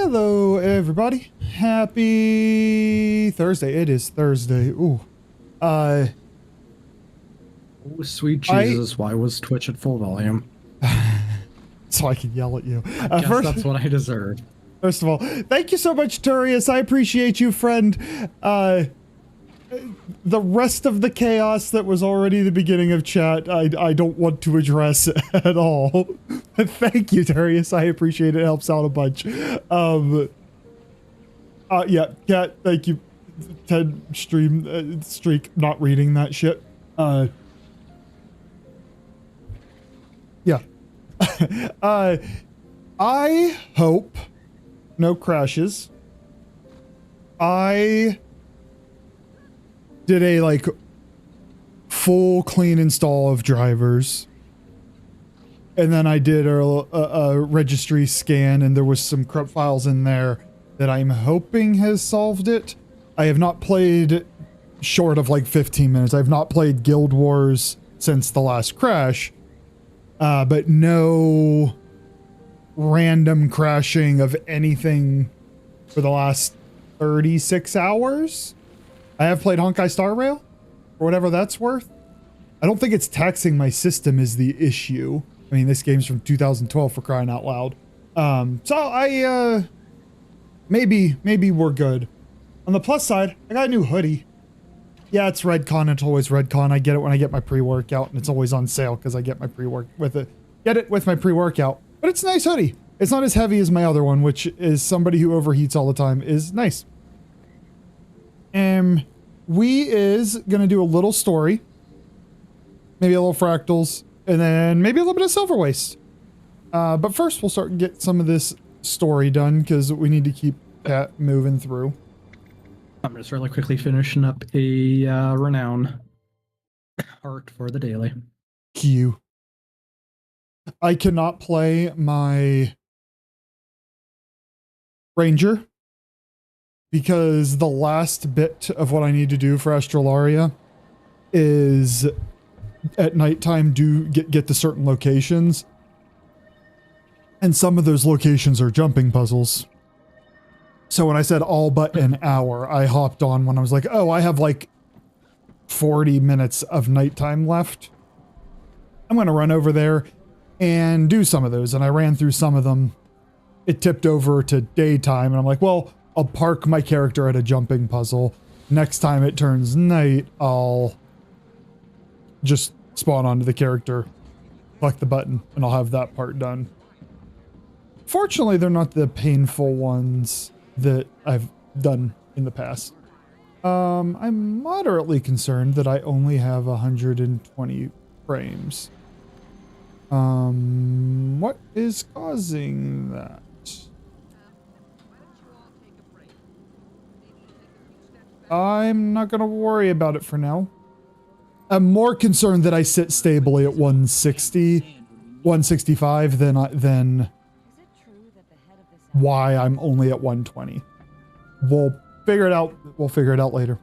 Hello, everybody. Happy Thursday. It is Thursday. Ooh. Oh, sweet Jesus, why was Twitch at full volume? So I can yell at you. I guess that's what I deserve. First of all, thank you so much, Tyria. I appreciate you, friend. The rest of the chaos that was already the beginning of chat, I don't want to address at all. Thank you, Tyria. I appreciate it. It helps out a bunch. Yeah, Cat, thank you. Ted streak not reading that shit. Yeah. I hope no crashes. I did a like full clean install of drivers, and then I did a registry scan, and there was some corrupt files in there that I'm hoping has solved it. I have not played short of like 15 minutes. I've not played Guild Wars since the last crash, but no random crashing of anything for the last 36 hours. I have played Honkai Star Rail, or whatever that's worth. I don't think it's taxing my system is the issue. I mean, this game's from 2012 for crying out loud. So I, maybe we're good. On the plus side, I got a new hoodie. Yeah, it's Redcon. It's always Redcon. I get it when I get my pre-workout, and it's always on sale because I get my get it with my pre-workout. But it's a nice hoodie. It's not as heavy as my other one, which is somebody who overheats all the time is nice. We is gonna do a little story, maybe a little fractals, and then maybe a little bit of silver waste. But first we'll start and get some of this story done because we need to keep that moving through. I'm just really quickly finishing up a renown art for the daily. Q. I cannot play my ranger because the last bit of what I need to do for Astralaria is at nighttime get to certain locations, and some of those locations are jumping puzzles. So when I said all but an hour, I hopped on when I was like, oh, I have like 40 minutes of nighttime left. I'm going to run over there and do some of those. And I ran through some of them. It tipped over to daytime, and I'm like, well, I'll park my character at a jumping puzzle. Next time it turns night, I'll just spawn onto the character, click the button, and I'll have that part done. Fortunately, they're not the painful ones that I've done in the past. I'm moderately concerned that I only have 120 frames. What is causing that? I'm not gonna worry about it for now. I'm more concerned that I sit stably at 160, 165 than why I'm only at 120. We'll figure it out. We'll figure it out later.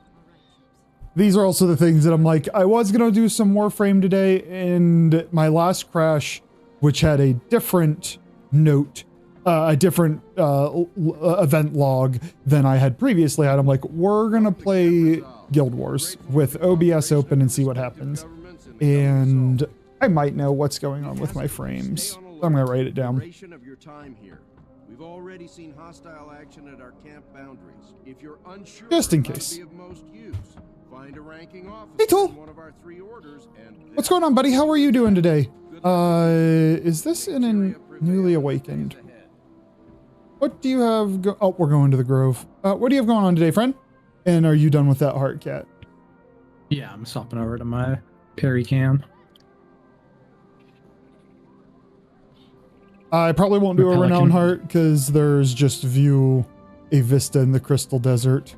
These are also the things that I'm like, I was gonna do some Warframe today, and my last crash, which had a different note, a different event log than I had previously had. I'm like, we're gonna play Guild Wars with OBS open and see what happens. And I might know what's going on with my frames. So I'm gonna write it down. We've already seen hostile action at our camp boundaries. If you're unsure, just in case. Find a ranking officer. Hey, Tool. What's going on, buddy? How are you doing today? Is this in a newly awakened? What do you have oh, we're going to the Grove. What do you have going on today, friend? And are you done with that heart, Cat? Yeah, I'm swapping over to my Perry cam. I probably won't do a renown heart because there's just a vista in the Crystal Desert.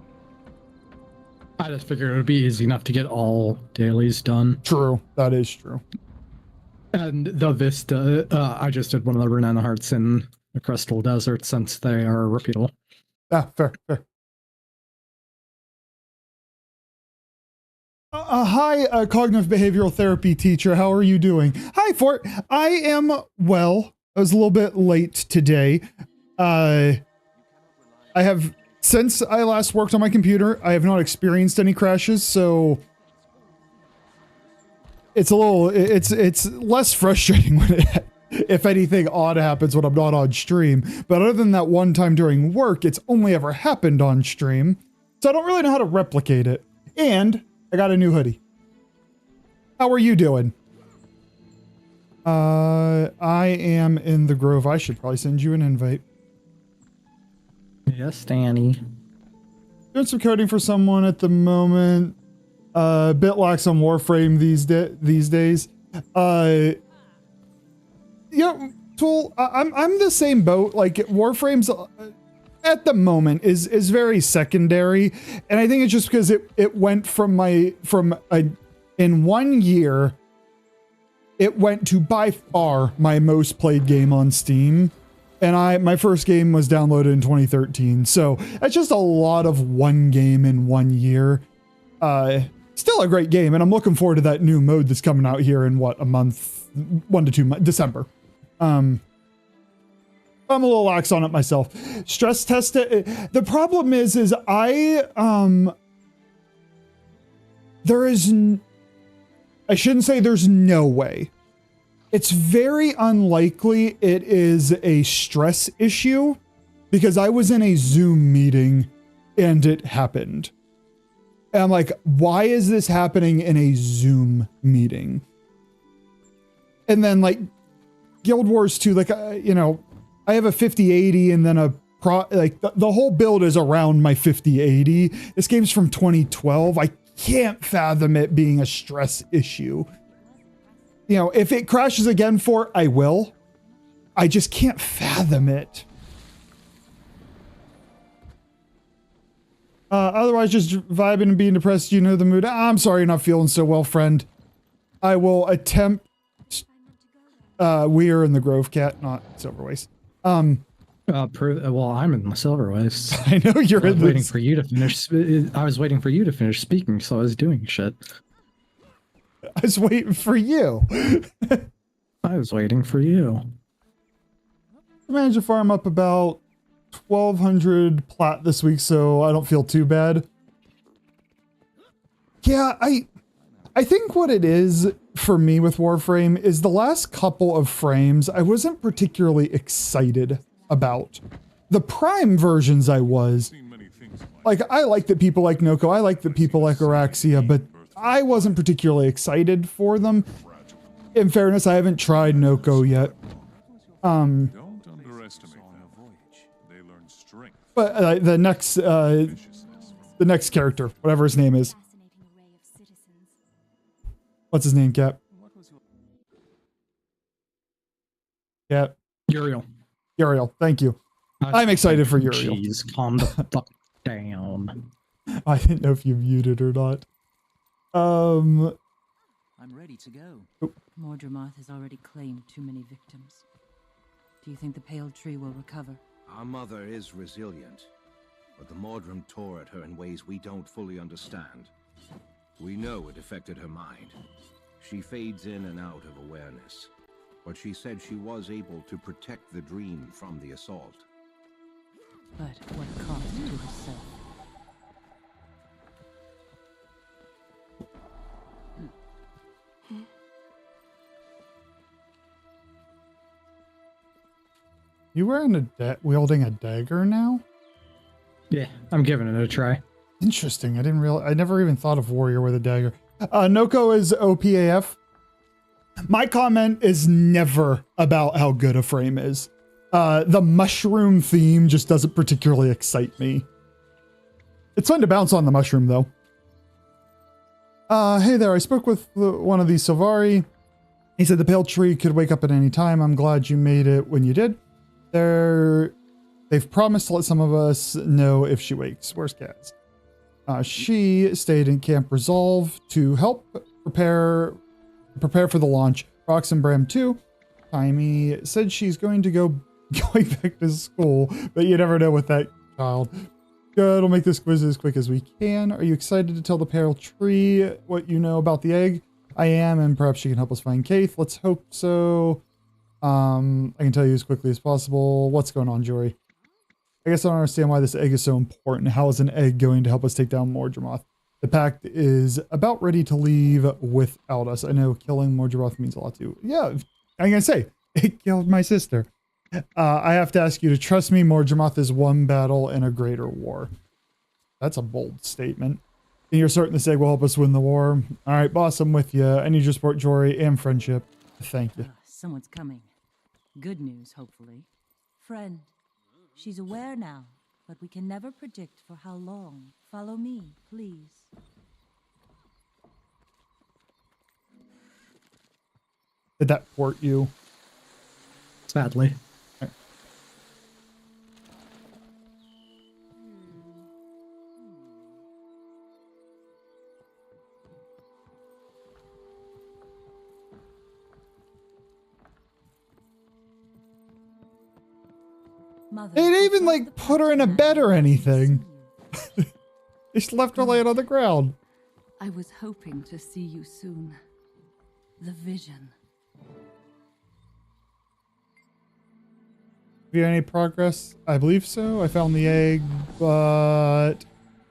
I just figured it would be easy enough to get all dailies done. True, that is true. And the vista, I just did one of the renown hearts in the Crystal Desert since they are repeatable. Ah, fair. Hi, cognitive behavioral therapy teacher. How are you doing? Hi, Fort. I am well. I was a little bit late today. I have, since I last worked on my computer, I have not experienced any crashes, so it's a little, it's less frustrating when it, if anything odd happens when I'm not on stream. But other than that one time during work, it's only ever happened on stream. So I don't really know how to replicate it. And I got a new hoodie. How are you doing? I am in the Grove. I should probably send you an invite. Yes, Danny. Doing some coding for someone at the moment. Bit lax on Warframe these days. Yeah, Tool, I'm the same boat. Like, Warframe's at the moment is very secondary, and I think it's just because it went in 1 year, it went to by far my most played game on Steam, and my first game was downloaded in 2013. So that's just a lot of one game in 1 year. Still a great game, and I'm looking forward to that new mode that's coming out here in what, a month, 1 to 2 months, December. I'm a little lax on it myself. Stress test it. The problem is I shouldn't say there's no way. It's very unlikely it is a stress issue, because I was in a Zoom meeting and it happened. And I'm like, why is this happening in a Zoom meeting? And then like Guild Wars 2, like, you know, I have a 5080 and then the whole build is around my 5080. This game's from 2012. I can't fathom it being a stress issue. You know, if it crashes again I will. I just can't fathom it. Otherwise, just vibing and being depressed. You know the mood. I'm sorry you're not feeling so well, friend. I will attempt. We are in the Grove, Cat, not Silver Waste. Well, I'm in the Silver Waste. I know you're in waiting for you to finish. I was waiting for you to finish speaking, so I was doing shit. I was waiting for you. I was waiting for you. I managed to farm up about 1,200 plat this week, so I don't feel too bad. Yeah, I think what it is for me with Warframe is the last couple of frames I wasn't particularly excited about. The Prime versions I was. Like, I like that people like Noko, I like that people like Araxia, but I wasn't particularly excited for them. In fairness, I haven't tried Noko yet. Don't underestimate their voyage. They learn strength. But the next character, whatever his name is. What's his name, Cap? Cap. Uriel. Uriel, thank you. I'm excited for Uriel. Jeez, calm the fuck down. I didn't know if you muted or not. I'm ready to go. Oh. Mordramoth has already claimed too many victims. Do you think the Pale Tree will recover? Our mother is resilient, but the Mordrum tore at her in ways we don't fully understand. We know it affected her mind. She fades in and out of awareness, but she said she was able to protect the dream from the assault. But what cost to herself? You wearing wielding a dagger now? Yeah, I'm giving it a try. Interesting. I never even thought of warrior with a dagger. Noko is OPAF. My comment is never about how good a frame is. The mushroom theme just doesn't particularly excite me. It's fun to bounce on the mushroom though. Hey there, I spoke with one of these Silvari. He said the Pale Tree could wake up at any time. I'm glad you made it when you did. They've promised to let some of us know if she wakes. Where's Kaz? She stayed in Camp Resolve to help prepare for the launch. Rox and Bram too. Timey said she's going back to school, but you never know with that child. Good, we'll make this quiz as quick as we can. Are you excited to tell the Pale Tree what you know about the egg? I am, and perhaps she can help us find Kaith. Let's hope so. I can tell you as quickly as possible. What's going on, Jory? I guess I don't understand why this egg is so important. How is an egg going to help us take down Mordramoth? The pact is about ready to leave without us. I know killing Mordramoth means a lot to you. Yeah, I'm gonna say, it killed my sister. I have to ask you to trust me. Mordramoth is one battle in a greater war. That's a bold statement. And you're certain this egg will help us win the war? All right, boss, I'm with you. I need your support, Jory, and friendship. Thank you. Someone's coming. Good news, hopefully. Friend, she's aware now, but we can never predict for how long. Follow me, please. Did that port you? Sadly. Mother, They didn't even, I like, thought the put her in a pact bed or man anything. would see you. They just left her laying on the ground. I was hoping to see you soon. The vision. Have you had any progress? I believe so. I found the egg, but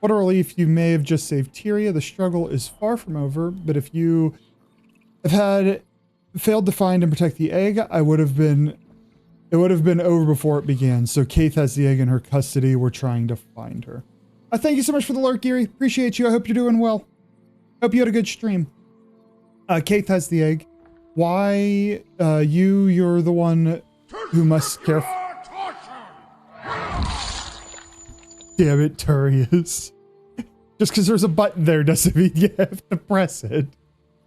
what a relief. You may have just saved Tyria. The struggle is far from over, but if you have failed to find and protect the egg, it would have been over before it began. So Kaith has the egg in her custody. We're trying to find her. Thank you so much for the lurk, Geary. Appreciate you. I hope you're doing well. Hope you had a good stream. Kaith has the egg. Why you're the one who must care. Damn it, Turius. Just because there's a button there doesn't mean you have to press it.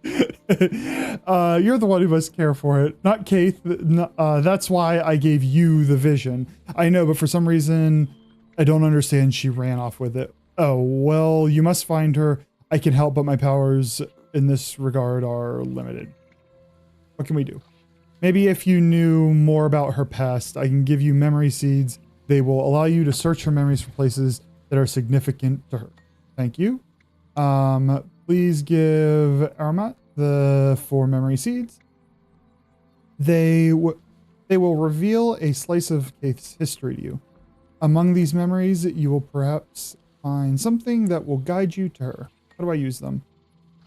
You're the one who must care for it, not Kaith. That's why I gave you the vision. I know, but for some reason, I don't understand. She ran off with it. Oh, well, you must find her. I can help, but my powers in this regard are limited. What can we do? Maybe if you knew more about her past, I can give you memory seeds. They will allow you to search her memories for places that are significant to her. Thank you. Please give Aramat the 4 memory seeds. They will reveal a slice of Kaith's history to you. Among these memories, you will perhaps find something that will guide you to her. How do I use them?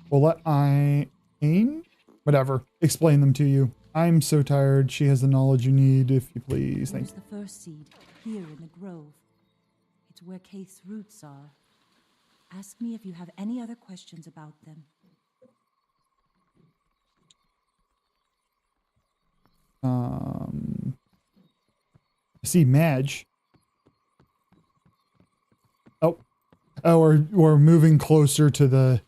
Well, let whatever, explain them to you. I'm so tired. She has the knowledge you need, if you please. Thank There's the first seed, here in the grove. It's where Kaith's roots are. Ask me if you have any other questions about them. I see Madge. Oh, we're moving closer to the.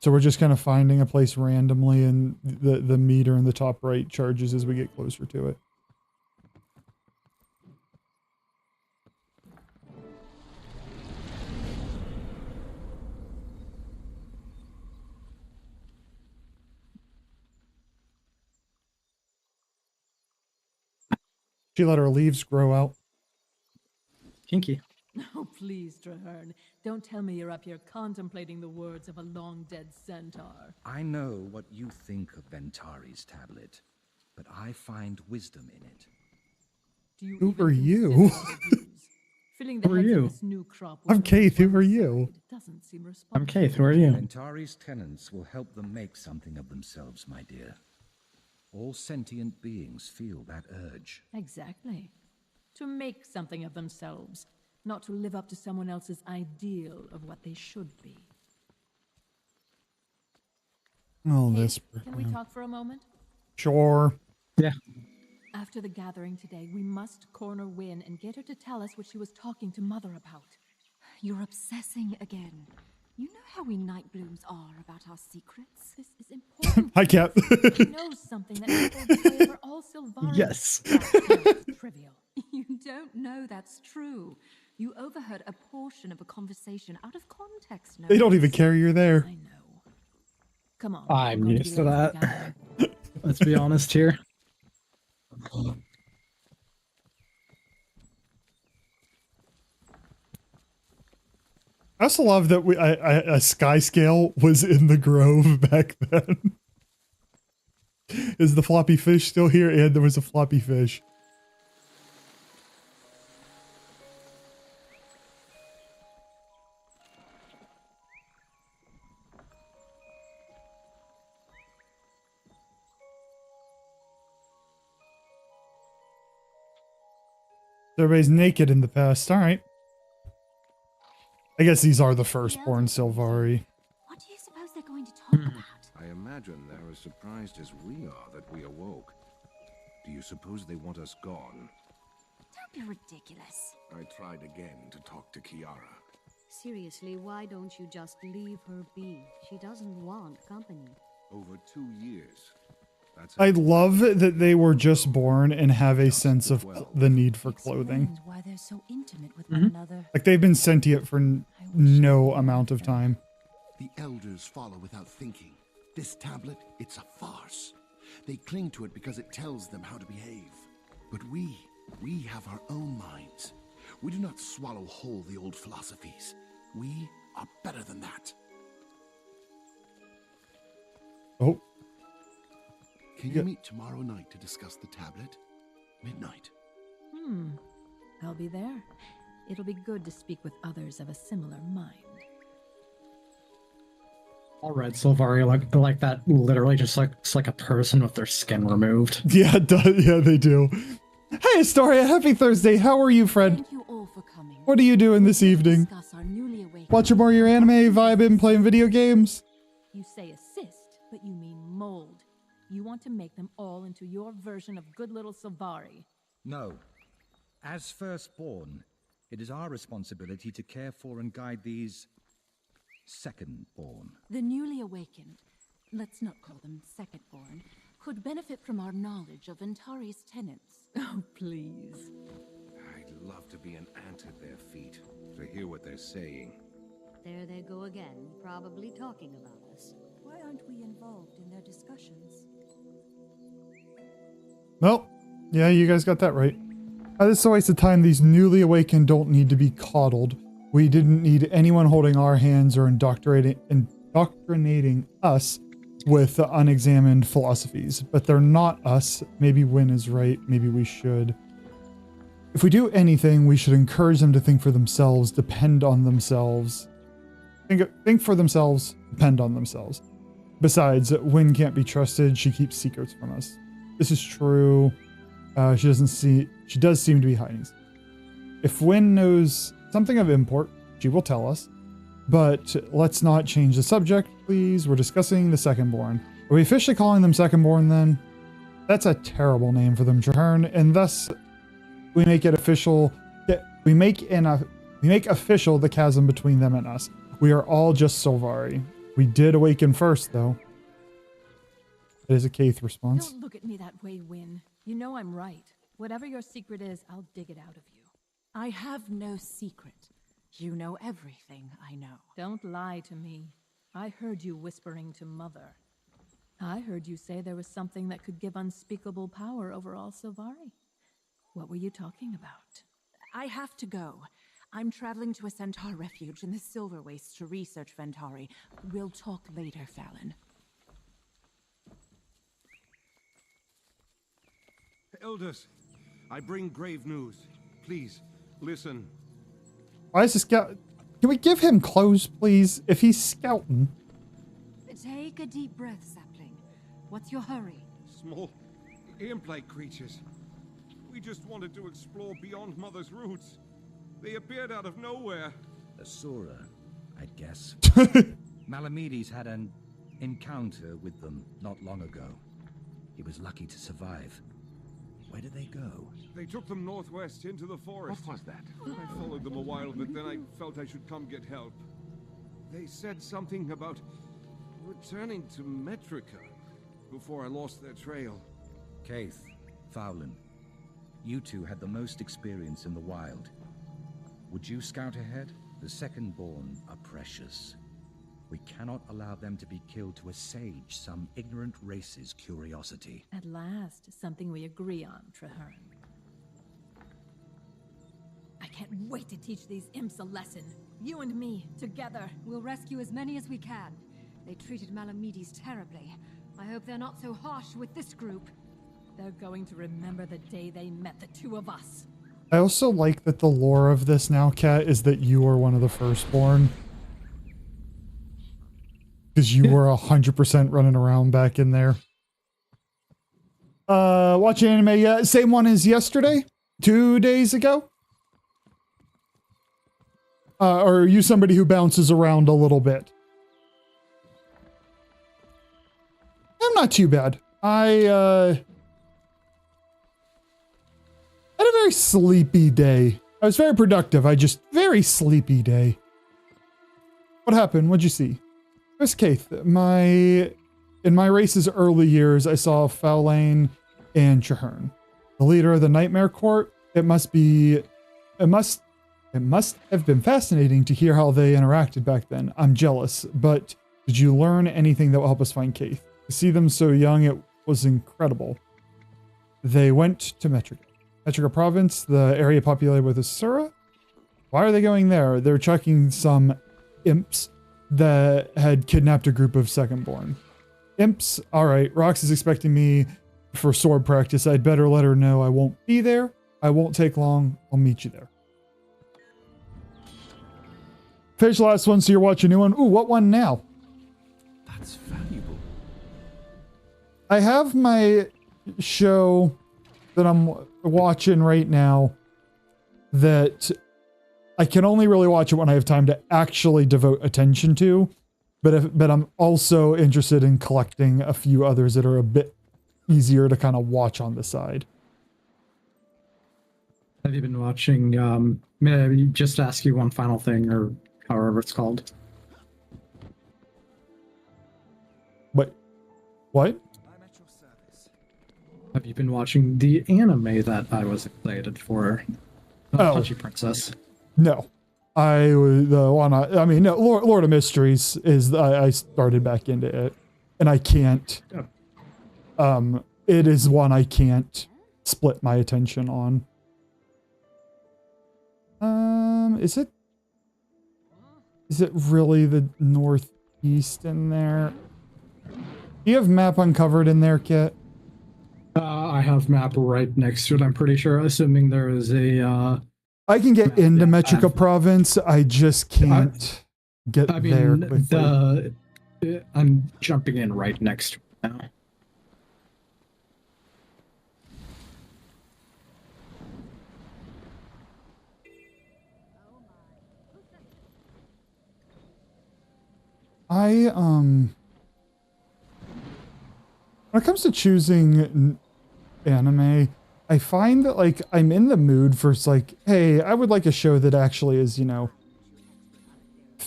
So we're just kind of finding a place randomly, and the meter in the top right charges as we get closer to it. She let her leaves grow out. Kinky. Oh, please, Traherne. Don't tell me you're up here contemplating the words of a long-dead centaur. I know what you think of Ventari's tablet, but I find wisdom in it. Do you Who even are you? consider the views? Filling the Who are heads of you? this new crop with I'm Kaith. Who are one you? side doesn't seem I'm responsible. Kaith. Who are you? Ventari's tenants will help them make something of themselves, my dear. All sentient beings feel that urge. Exactly. To make something of themselves, not to live up to someone else's ideal of what they should be. Oh, Hey, this. can we talk for a moment? Sure. Yeah. After the gathering today, we must corner Wynne and get her to tell us what she was talking to Mother about. You're obsessing again. You know how we Nightblooms are about our secrets. This is important. Hi, Cap. She knows something that people say for all Sylvanas. Yes. That's trivial. You don't know that's true. You overheard a portion of a conversation out of context. No They don't even less. care you're there. I know. Come on. I'm we're going used be to late for the that. gathering. Let's be honest here. I also love that a sky scale was in the grove back then. Is the floppy fish still here? And there was a floppy fish. Everybody's naked in the past. All right. I guess these are the firstborn Sylvari. What do you suppose they're going to talk about? I imagine they're as surprised as we are that we awoke. Do you suppose they want us gone? Don't be ridiculous. I tried again to talk to Kiara. Seriously, why don't you just leave her be? She doesn't want company. Over 2 years. That's I love that they were just born and have a sense of the need for clothing. Explains why they're so intimate with one another. Like they've been sentient for no amount of time. The elders follow without thinking. This tablet, it's a farce. They cling to it because it tells them how to behave. But we have our own minds. We do not swallow whole the old philosophies. We are better than that. Oh. Can you meet tomorrow night to discuss the tablet? Midnight. I'll be there. It'll be good to speak with others of a similar mind. All red Sylvari like that literally just looks like a person with their skin removed. Yeah, it does. Yeah, they do. Hey, Astoria, happy Thursday. How are you, friend? Thank you all for coming. What are you doing this evening? Discuss our newly awakened. Watching more of your anime, vibing, playing video games? You say assist, but you mean mold. You want to make them all into your version of good little Sylvari. No. As firstborn, it is our responsibility to care for and guide these secondborn. The newly awakened, let's not call them secondborn, could benefit from our knowledge of Ventari's tenets. Oh, please. I'd love to be an ant at their feet, to hear what they're saying. There they go again, probably talking about us. Why aren't we involved in their discussions? Well, yeah, you guys got that right. This is a waste of time. These newly awakened don't need to be coddled. We didn't need anyone holding our hands or indoctrinating us with unexamined philosophies. But they're not us. Maybe Win is right. Maybe we should. If we do anything, we should encourage them to think for themselves, depend on themselves. Think for themselves, depend on themselves. Besides, Win can't be trusted. She keeps secrets from us. This is true. She does seem to be hiding. If Win knows something of import, she will tell us. But let's not change the subject, please. We're discussing the secondborn. Are we officially calling them secondborn then? That's a terrible name for them to earn, and thus we make it official. We make official the chasm between them and us. We are all just Sylvari. We did awaken first, though. That is a Keith response. Don't look at me that way, Win. You know I'm right. Whatever your secret is, I'll dig it out of you. I have no secret. You know everything I know. Don't lie to me. I heard you whispering to Mother. I heard you say there was something that could give unspeakable power over all Sylvari. What were you talking about? I have to go. I'm traveling to a centaur refuge in the Silver Wastes to research Ventari. We'll talk later, Fallon. Elders, I bring grave news. Please, listen. Why is this scout? Can we give him clothes, please? If he's scouting. Take a deep breath, Sapling. What's your hurry? Small, imp-like creatures. We just wanted to explore beyond Mother's roots. They appeared out of nowhere. Asura, I'd guess. Malamides had an encounter with them not long ago. He was lucky to survive. Where did they go? They took them northwest into the forest. What was that? I followed them a while, but then I felt I should come get help. They said something about returning to Metrica before I lost their trail. Keith, Fowlin, you two had the most experience in the wild. Would you scout ahead? The secondborn are precious. We cannot allow them to be killed to assuage some ignorant race's curiosity. At last, something we agree on, Traherne. I can't wait to teach these imps a lesson. You and me, together. We'll rescue as many as we can. They treated Malamides terribly. I hope they're not so harsh with this group. They're going to remember the day they met the two of us. I also like that the lore of this now, Kat, is that you are one of the firstborn. Because you were 100% running around back in there. Watching anime, yeah, same one as yesterday. 2 days ago? Or are you somebody who bounces around a little bit? I'm not too bad. I had a very sleepy day. I was very productive. Very sleepy day. What happened? What'd you see? Where's Kaith? In my race's early years, I saw Faolain and Traherne, the leader of the Nightmare Court. It must have been fascinating to hear how they interacted back then. I'm jealous, but did you learn anything that will help us find Kaith? To see them so young, it was incredible. They went to Metrica province, the area populated with Asura. Why are they going there? They're checking some imps that had kidnapped a group of Secondborn. Imps, alright, Rox is expecting me for sword practice. I'd better let her know I won't be there. I won't take long. I'll meet you there. Finish the last one, so you're watching a new one. Ooh, what one now? That's valuable. I have my show that I'm watching right now that I can only really watch it when I have time to actually devote attention to, but I'm also interested in collecting a few others that are a bit easier to kind of watch on the side. Have you been watching, may I just ask you one final thing, or however it's called? What? Have you been watching the anime that I was excited for? Touchy Princess. No. Lord of Mysteries is, I started back into it, and I can't, it is one I can't split my attention on. Is it really the northeast in there? Do you have map uncovered in there, Kit? I have map right next to it, I'm pretty sure, assuming there is a, I can get into Metrica province, I just can't get there quickly. I'm jumping in right next to it now. When it comes to choosing anime, I find that, like, I'm in the mood for, like, hey, I would like a show that actually is, you know,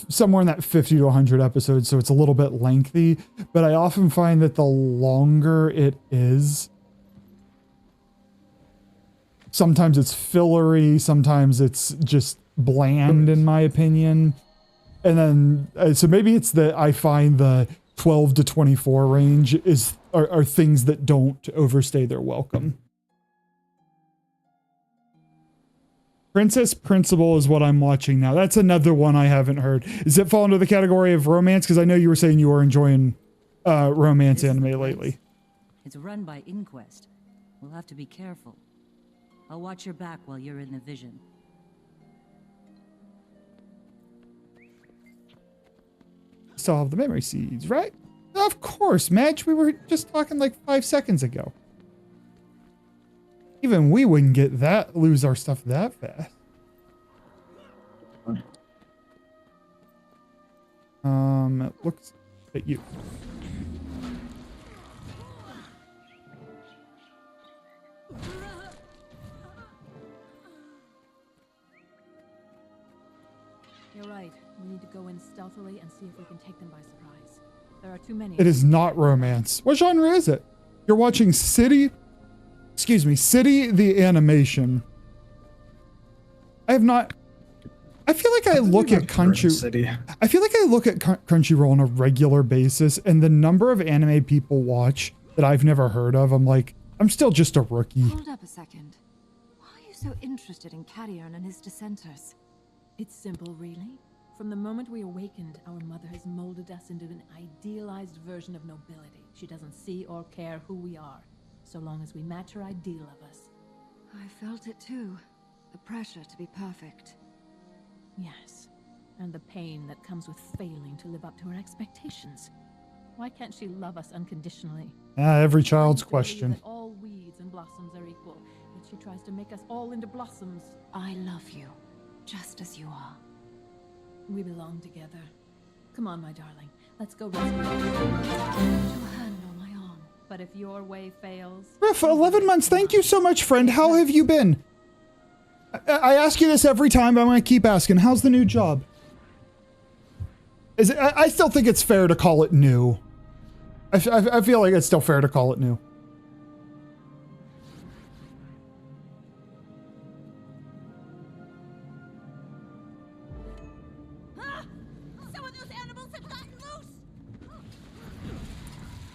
somewhere in that 50 to 100 episodes, so it's a little bit lengthy, but I often find that the longer it is, sometimes it's fillery, sometimes it's just bland, in my opinion. And then, so maybe it's that I find the 12 to 24 range are things that don't overstay their welcome. Princess Principal is what I'm watching now. That's another one I haven't heard. Does it fall into the category of romance? Because I know you were saying you were enjoying romance anime lately. It's run by Inquest. We'll have to be careful. I'll watch your back while you're in the vision. Still have the memory seeds, right? Of course, Madge. We were just talking like 5 seconds ago. Even we wouldn't lose our stuff that fast. It looks at you. You're right. We need to go in stealthily and see if we can take them by surprise. There are too many. It is not romance. What genre is it? You're watching City the Animation. I have not. I feel like I look at Crunchyroll on a regular basis, and the number of anime people watch that I've never heard of, I'm like, I'm still just a rookie. Hold up a second. Why are you so interested in Carrion and his dissenters? It's simple, really. From the moment we awakened, our mother has molded us into an idealized version of nobility. She doesn't see or care who we are, so long as we match her ideal of us. I felt it too. The pressure to be perfect. Yes, and the pain that comes with failing to live up to her expectations. Why can't she love us unconditionally? Every child's She believes question. that all weeds and blossoms are equal, yet she tries to make us all into blossoms. I love you, just as you are. We belong together. Come on, my darling. Let's go rescue her. Your hand on my arm. But if your way fails... Riff, 11 months. Thank you so much, friend. How have you been? I ask you this every time, but I'm going to keep asking. How's the new job? I still think it's fair to call it new. I feel like it's still fair to call it new. Some of those animals have gotten loose!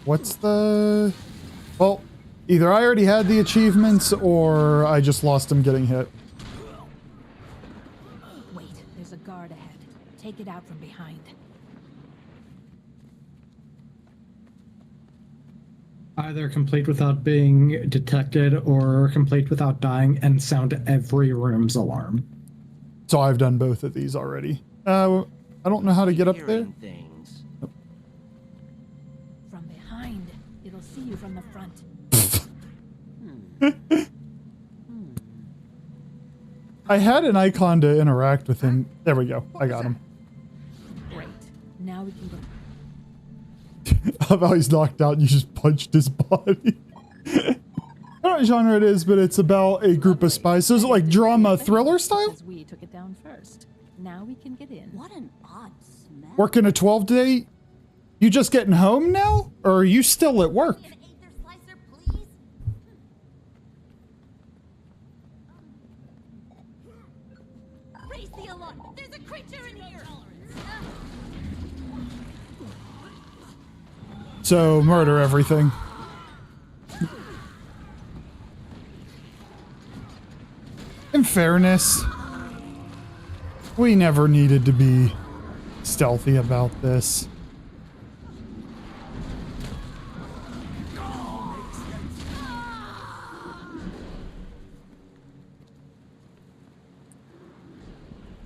What's the... Well, either I already had the achievements or I just lost him getting hit. Wait, there's a guard ahead. Take it out from behind. Either complete without being detected or complete without dying and sound every room's alarm. So I've done both of these already. I don't know how to get up there. Things. From behind. It'll see you from the front. I had an icon to interact with him. There we go. I got him. Great. Now we can go. How about he's knocked out and you just punched his body? I don't know what genre it is, but it's about a group of spies. So is it like drama thriller style? Because we took it down first. Now we can get in. What an odd smell. Working a 12-day? You just getting home now? Or are you still at work? An aether slicer, please? Raise the alarm! There's a creature in here! So murder everything. In fairness, we never needed to be stealthy about this.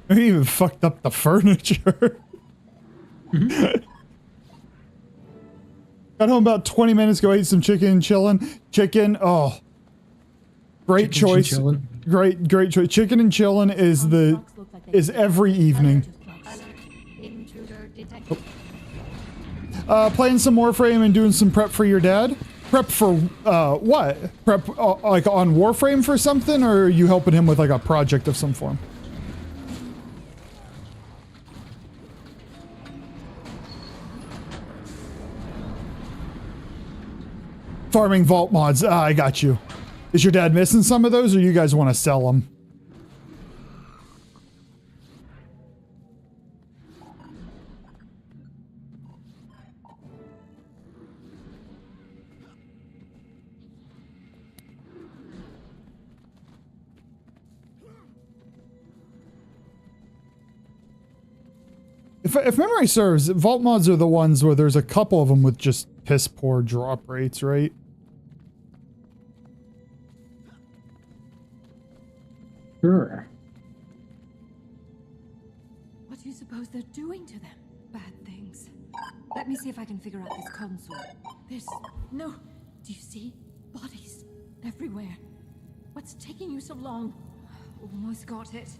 We even fucked up the furniture. Got home about 20 minutes ago, ate some chicken, chillin'. Chicken, oh. Great Chicken choice. chinchillin'. Great choice. Chicken and chillin' is every evening. Intruder detected. Playing some Warframe and doing some prep for your dad? Prep for, what? Prep, like on Warframe for something, or are you helping him with like a project of some form? Farming vault mods. Ah, I got you. Is your dad missing some of those, or you guys want to sell them? If memory serves, vault mods are the ones where there's a couple of them with just piss poor drop rates, right? Sure. What do you suppose they're doing to them? Bad things. Let me see if I can figure out this console. There's no... Do you see? Bodies everywhere. What's taking you so long? Almost got it.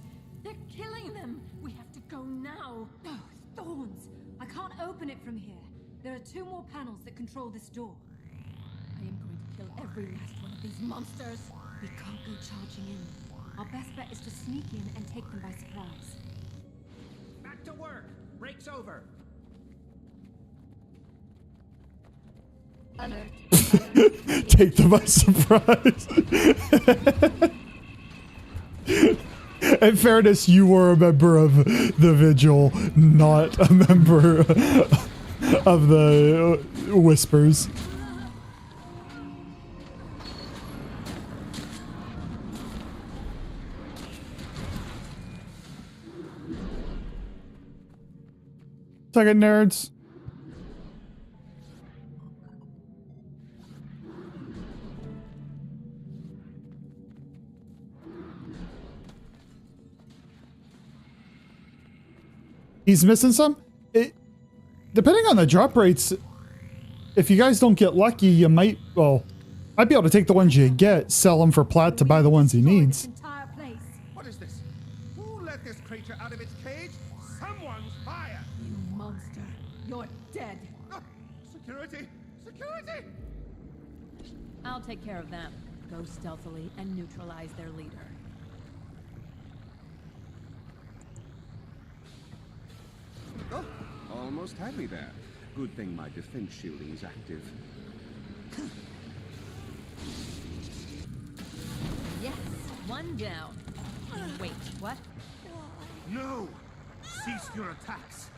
They're killing them. We have to go now. Oh, thorns! I can't open it from here. There are 2 more panels that control this door. I am going to kill every last one of these monsters. We can't go charging in. Our best bet is to sneak in and take them by surprise. Back to work! Break's over! Alert. Take them by surprise. In fairness, you were a member of the Vigil, not a member of the Whispers. Second, nerds. He's missing some? Depending on the drop rates, if you guys don't get lucky, you might, well, I'd be able to take the ones you get, sell them for Platt to buy the ones he needs. What is this? Who let this creature out of its cage? Someone's fire! You monster. You're dead. Security! Security! I'll take care of them. Go stealthily and neutralize their leader. Oh, almost had me there. Good thing my defense shielding is active. Yes, one down. Wait, what? No! Cease your attacks.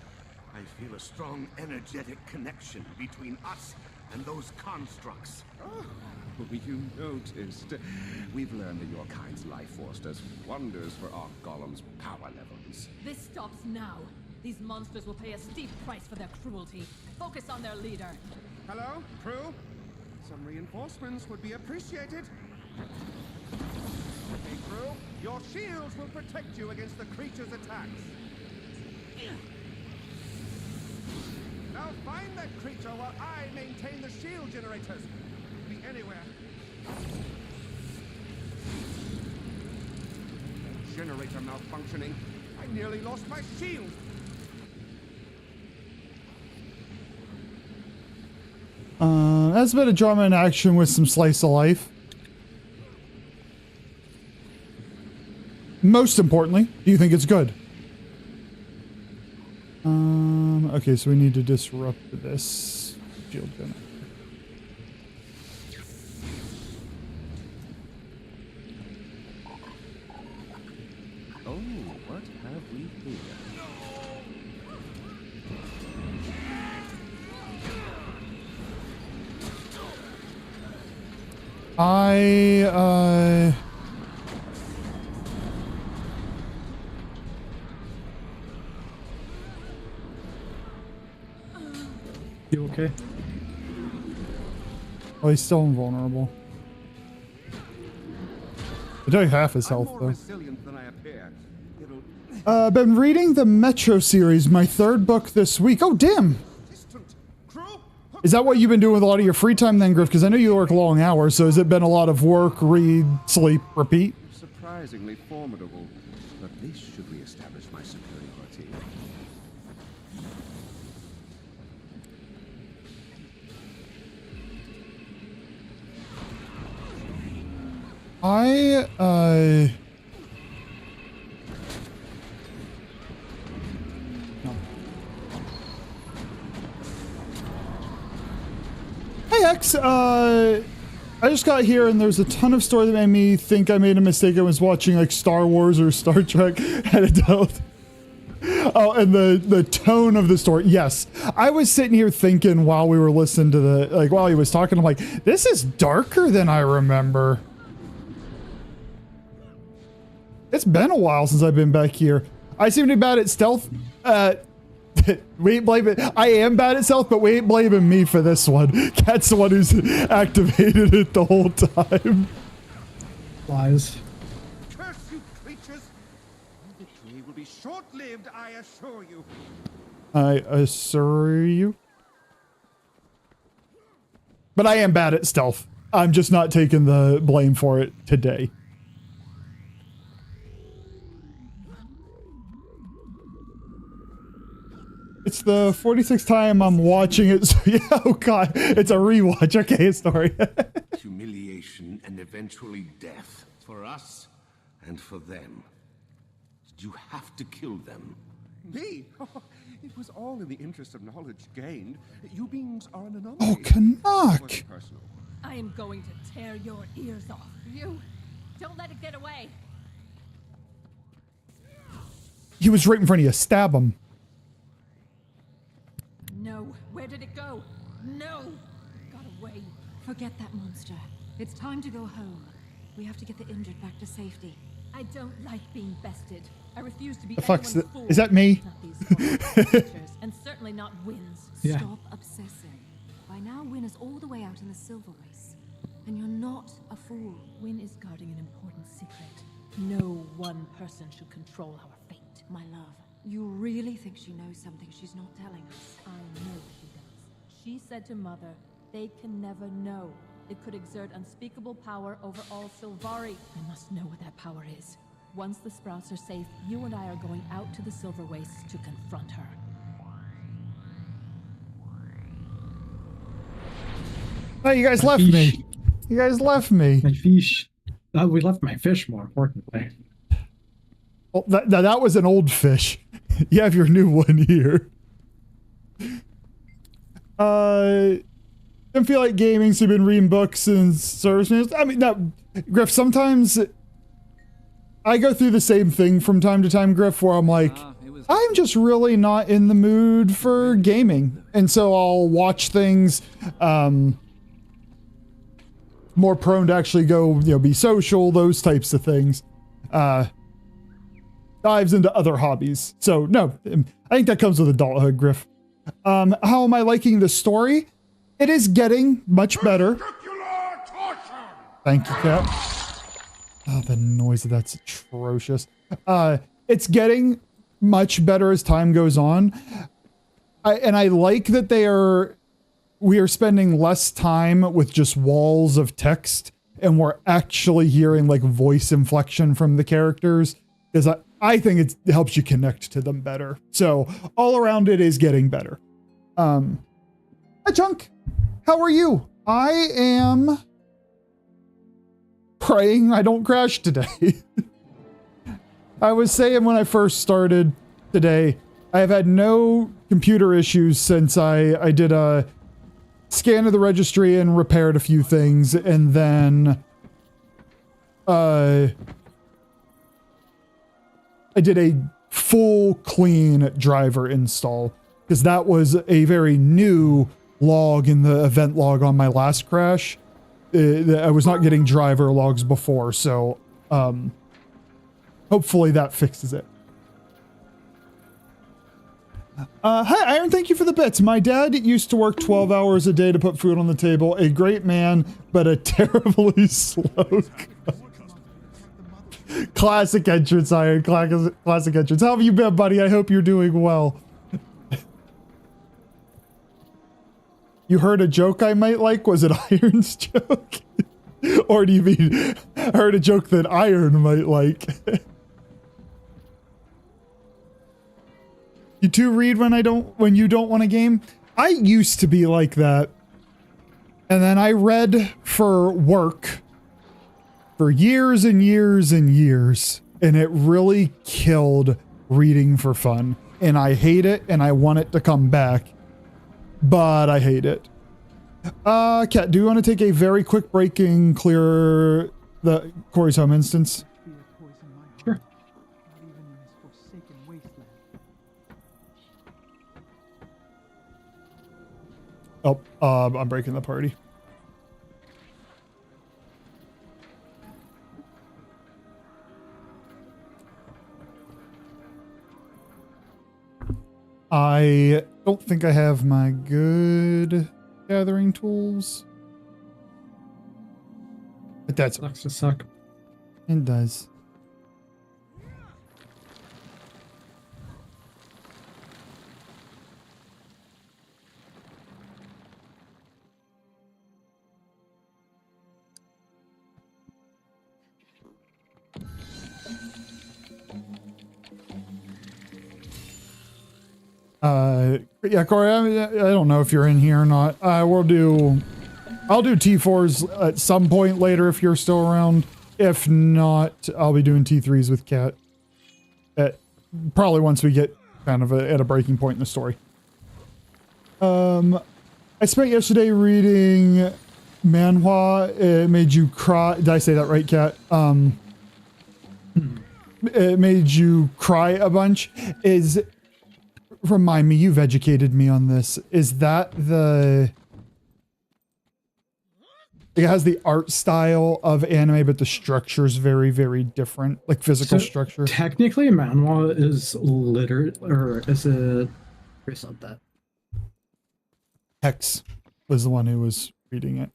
I feel a strong energetic connection between us and those constructs. Oh, you noticed. We've learned that your kind's life force does wonders for our golem's power levels. This stops now. These monsters will pay a steep price for their cruelty. Focus on their leader. Hello, crew? Some reinforcements would be appreciated. Okay, crew, your shields will protect you against the creature's attacks. Now find that creature while I maintain the shield generators. Be anywhere. Generator malfunctioning. I nearly lost my shield. That's a bit of drama and action with some slice of life. Most importantly, do you think it's good? Okay, so we need to disrupt this shield generator. Oh, what have we here? You okay? Oh, he's still invulnerable. I took half his health, though. Resilient than I appear. I've been reading the Metro series, my third book this week. Oh, damn! Is that what you've been doing with a lot of your free time then, Griff? Because I know you work long hours, so has it been a lot of work, read, sleep, repeat? Surprisingly formidable, but this should re-establish my superiority. Hey, X, I just got here and there's a ton of story that made me think I made a mistake. I was watching like Star Wars or Star Trek and it dealt. Oh, and the tone of the story. Yes. I was sitting here thinking while we were listening to while he was talking, I'm like, this is darker than I remember. It's been a while since I've been back here. I seem to be bad at stealth. We ain't blaming. I am bad at stealth, but we ain't blaming me for this one. Cat's the one who's activated it the whole time. Lies. Curse you creatures! Victory will be short-lived, I assure you. I assure you. But I am bad at stealth. I'm just not taking the blame for it today. It's the 46th time I'm watching it. So yeah, oh god, it's a rewatch. Okay, story. Humiliation and eventually death. For us and for them. You have to kill them. Me? It was all in the interest of knowledge gained. You beings are an anomaly. Oh, Canuck! I am going to tear your ears off. You don't let it get away. He was right in front of you. Stab him. No. Where did it go? No. It got away. Forget that monster. It's time to go home. We have to get the injured back to safety. I don't like being bested. I refuse to be The fuck's anyone's the- fool. is that me? Not these creatures, and certainly not Wynn's. Yeah. Stop obsessing. By now, Wynn is all the way out in the silver race. And you're not a fool. Wynn is guarding an important secret. No one person should control our fate. My love, you really think she knows something she's not telling us? I know she does. She said to Mother, they can never know. It could exert unspeakable power over all Sylvari. I must know what that power is. Once the Sprouts are safe, you and I are going out to the Silver Wastes to confront her. Oh, you guys left me. You guys left me. My fish. We left my fish, more importantly. Well, that was an old fish. You have your new one here. Don't feel like gaming, so you've been reading books and service news. I mean, no, Griff, sometimes I go through the same thing from time to time, Griff, where I'm like, I'm just really not in the mood for gaming. And so I'll watch things, more prone to actually go, be social, those types of things. Dives into other hobbies. So no, I think that comes with adulthood, Griff. How am I liking the story? It is getting much better. Thank you, Cat. Oh, the noise of that's atrocious. It's getting much better as time goes on. I like that we are spending less time with just walls of text, and we're actually hearing like voice inflection from the characters, because I think it helps you connect to them better. So all around it is getting better. Hi, Chunk. How are you? I am praying I don't crash today. I was saying when I first started today, I have had no computer issues since I did a scan of the registry and repaired a few things, and then I did a full clean driver install, because that was a very new log in the event log on my last crash. I was not getting driver logs before, so hopefully that fixes it. Hi, Iron, thank you for the bits. My dad used to work 12 hours a day to put food on the table. A great man, but a terribly slow Classic entrance, Iron. Classic entrance. How have you been, buddy? I hope you're doing well. You heard a joke I might like? Was it Iron's joke? Or do you mean I heard a joke that Iron might like? You two read when you don't want a game? I used to be like that. And then I read for work for years and years and years, and it really killed reading for fun. And I hate it, and I want it to come back, but I hate it. Kat, do you want to take a very quick break and clear the Corey's home instance? Sure. Oh, I'm breaking the party. I don't think I have my good gathering tools. But that's sucks to suck. It does. Yeah, Corey, I don't know if you're in here or not. I'll do T4s at some point later if you're still around. If not, I'll be doing T3s with Kat. Probably once we get kind of at a breaking point in the story. I spent yesterday reading manhwa. It made you cry. Did I say that right, Kat? It made you cry a bunch. Remind me, you've educated me on this. Is that it has the art style of anime, but the structure is very, very different, like physical structure? Technically, manhwa is that. Hex was the one who was reading it.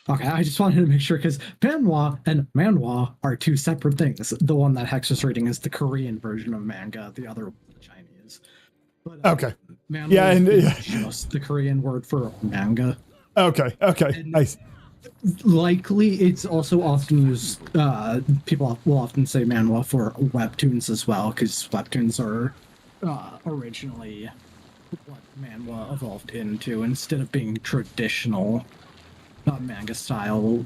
Okay, I just wanted to make sure, because manhwa and manhwa are two separate things. The one that Hex was reading is the Korean version of manga, the other Chinese. But, okay. Manhwa Yeah, and is just the Korean word for manga. Okay, nice. Likely, it's also often used. People will often say manhwa for webtoons as well, because webtoons are originally what manhwa evolved into. Instead of being traditional manga style,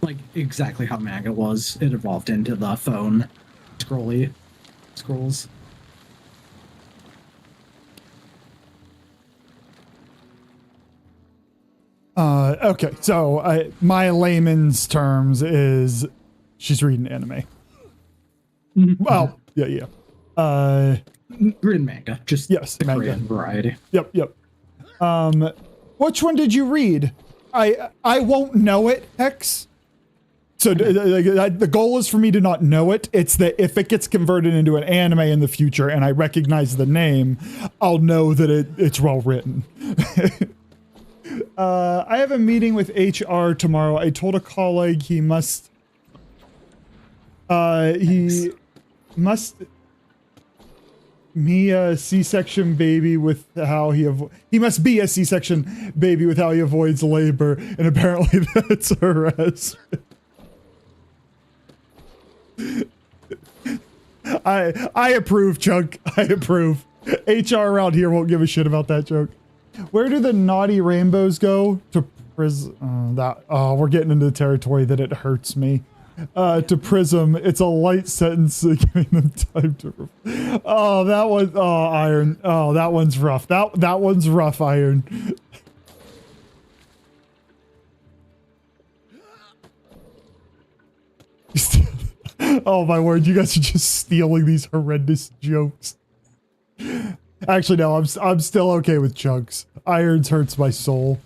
like exactly how manga was, it evolved into the phone scrolls. Okay, so my layman's terms is she's reading anime. Well, yeah. Reading manga, just yes, the manga. Korean variety. Yep. Which one did you read? I won't know it, Hex. So the goal is for me to not know it. It's that if it gets converted into an anime in the future and I recognize the name, I'll know that it's well written. I have a meeting with HR tomorrow. I told a colleague he must me a C-section baby with how he must be a C-section baby with how he avoids labor, and apparently that's harassment. I approve, Chunk. I approve. HR around here won't give a shit about that joke. Where do the naughty rainbows go? To Prism. We're getting into the territory that it hurts me. To Prism, it's a light sentence giving them time to. Oh, that one. Oh, Iron. Oh, that one's rough. That one's rough, Iron. Oh my word! You guys are just stealing these horrendous jokes. Actually, no. I'm still okay with chunks. Irons hurts my soul.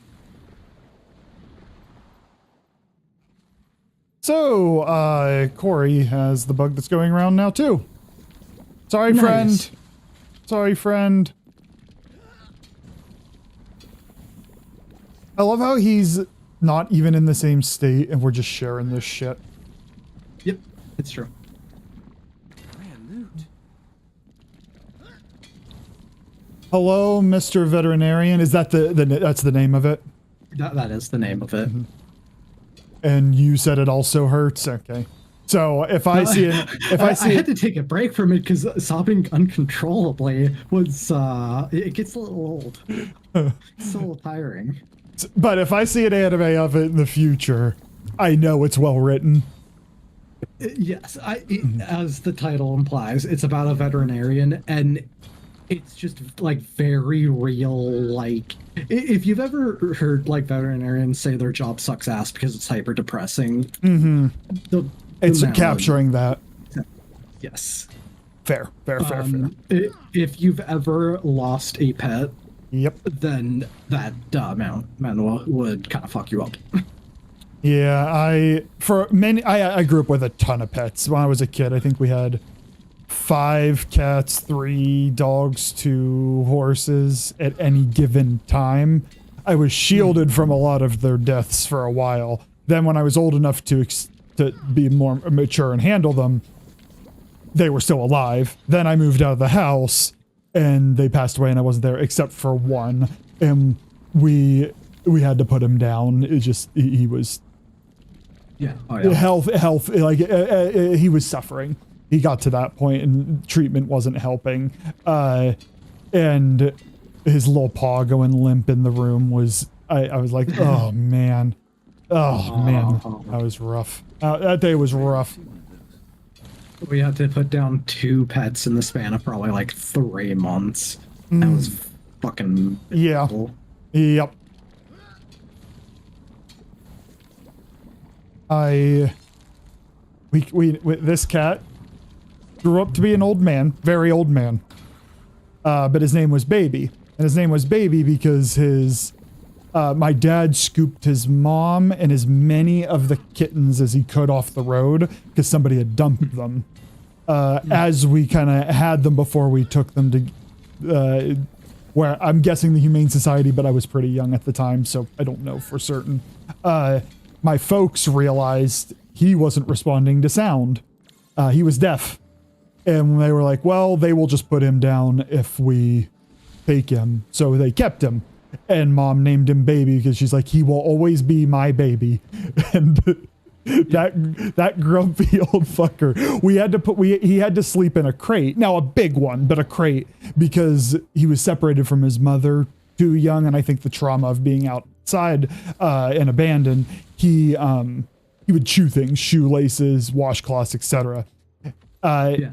So, Corey has the bug that's going around now too. Sorry, friend. Nice. Sorry, friend. I love how he's not even in the same state and we're just sharing this shit. Yep, it's true. Hello, Mr. Veterinarian. Is that that's the name of it? That is the name of it. Mm-hmm. And you said it also hurts. Okay. So if I see it, I had to take a break from it because sobbing uncontrollably was it gets a little old. It's a little tiring. But if I see an anime of it in the future, I know it's well written. Yes, as the title implies, it's about a veterinarian, and it's just like very real. Like, if you've ever heard like veterinarians say their job sucks ass because it's hyper depressing, It's capturing that. Yes. Fair. If you've ever lost a pet, yep, then that manhwa would kind of fuck you up. Yeah, I grew up with a ton of pets when I was a kid. I think we had 5 cats, 3 dogs, 2 horses at any given time. I was shielded from a lot of their deaths for a while. Then when I was old enough to be more mature and handle them, they were still alive. Then I moved out of the house and they passed away and I wasn't there except for one. And we had to put him down. It just, he was... Yeah. Oh, yeah. Health, like he was suffering. He got to that point and treatment wasn't helping. And his little paw going limp in the room was, I was like, oh man. Oh man, that was rough. That day was rough. We had to put down 2 pets in the span of probably like 3 months. That was fucking miserable. Yeah. Yep. This cat grew up to be an old man, very old man. But his name was Baby. And his name was Baby because my dad scooped his mom and as many of the kittens as he could off the road because somebody had dumped them. As we kind of had them before we took them to where I'm guessing the Humane Society, but I was pretty young at the time, so I don't know for certain. My folks realized he wasn't responding to sound. He was deaf. And they were like, well, they will just put him down if we take him. So they kept him. And mom named him Baby because she's like, he will always be my baby. And that grumpy old fucker, he had to sleep in a crate. Now a big one, but a crate, because he was separated from his mother too young. And I think the trauma of being outside and abandoned, he would chew things, shoelaces, washcloths, etc.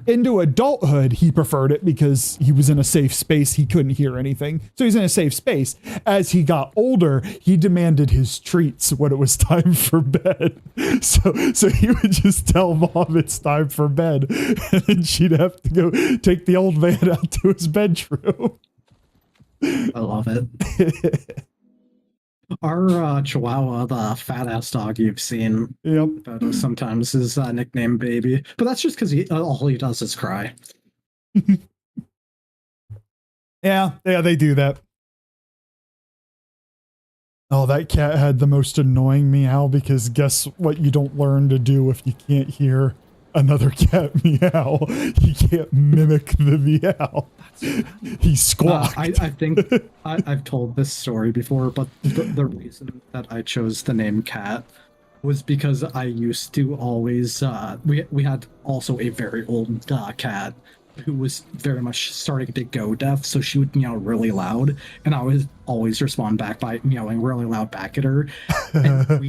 Into adulthood, he preferred it because he was in a safe space. He couldn't hear anything. So he's in a safe space. As he got older, he demanded his treats when it was time for bed. So he would just tell mom it's time for bed. And then she'd have to go take the old man out to his bedroom. I love it. Our Chihuahua, the fat ass dog you've seen, sometimes is nicknamed Baby, but that's just because all he does is cry. Yeah, they do that. Oh, that cat had the most annoying meow, because guess what you don't learn to do if you can't hear another cat meow? You can't mimic the meow. He squawked. I think I've told this story before, but the reason that I chose the name Cat was because I used to always we had also a very old cat who was very much starting to go deaf, so she would meow really loud, and I would always respond back by meowing really loud back at her. And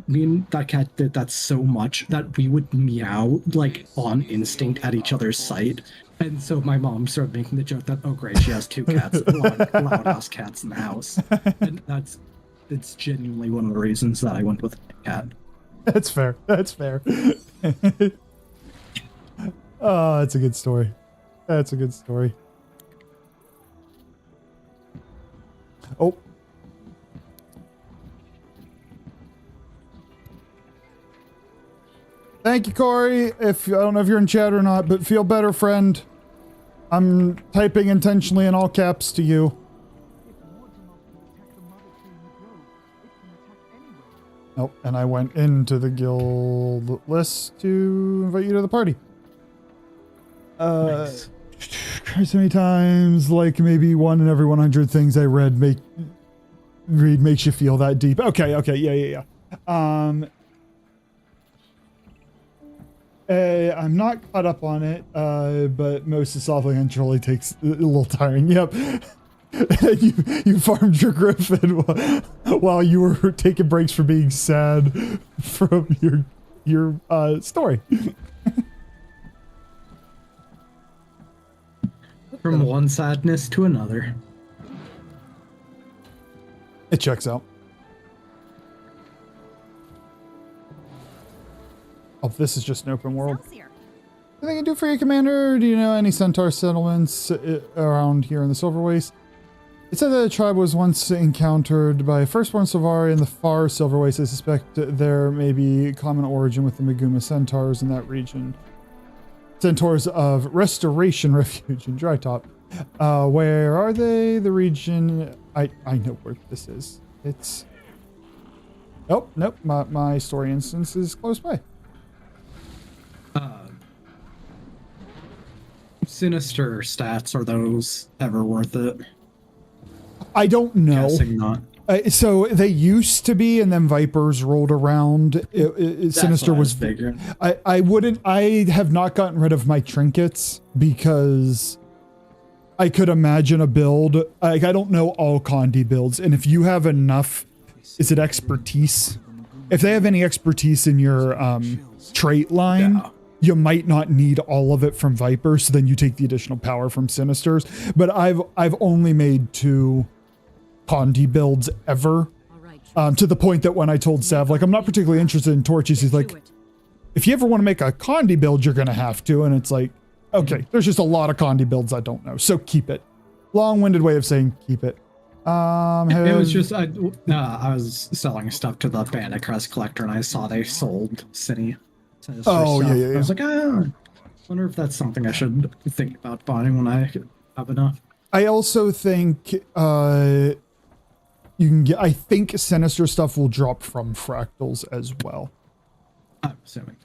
me and that cat did that so much that we would meow like on instinct at each other's sight. And so my mom started making the joke that, oh great, she has two cats, loud ass cats in the house. And it's genuinely one of the reasons that I went with cat. That's fair. Oh, that's a good story. Oh. Thank you, Corey. I don't know if you're in chat or not, but feel better, friend. I'm typing intentionally in all caps to you. Oh, and I went into the guild list to invite you to the party. Nice. So many times, like maybe 1 in every 100 things I read makes you feel that deep. Okay, yeah. I'm not caught up on it, but most of Softly Controlly takes a little tiring. Yep. you farmed your griffin while you were taking breaks from being sad from your story. From one sadness to another. It checks out. Oh, this is just an open world. What they can do for you, Commander? Do you know any Centaur settlements around here in the Silver Waste? It said that the tribe was once encountered by Firstborn Silvari in the far Silver Waste. I suspect there may be common origin with the Maguma Centaurs in that region. Centaurs of Restoration Refuge in Drytop. Where are they? The region... I know where this is. It's... Oh, nope. My story instance is close by. Sinister stats, are those ever worth it? I don't know. Guessing not. So they used to be, and then Vipers rolled around. Sinister was bigger. I have not gotten rid of my trinkets because I could imagine a build. Like, I don't know all Condi builds, and if you have enough, is it expertise? If they have any expertise in your trait line, you might not need all of it from Vipers, so then you take the additional power from Sinisters. But I've only made 2 Condi builds ever, to the point that when I told Sav, like, I'm not particularly interested in torches, he's like, if you ever want to make a Condi build, you're going to have to. And it's like, okay, there's just a lot of Condi builds I don't know, so keep it. Long-winded way of saying keep it. It was just, I was selling stuff to the Bandit Crest Collector, and I saw they sold City. Oh, yeah. I was like, I wonder if that's something I should think about buying when I have enough. I also think you can get, I think Sinister stuff will drop from fractals as well. I'm assuming.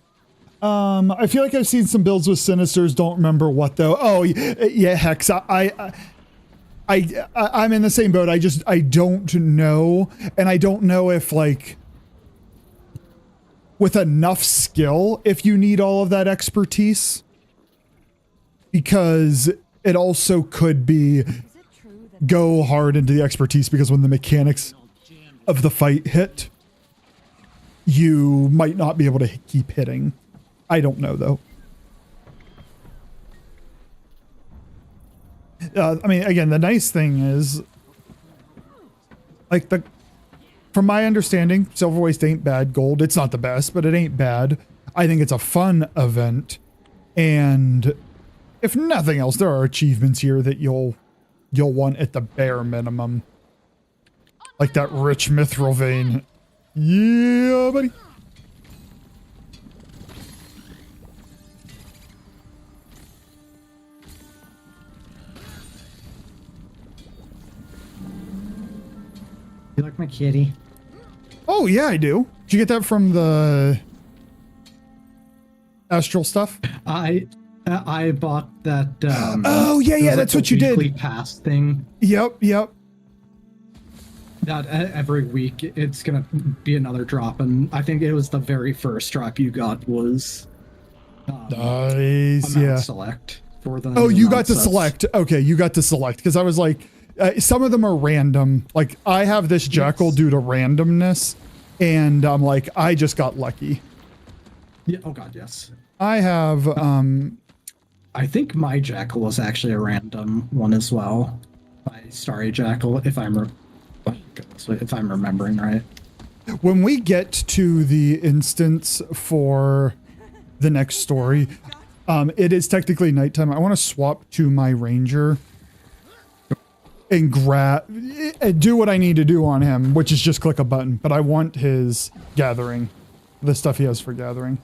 I feel like I've seen some builds with Sinisters, don't remember what though. Oh, yeah, Hex. I'm in the same boat. I don't know. And I don't know if like with enough skill, if you need all of that expertise, because it also could be go hard into the expertise because when the mechanics of the fight hit, you might not be able to keep hitting. I don't know though. I mean, again, the nice thing is, like from my understanding, Silver Waste ain't bad. Gold, it's not the best, but it ain't bad. I think it's a fun event, and if nothing else, there are achievements here that you'll want at the bare minimum, like that rich mithril vein. Yeah, buddy. You like my kitty? Oh yeah, I do. Did you get that from the astral stuff? I bought that. Oh yeah, that's what you did. Weekly pass thing. Yep. That every week it's gonna be another drop, and I think it was the very first drop you got was. Nice. Yeah. Select for the. Oh, you got to select. Okay, you got to select because I was like, some of them are random. Like I have this jackal due to randomness, and I'm like, I just got lucky. Yeah. Oh God, yes. I have. I think my jackal was actually a random one as well. My starry jackal, if I'm remembering right. When we get to the instance for the next story, it is technically nighttime. I want to swap to my ranger and do what I need to do on him, which is just click a button. But I want his gathering, the stuff he has for gathering.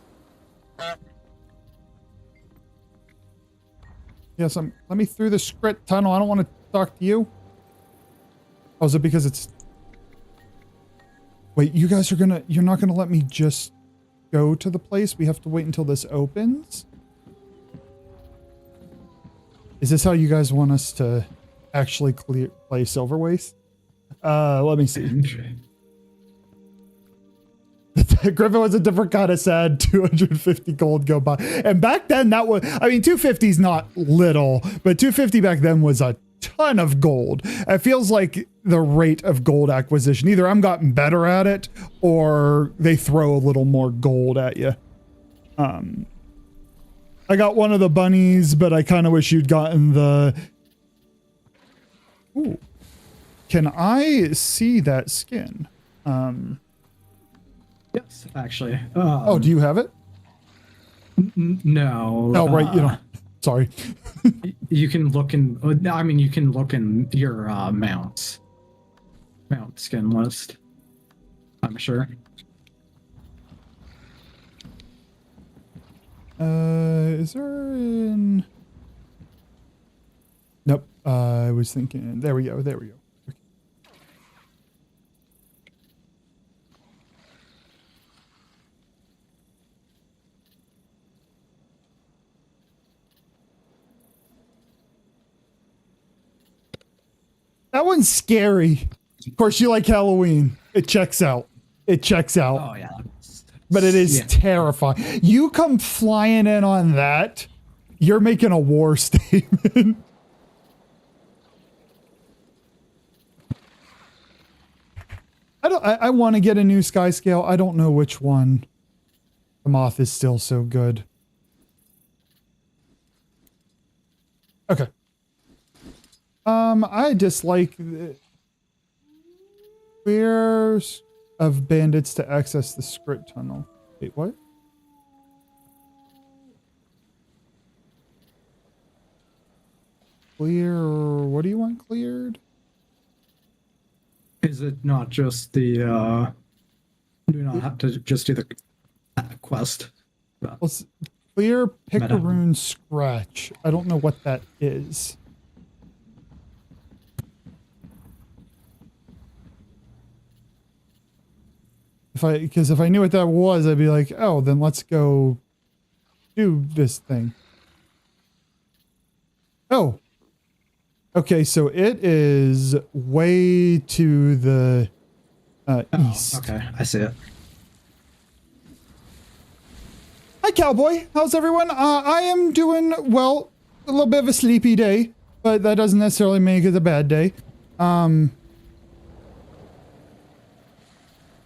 Yes, let me through the script tunnel. I don't want to talk to you. Oh, is it because it's... Wait, you guys you're not gonna let me just go to the place? We have to wait until this opens? Is this how you guys want us to actually play Silver Waste? Let me see. Griffin was a different kind of sad. 250 gold go by. And back then that was, I mean, 250 is not little, but 250 back then was a ton of gold. It feels like the rate of gold acquisition, either I'm gotten better at it or they throw a little more gold at you. I got one of the bunnies, but I kind of wish you'd gotten the... Ooh. Can I see that skin? Yes, actually. Oh, do you have it? No. Oh, right. You know, sorry. You can look in. I mean, you can look in your mount skin list. I'm sure. Is there in? Nope. I was thinking. There we go. There we go. That one's scary. Of course, you like Halloween. It checks out. It checks out. Oh, yeah. But it is terrifying. You come flying in on that, you're making a war statement. I want to get a new sky scale. I don't know which one. The moth is still so good. Okay. I dislike the fears of bandits to access the script tunnel. Wait, what? Clear, what do you want cleared? Is it not just the, do not have to just do the quest? Well, clear Picaroon Scratch. I don't know what that is. Because if I knew what that was, I'd be like, oh, then let's go do this thing. Oh. Okay, so it is way to the east. Okay, I see it. Hi, Cowboy. How's everyone? I am doing well. A little bit of a sleepy day, but that doesn't necessarily make it a bad day. And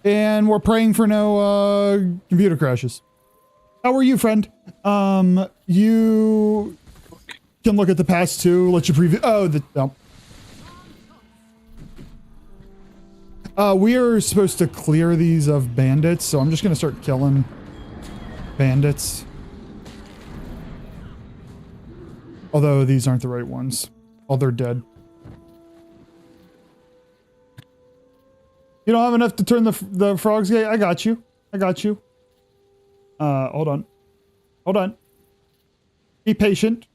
we're praying for no computer crashes. How are you, friend? You can look at the past too. Let you preview. Oh, no. We are supposed to clear these of bandits, so I'm just gonna start killing bandits. Although these aren't the right ones. Oh, they're dead. You don't have enough to turn the frogs gate? I got you. I got you. Hold on. Hold on. Be patient.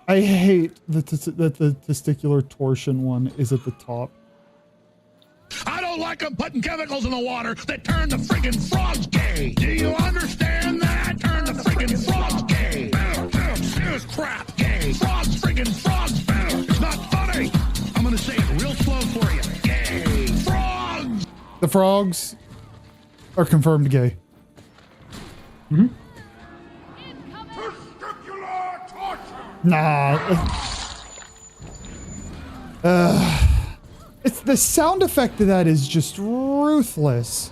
I hate that the testicular torsion one is at the top. I don't like them putting chemicals in the water that turn the friggin' frogs gay. Do you understand that? Turn the friggin' frogs gay. This crap gay. Frogs friggin' frogs. It's not funny. I'm gonna say it real slow for you. Gay. Frogs. The frogs are confirmed gay. Mm-hmm. Nah. It's the sound effect of that is just ruthless.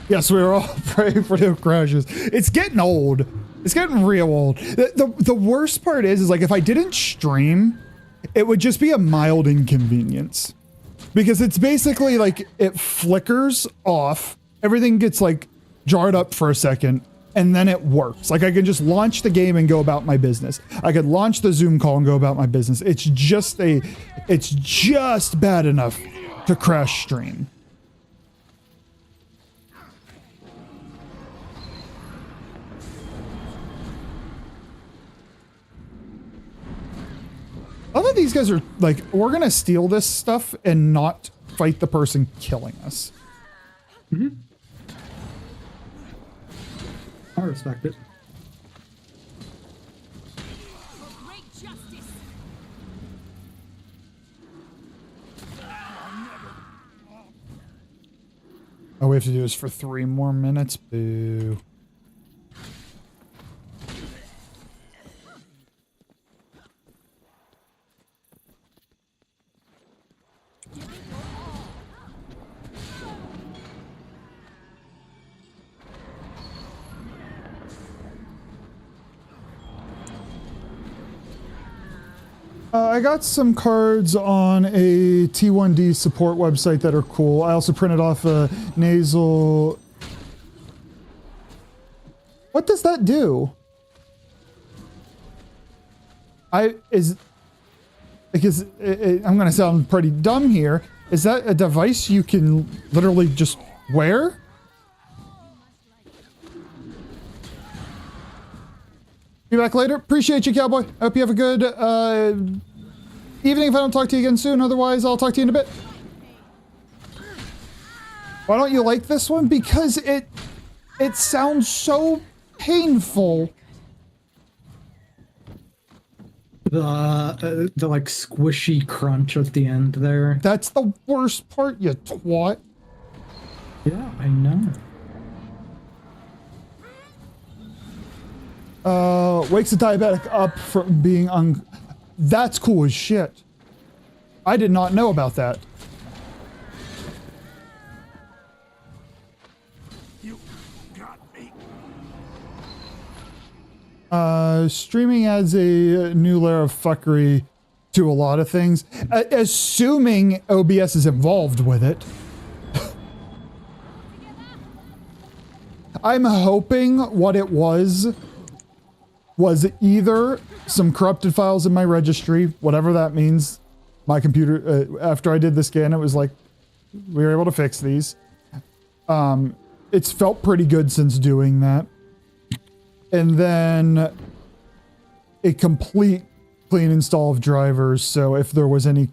Yes, we were all praying for no crashes. It's getting old. It's getting real old. The worst part is like if I didn't stream, it would just be a mild inconvenience. Because it's basically like it flickers off, everything gets like jarred up for a second, and then it works. Like I can just launch the game and go about my business. I could launch the Zoom call and go about my business. It's just bad enough to crash stream. I love that these guys are like, we're gonna steal this stuff and not fight the person killing us. Mm-hmm. I respect it. Oh, we have to do this for 3 more minutes? Boo. I got some cards on a T1D support website that are cool. I also printed off a nasal... What does that do? I'm gonna sound pretty dumb here. Is that a device you can literally just wear? Be back later. Appreciate you, Cowboy. I hope you have a good evening if I don't talk to you again soon. Otherwise, I'll talk to you in a bit. Why don't you like this one? Because it sounds so painful. The like squishy crunch at the end there. That's the worst part, you twat. Yeah, I know. Wakes a diabetic up from being That's cool as shit. I did not know about that. You got me. Streaming adds a new layer of fuckery to a lot of things, assuming OBS is involved with it. I'm hoping what it was either some corrupted files in my registry, whatever that means. My computer, after I did the scan, it was like, we were able to fix these. It's felt pretty good since doing that. And then a complete clean install of drivers, so if there was any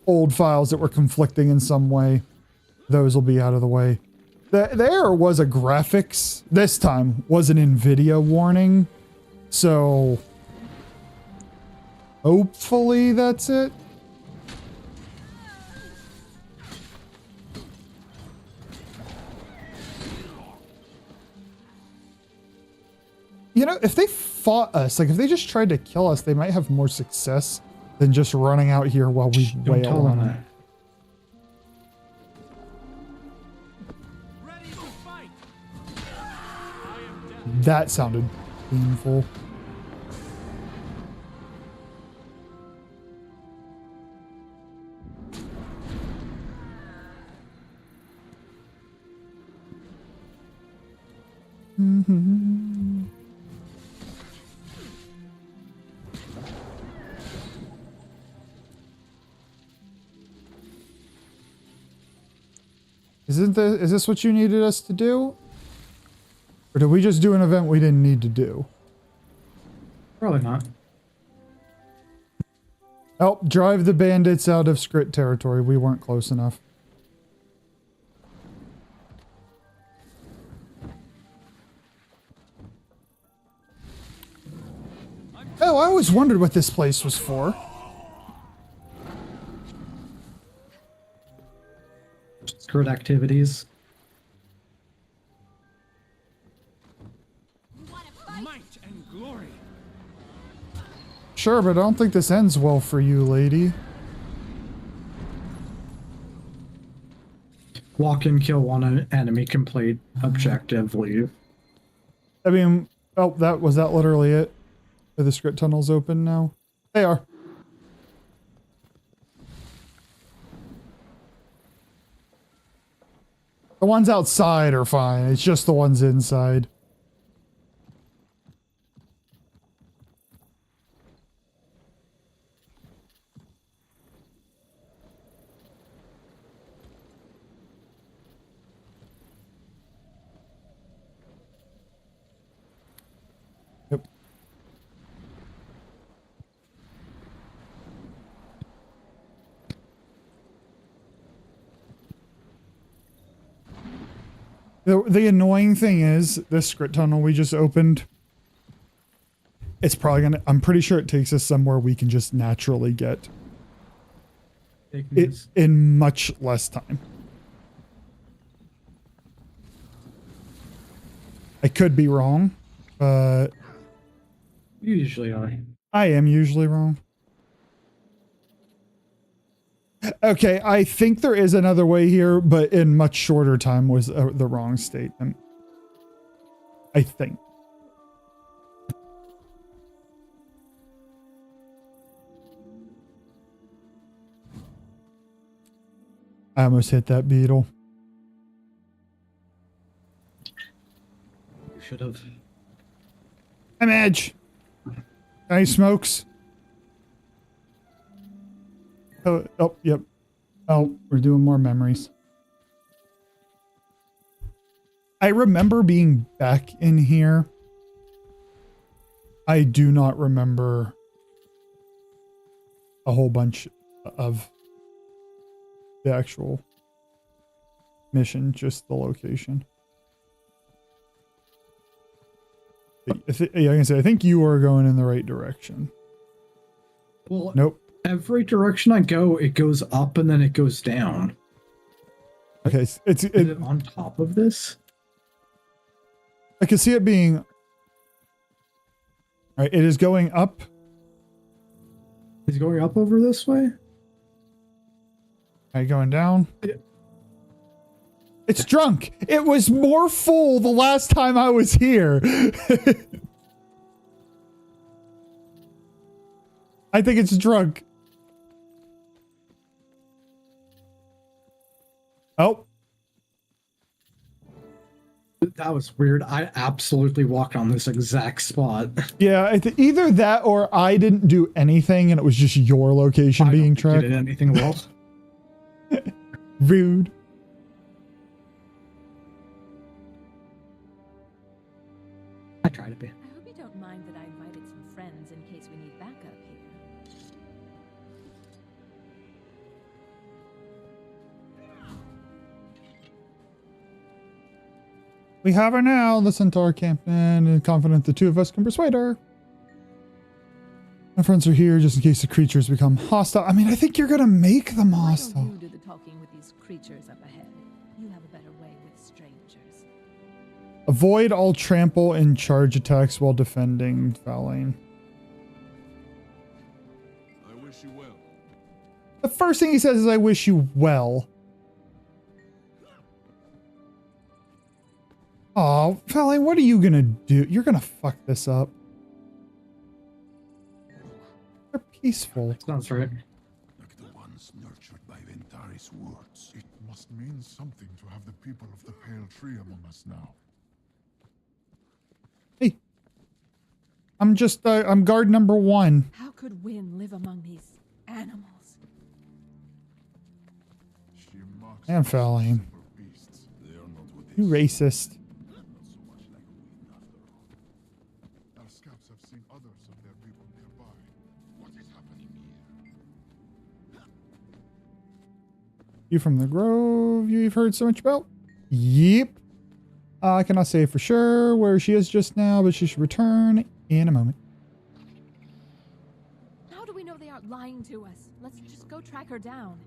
old files that were conflicting in some way, those will be out of the way. The error was a graphics. This time was an NVIDIA warning, so hopefully that's it. You know, if they fought us, like if they just tried to kill us, they might have more success than just running out here while we wail on them. That sounded painful. Is this what you needed us to do? Or did we just do an event we didn't need to do? Probably not. Help drive the bandits out of Skrit territory. We weren't close enough. Oh, I always wondered what this place was for. Skrit activities. Might and glory. Sure, but I don't think this ends well for you, lady. Walk and kill one enemy, complete objective, leave. I mean, oh, was that literally it? Are the Skrit tunnels open now? They are. The ones outside are fine. It's just the ones inside. Yep. The annoying thing is, this Skrit tunnel we just opened, it's probably gonna, I'm pretty sure it takes us somewhere we can just naturally get it in much less time. I could be wrong, but You usually are. I am usually wrong. Okay, I think there is another way here, but in much shorter time was the wrong statement. I think. I almost hit that beetle. You should have. I'm Edge. Any smokes? Oh, yep. Oh, we're doing more memories. I remember being back in here. I do not remember a whole bunch of the actual mission, just the location. Like I said, I think you are going in the right direction. Well, nope. Every direction I go, it goes up and then it goes down. Okay, is it on top of this? I can see it being. All right, it is going up. Is it going up over this way? All right, going down. It's drunk. It was more full the last time I was here. I think it's drunk. Oh. That was weird. I absolutely walked on this exact spot. Yeah, either that or I didn't do anything and it was just your location being tracked. You did anything well. Rude. I try to be. I hope you don't mind that I invited some friends in case we need backup. We have her now, the centaur captain, and confident the two of us can persuade her. My friends are here just in case the creatures become hostile. I mean, I think you're gonna make them hostile. Why don't you do the talking with these creatures up ahead? You have a better way with strangers. Avoid all trample and charge attacks while defending fouling. I wish you well. The first thing he says is, I wish you well. Oh, fouling, what are you gonna do? You're gonna fuck this up. They're peaceful. Sounds right. Like the ones nurtured by Ventari's words. It must mean something to have the people of the Pale Tree among us now. Hey. I'm just, I'm guard number 1. How could Wynn live among these animals? She mocks And fouling. super beasts. They are not what they You racist. Not so much like a Wynn after all. Our scouts have seen others of their people nearby. What is happening here? You from the Grove, you've heard so much about? Yep. I cannot say for sure where she is just now, but she should return in a moment. How do we know they aren't lying to us? Let's just go track her down.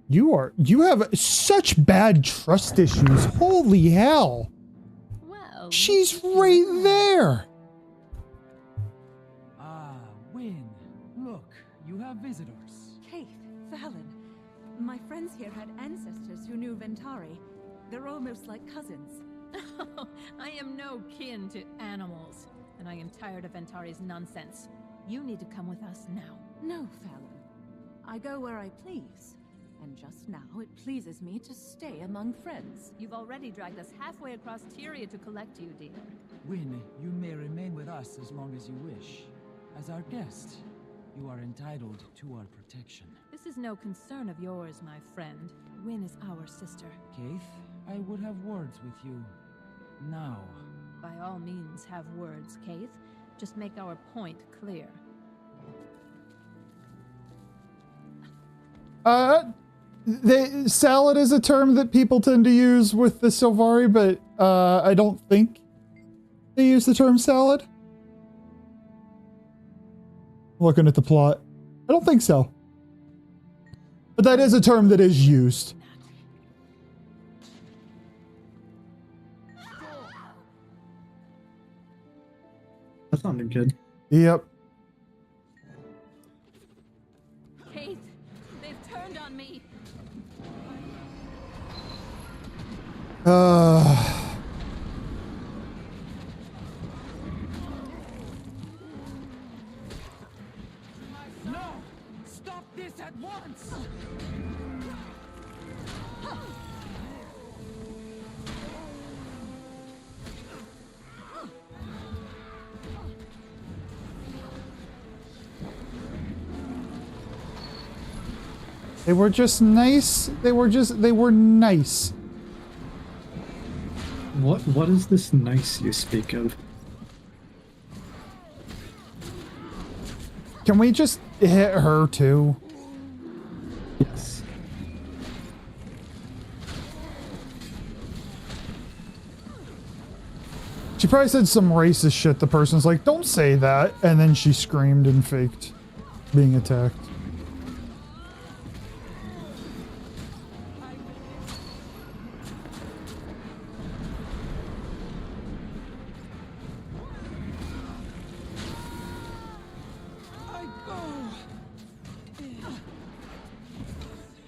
You have such bad trust issues. Holy hell. Well, She's right there. Ah, Wynn. Look, you have visitors. Keith, Fallon. My friends here had ancestors who knew Ventari. They're almost like cousins. I am no kin to animals, and I am tired of Ventari's nonsense. You need to come with us now. No, Fallon. I go where I please. And just now, it pleases me to stay among friends. You've already dragged us halfway across Tyria to collect you, dear. Wynn, you may remain with us as long as you wish. As our guest, you are entitled to our protection. This is no concern of yours, my friend. Wynn is our sister. Keith, I would have words with you. Now. By all means, have words, Keith. Just make our point clear. Salad is a term that people tend to use with the Sylvari, but I don't think they use the term salad. Looking at the plot. I don't think so. But that is a term that is used. That sounded good. Yep. Keith, they've turned on me. No! Stop this at once! They were just nice. They were nice. What is this nice you speak of? Can we just hit her too? Yes. She probably said some racist shit. The person's like, don't say that. And then she screamed and faked being attacked.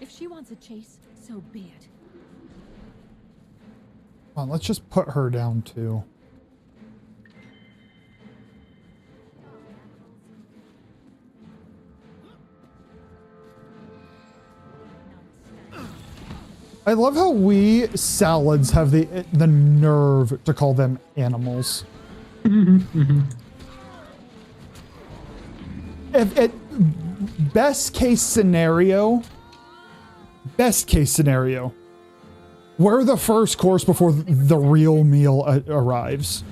If she wants a chase, so be it. Come on, let's just put her down too. I love how we salads have the nerve to call them animals. If best case scenario, we're the first course before the real meal arrives.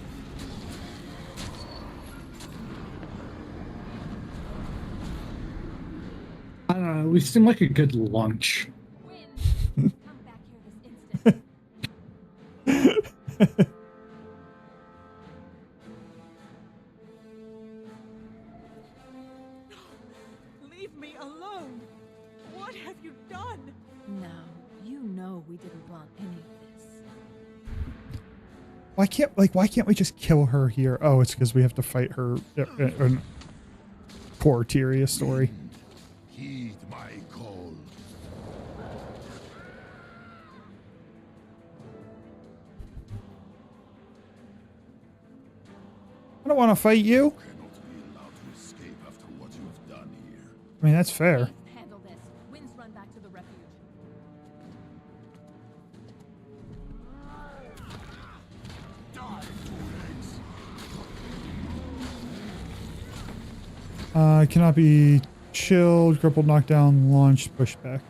I don't know. We seem like a good lunch. Leave me alone! What have you done? Now, you know we didn't want any of this. Why can't we just kill her here? Oh, it's because we have to fight her. Poor Tyria story. Heed my call. I don't want to fight you. Cannot be allowed to escape after what you have done here. I mean, that's fair. Handle this. Winds run back to the refuge. Cannot be chilled, crippled, knocked down, launched, pushed back.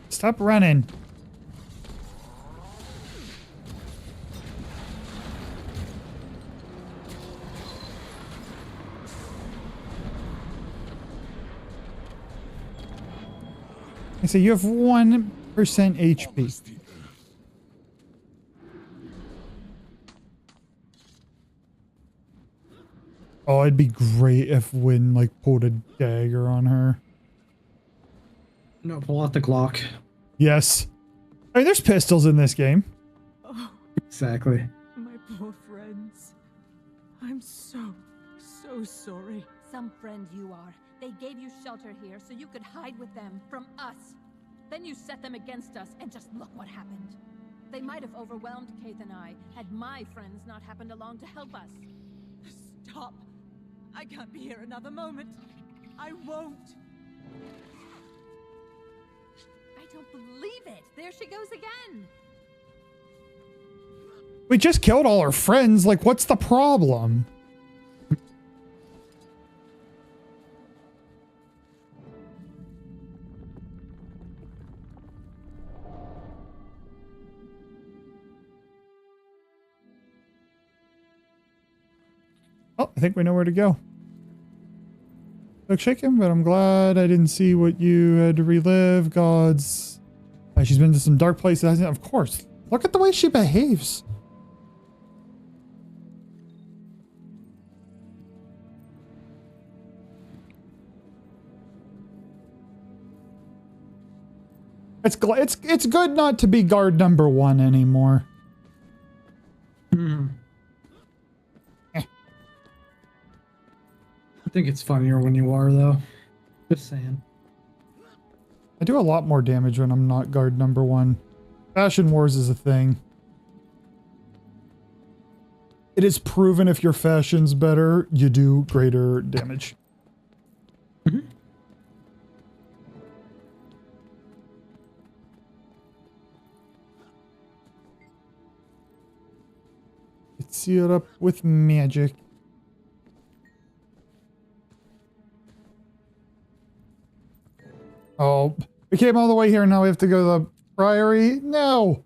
Stop running. I say you have 1% HP. Oh, it'd be great if Wynn like pulled a dagger on her. No, pull out the Glock. Yes. I mean, there's pistols in this game. Oh, Exactly. my poor friends. I'm so sorry. Some friend you are. They gave you shelter here so you could hide with them from us. Then you set them against us, and just look what happened. They might have overwhelmed Kaith and I, had my friends not happened along to help us. Stop. I can't be here another moment. I won't. I don't believe it. There she goes again. We just killed all our friends. Like, what's the problem? Oh, I think we know where to go. Look shaken, but I'm glad I didn't see what you had to relive. Gods. She's been to some dark places, hasn't she? Of course. Look at the way she behaves. It's good not to be guard number 1 anymore. I think it's funnier when you are, though. Just saying. I do a lot more damage when I'm not guard number 1. Fashion Wars is a thing. It is proven if your fashion's better, you do greater damage. It's sealed up with magic. Oh, we came all the way here and now we have to go to the priory? No!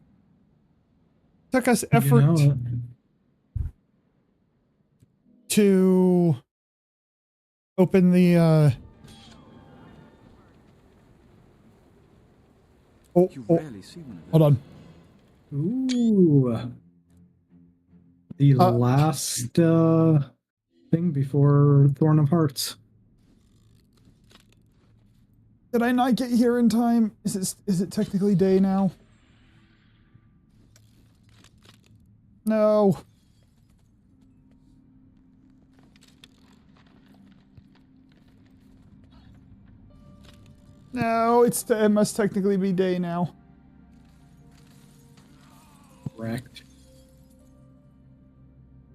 Took us effort to open the, Oh, hold on. Ooh. The last, thing before Thorn of Hearts. Did I not get here in time? Is it technically day now? No. No, it must technically be day now. Correct.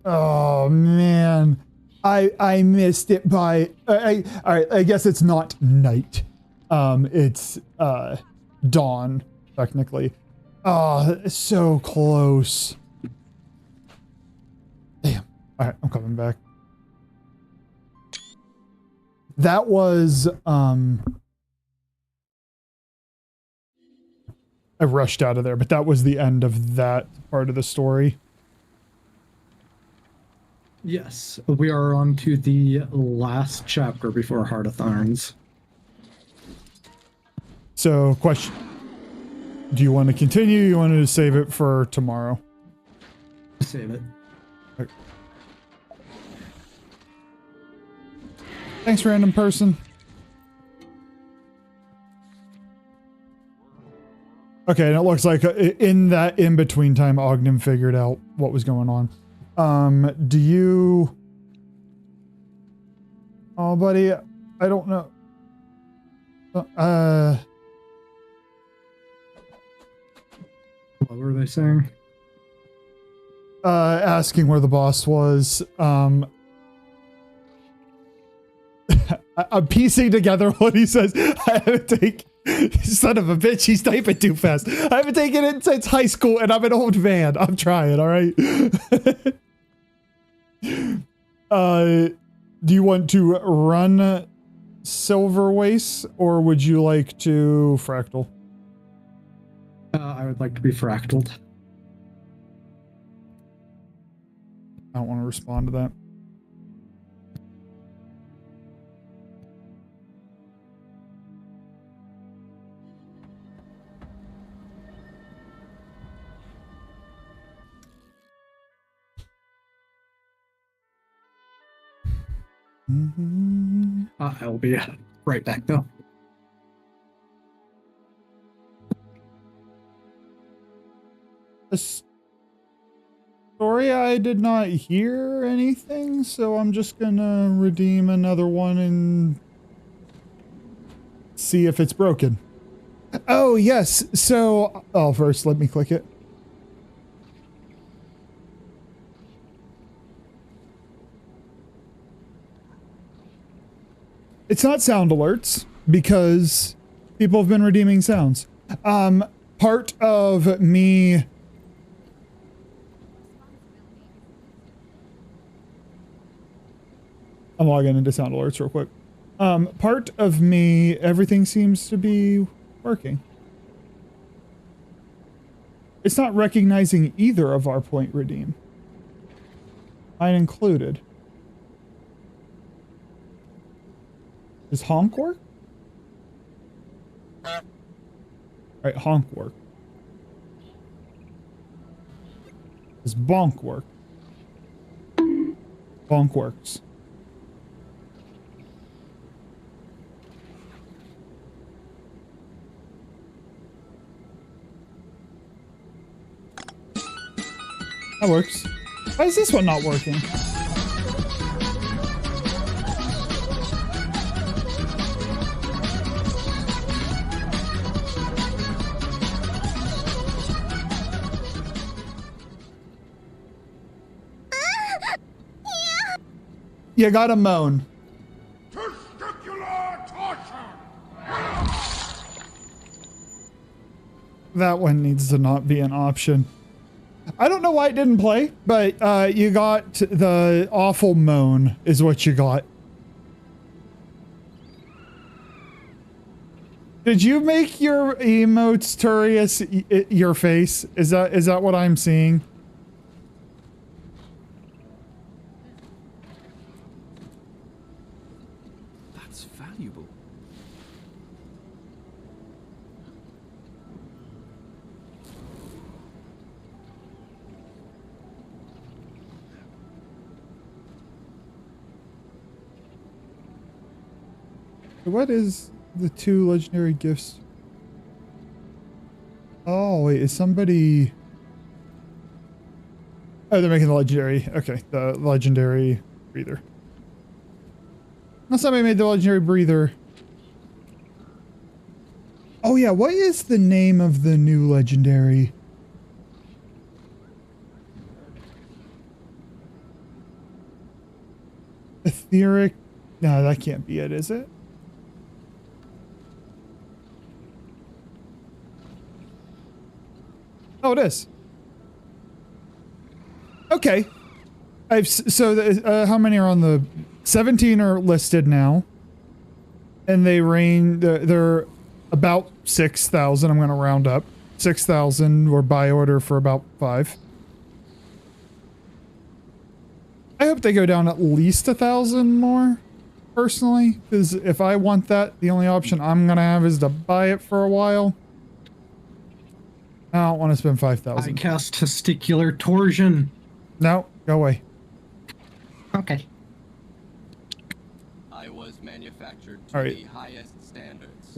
Oh man. I missed it by all right, I guess it's not night. It's dawn, technically. Oh, it's so close. Damn. Alright, I'm coming back. That was I rushed out of there, but that was the end of that part of the story. Yes, we are on to the last chapter before Heart of Thorns. So, question. Do you want to continue? You want to save it for tomorrow? Save it. Okay. Thanks, random person. Okay, and it looks like in that in-between time, Ogden figured out what was going on. Do you... Oh, buddy, I don't know. What were they saying? Asking where the boss was. I'm piecing together what he says. I haven't taken... Son of a bitch, he's typing too fast. I haven't taken it since high school, and I'm an old man. I'm trying, all right? Do you want to run Silver Waste, or would you like to fractal? I would like to be fractaled. I don't want to respond to that. I'll be right back though. Sorry, I did not hear anything, so I'm just gonna redeem another one and see if it's broken. Oh, yes. So, oh, first, let me click it. It's not sound alerts because people have been redeeming sounds. Part of me... I'm logging into sound alerts real quick. Part of me, everything seems to be working. It's not recognizing either of our point redeem. Mine included. Does honk work? Right, honk work. Does bonk work? Bonk works. That works. Why is this one not working? You gotta moan. That one needs to not be an option. I don't know why it didn't play, but you got the awful moan is what you got. Did you make your emotes, Tyria, your face? Is that what I'm seeing? That's valuable. What is the 2 legendary gifts? Oh, wait, is somebody... Oh, they're making the legendary. Okay, the legendary breather. No, somebody made the legendary breather. Oh, yeah, what is the name of the new legendary? Etheric... No, that can't be it, is it? Oh, it is. Okay. How many are on the... 17 are listed now. And they range... They're about 6,000. I'm going to round up. 6,000 or buy order for about 5. I hope they go down at least 1,000 more, personally, because if I want that, the only option I'm gonna have is to buy it for a while. I don't want to spend 5,000. I cast testicular torsion. No, go away. Okay. I was manufactured to All right. the highest standards.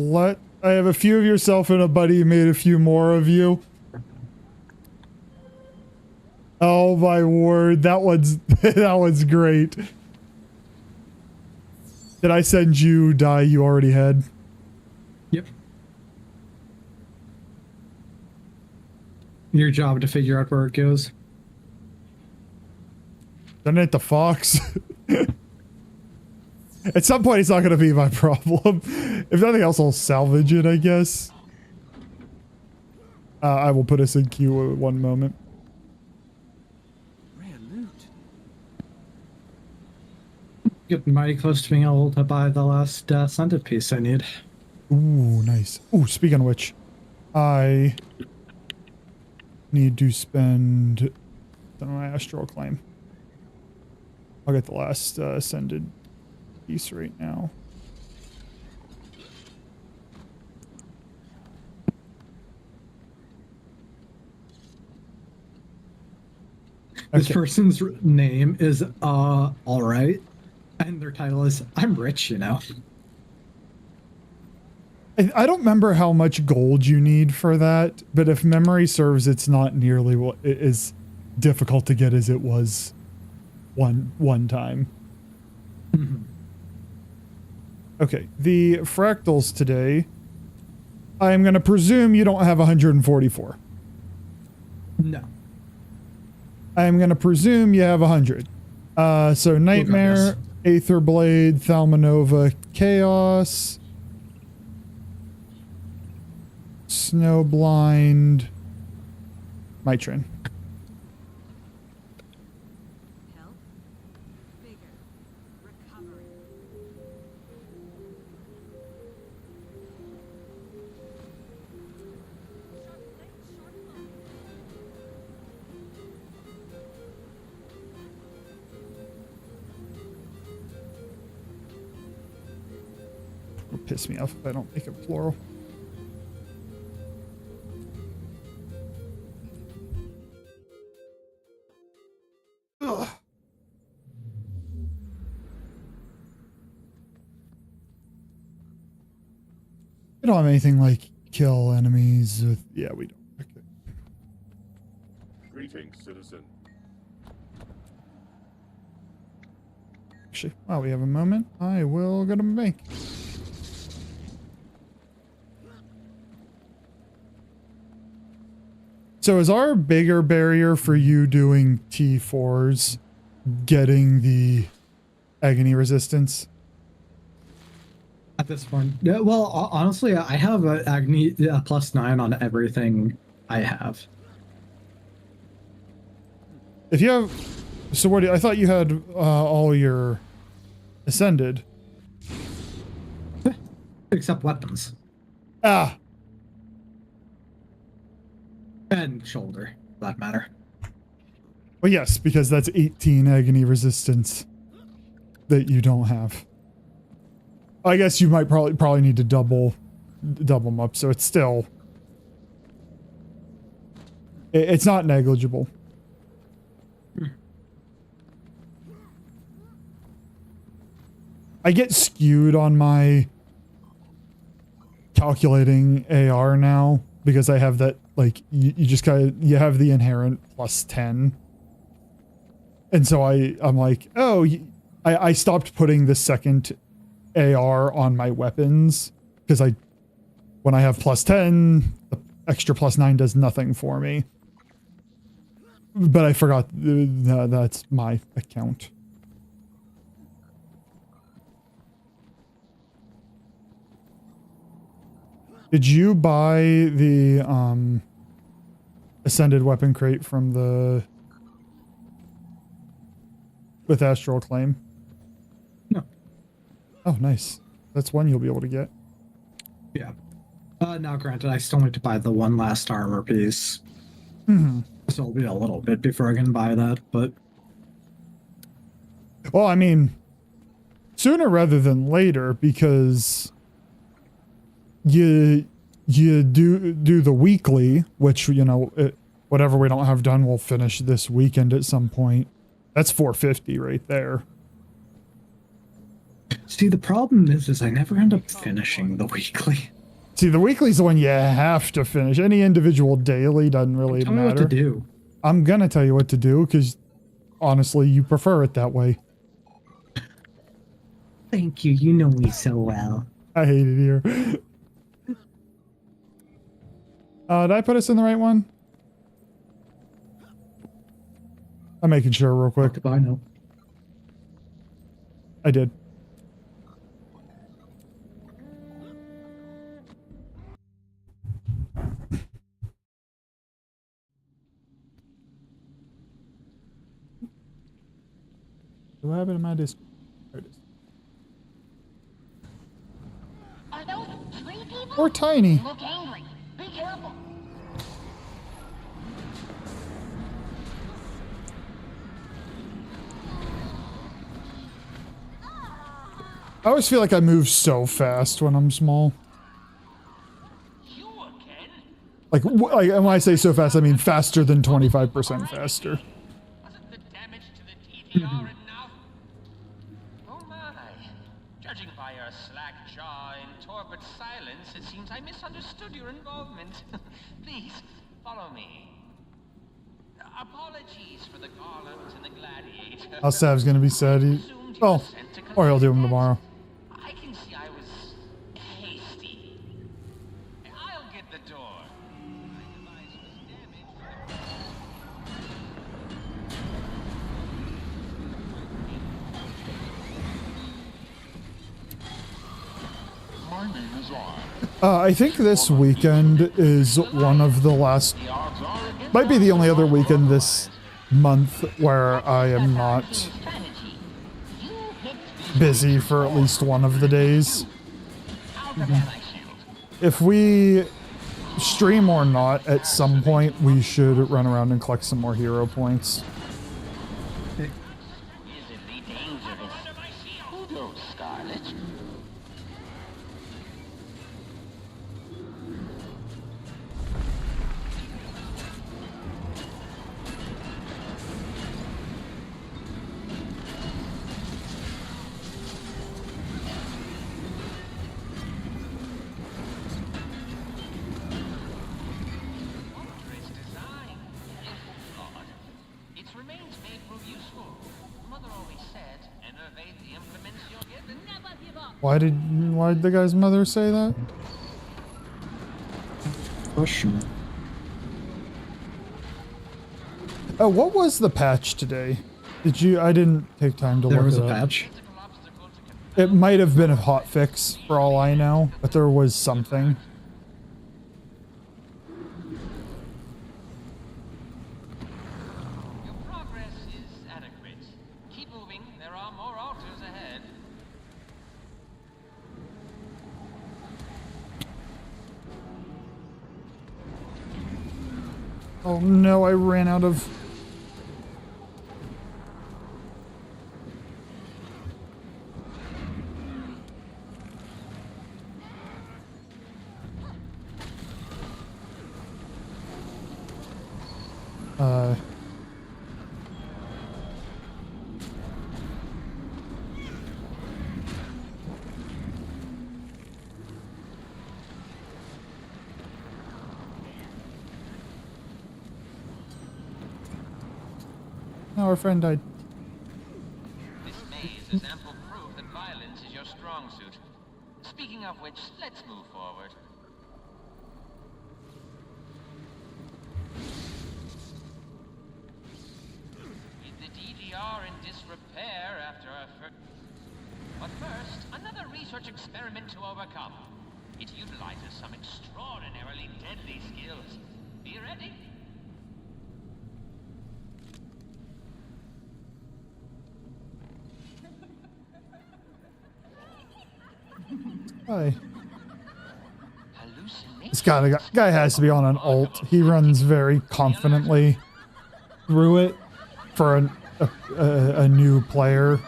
I have a few of yourself and a buddy made a few more of you. Oh my word, that one's that one's great. Did I send you die you already had? Yep. Your job to figure out where it goes. Send it to Fox. At some point, it's not going to be my problem. If nothing else, I'll salvage it, I guess. I will put us in queue at one moment. Getting mighty close to being able to buy the last scented piece I need. Ooh, nice. Ooh, speaking of which, I need to spend on my astral claim. I'll get the last ascended piece right now. This Okay. person's name is alright, and their title is I'm rich, you know. I don't remember how much gold you need for that, but if memory serves, it's not nearly what is difficult to get as it was one time. Mm-hmm. Okay, the fractals today, I'm going to presume you don't have 144. No. I'm going to presume you have 100. So Nightmare, Aether Blade, Thalmanova, Chaos, Snowblind, Mitrin. It'll piss me off if I don't make it plural. Ugh. We don't have anything like kill enemies with... Yeah, we don't. Okay. Greetings, citizen. Actually, while we have a moment, I will go to my bank. So is our bigger barrier for you doing T4s getting the agony resistance? At this point, yeah, well, honestly, I have an agony +9 on everything I have. If you have, so what? I thought you had all your ascended, except weapons. Ah. And shoulder, for that matter. Well, yes, because that's 18 agony resistance that you don't have. I guess you might probably need to double them up, so it's still it's not negligible. I get skewed on my calculating AR now because I have that, like, you just you have the inherent +10. And so I'm like, oh, I stopped putting the second AR on my weapons because when I have +10, the extra +9 does nothing for me. But I forgot that's my account. Did you buy the ascended weapon crate from the with Astral Claim? No. Oh, nice. That's one you'll be able to get. Yeah. Now, granted, I still need to buy the one last armor piece. Mm-hmm. So it'll be a little bit before I can buy that, but Well, I mean, sooner rather than later, because you do the weekly, which, you know, whatever we don't have done, we'll finish this weekend at some point. That's 450 right there. See, the problem is I never end up finishing the weekly. See, the weekly's the one you have to finish. Any individual daily doesn't really Tell me matter. what to do. I'm gonna tell you what to do, because honestly, you prefer it that way. Thank you. You know me so well. I hate it here. Did I put us in the right one? I'm making sure real quick. I know. I did. What happened to my disc? There it is. Are those tree people? Or tiny. They look angry. Be careful. I always feel like I move so fast when I'm small. Like, and when I say so fast, I mean faster than 25% faster. Oh my. Judging by your slack jaw and torpid silence, it seems I misunderstood your involvement. Please, follow me. Apologies for the garlands and the gladiator. How Sav's gonna be sad. Oh, or he'll do him tomorrow. I can see I was hasty. I'll get the door. My name is R. I think this weekend is one of the last, might be the only other weekend this month where I am not busy for at least one of the days. If we stream or not, at some point we should run around and collect some more hero points. Why did the guy's mother say that? Question. Oh, what was the patch today? Did you? I didn't take time to look. There was it a up. patch. It might have been a hot fix for all I know, but there was something. Your progress is adequate. Keep moving. There are more altars ahead. Oh no, I ran out of... No, our friend died. This maze is ample proof that violence is your strong suit. Speaking of which, let's move forward. Is the DDR in disrepair after our first... But first, another research experiment to overcome. It utilizes some extraordinarily deadly skills. Be ready? Hi. This guy has to be on an ult. He runs very confidently through it for a new player.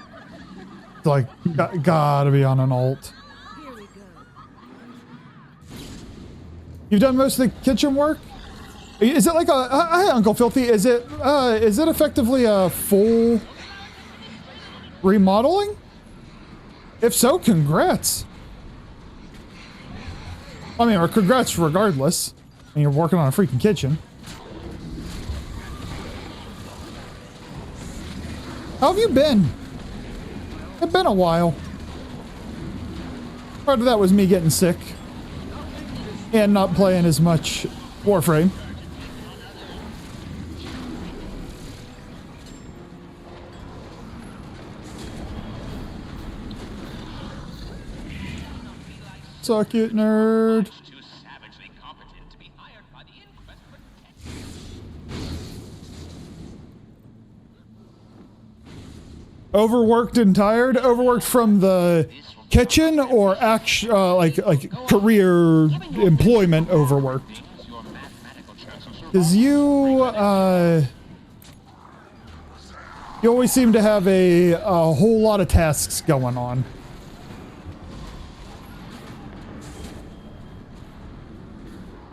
It's like, gotta be on an alt. You've done most of the kitchen work? Is it like a, hi Uncle Filthy, is it effectively a full remodeling? If so, congrats. I mean, or congrats regardless. And you're working on a freaking kitchen. How have you been? It's been a while. Part of that was me getting sick. And not playing as much Warframe. Suck it, nerd. Overworked and tired? Overworked from the kitchen or like career employment overworked? Because you always seem to have a whole lot of tasks going on.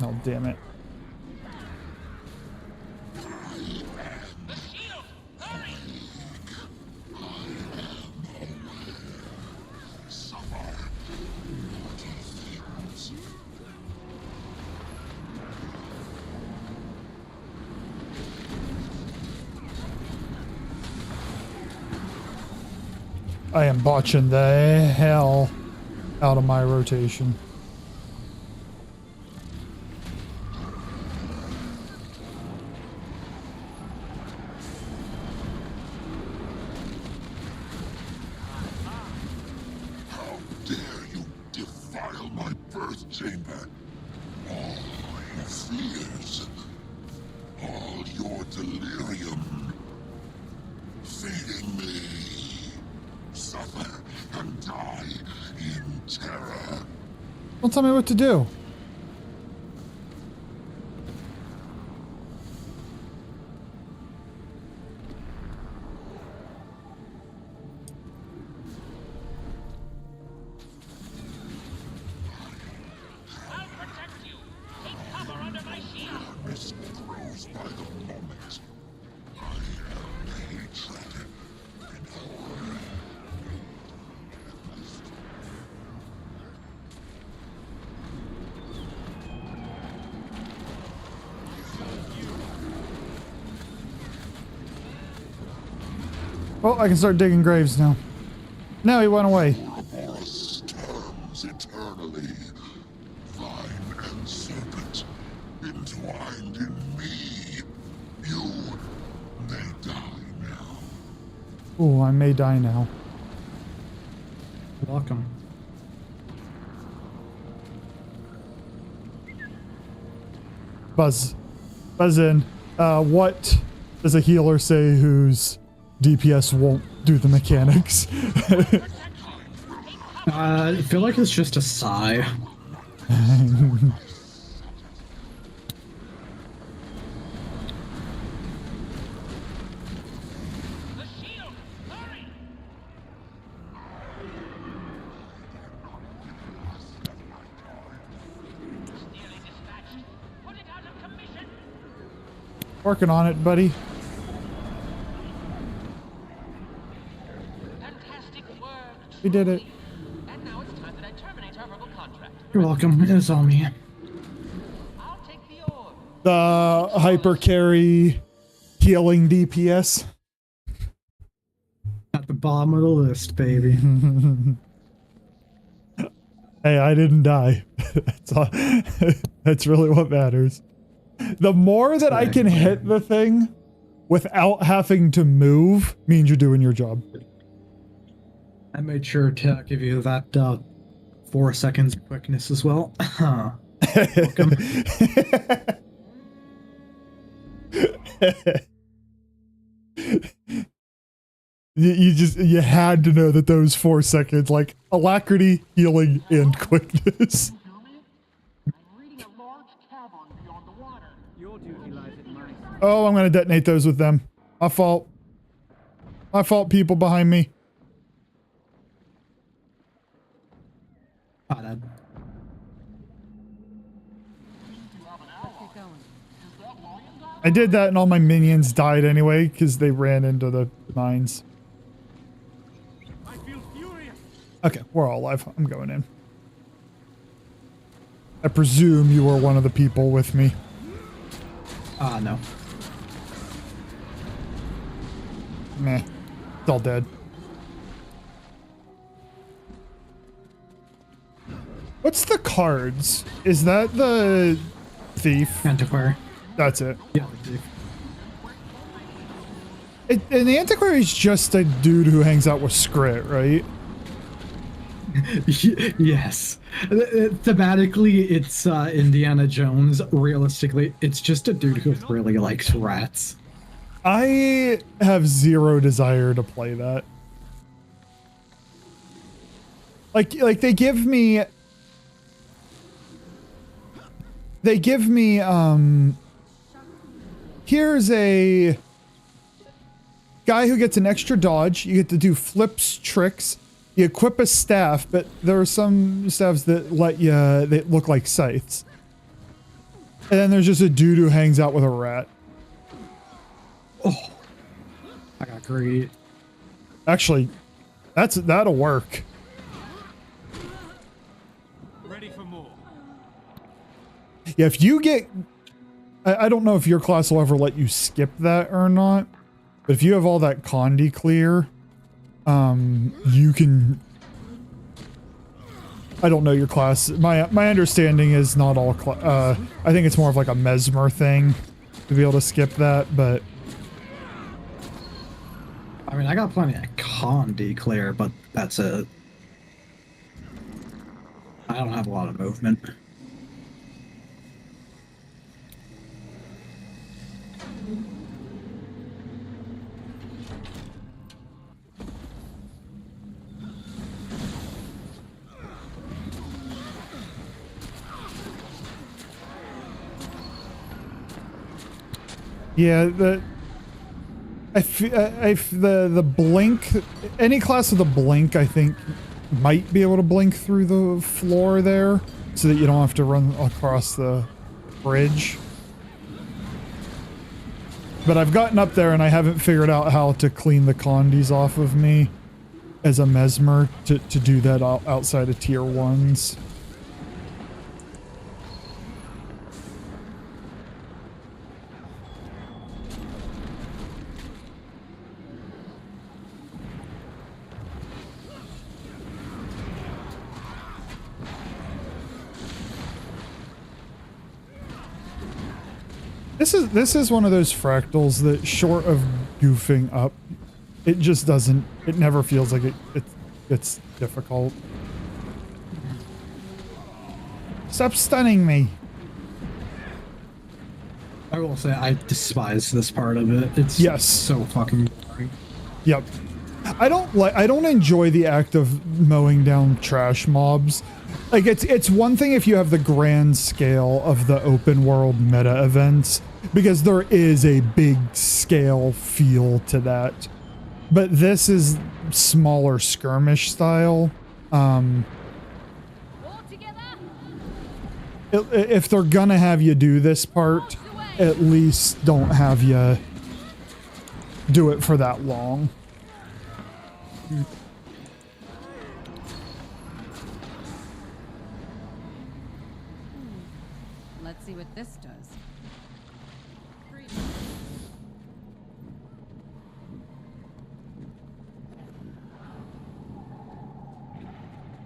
Oh, damn it. I am botching the hell out of my rotation. Chamber. All your fears. All your delirium. Feeding me. Suffer and die in terror. Don't tell me what to do. Oh, I can start digging graves now. No, he went away. Turns eternally. Vine and serpent entwined in me. You may die now. Oh, I may die now. Welcome. Buzz in. What does a healer say whose DPS won't do the mechanics? I feel like it's just a sigh. Working on it, buddy. We did it. And now it's time that I terminate our verbal contract. You're welcome. It's all me. I'll take the orb. The hyper carry healing DPS. At the bottom of the list, baby. Hey, I didn't die. That's all. That's really what matters. The more that I can hit the thing without having to move means you're doing your job. I made sure to give you that 4 seconds of quickness as well. Welcome. You had to know that those 4 seconds, like alacrity, healing, and quickness. Oh, I'm gonna detonate those with them. My fault. My fault, people behind me. That. I did that and all my minions died anyway because they ran into the mines. I feel furious. Okay, we're all alive. I'm going in. I presume you were one of the people with me. No. Meh. It's all dead. What's the cards? Is that the thief? Antiquary. That's it. Yeah, the thief. And the antiquary is just a dude who hangs out with Skrit, right? Yes. Thematically, it's Indiana Jones. Realistically, it's just a dude who really likes rats. I have zero desire to play that. Like they give me here's a guy who gets an extra dodge. You get to do flips, tricks. You equip a staff, but there are some staffs that they look like scythes. And then there's just a dude who hangs out with a rat. Oh, I got greedy. Actually, that'll work. Ready for more. Yeah, if you get, I don't know if your class will ever let you skip that or not, but if you have all that condi clear, you can. I don't know your class. My understanding is not all. I think it's more of like a mesmer thing to be able to skip that, but. I mean, I got plenty of condi clear, but that's it. I don't have a lot of movement. Yeah, the blink, any class with a blink, I think, might be able to blink through the floor there, so that you don't have to run across the bridge. But I've gotten up there and I haven't figured out how to clean the condis off of me as a mesmer to do that outside of tier 1s. This is one of those fractals that, short of goofing up, it just doesn't. It never feels like it's difficult. Stop stunning me. I will say I despise this part of it. It's so fucking boring. Yep. I don't enjoy the act of mowing down trash mobs. Like it's one thing if you have the grand scale of the open world meta events, because there is a big scale feel to that. But this is smaller skirmish style. If they're gonna have you do this part, at least don't have you do it for that long. Let's see what this does.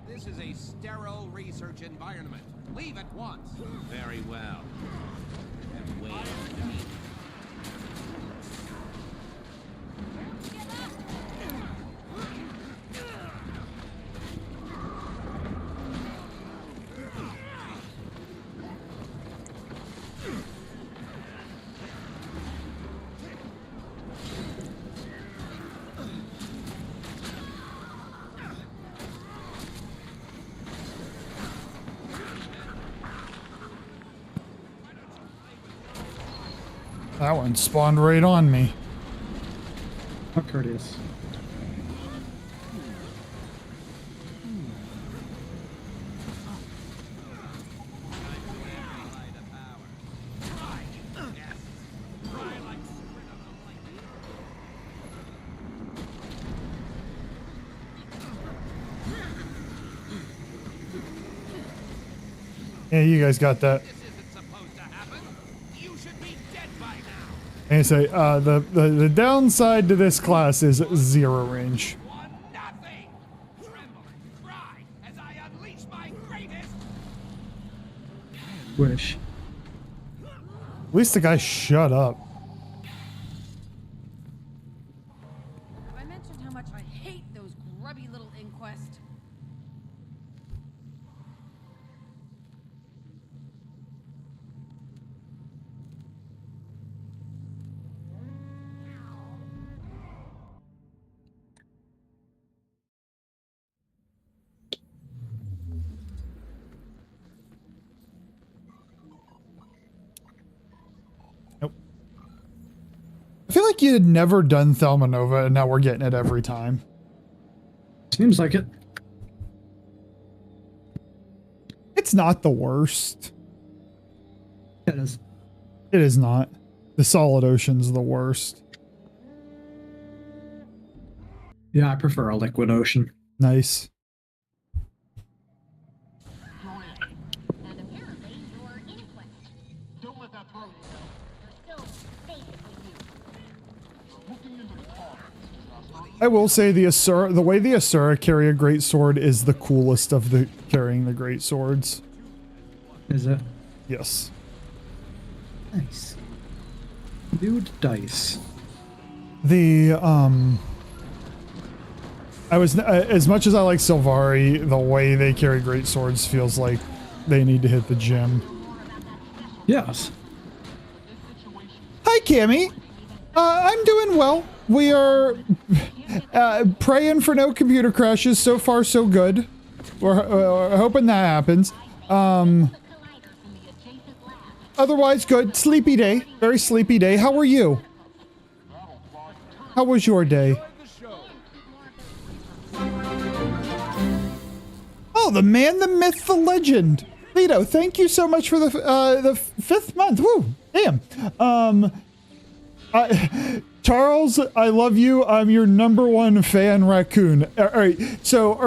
This is a sterile research environment. Leave at once. Very well. And wait. That one spawned right on me. How courteous. Yeah, you guys got that. And I say, the downside to this class is 0 range. Wish. At least the guy shut up. Have I mentioned how much I hate those grubby little inquests? I feel like you had never done Thelma Nova, and now we're getting it every time. Seems like it. It's not the worst. It is. It is not. The Solid Ocean's the worst. Yeah, I prefer a Liquid Ocean. Nice. I will say the way the Asura carry a great sword is the coolest of the carrying the great swords. Is it? Yes. Nice. Dude dice. The I was as much as I like Sylvari, the way they carry great swords feels like they need to hit the gym. Yes. Hi, Cammy. I'm doing well. We are praying for no computer crashes. So far, so good. We're hoping that happens. Otherwise, good. Sleepy day. Very sleepy day. How are you? How was your day? Oh, the man, the myth, the legend. Lito, thank you so much for the 5th month. Woo, damn. Charles, I love you. I'm your #1 fan, Raccoon. All right, so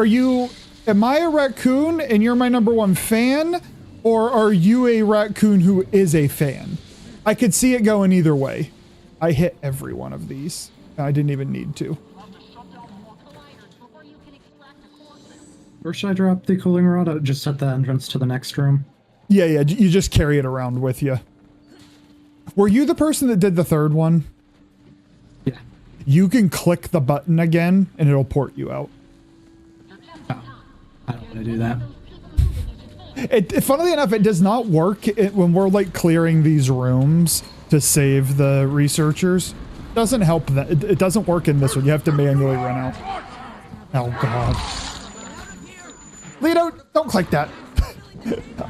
am I a raccoon and you're my #1 fan, or are you a raccoon who is a fan? I could see it going either way. I hit every one of these. I didn't even need to. Where should I drop the cooling rod? Just at the entrance to the next room. Yeah, you just carry it around with you. Were you the person that did the 3rd one? Yeah. You can click the button again and it'll port you out. Oh, I don't want to do that. Funnily enough, it does not work when we're like clearing these rooms to save the researchers. It doesn't help that. It doesn't work in this one. You have to manually run out. Oh, God. Lito, don't click that.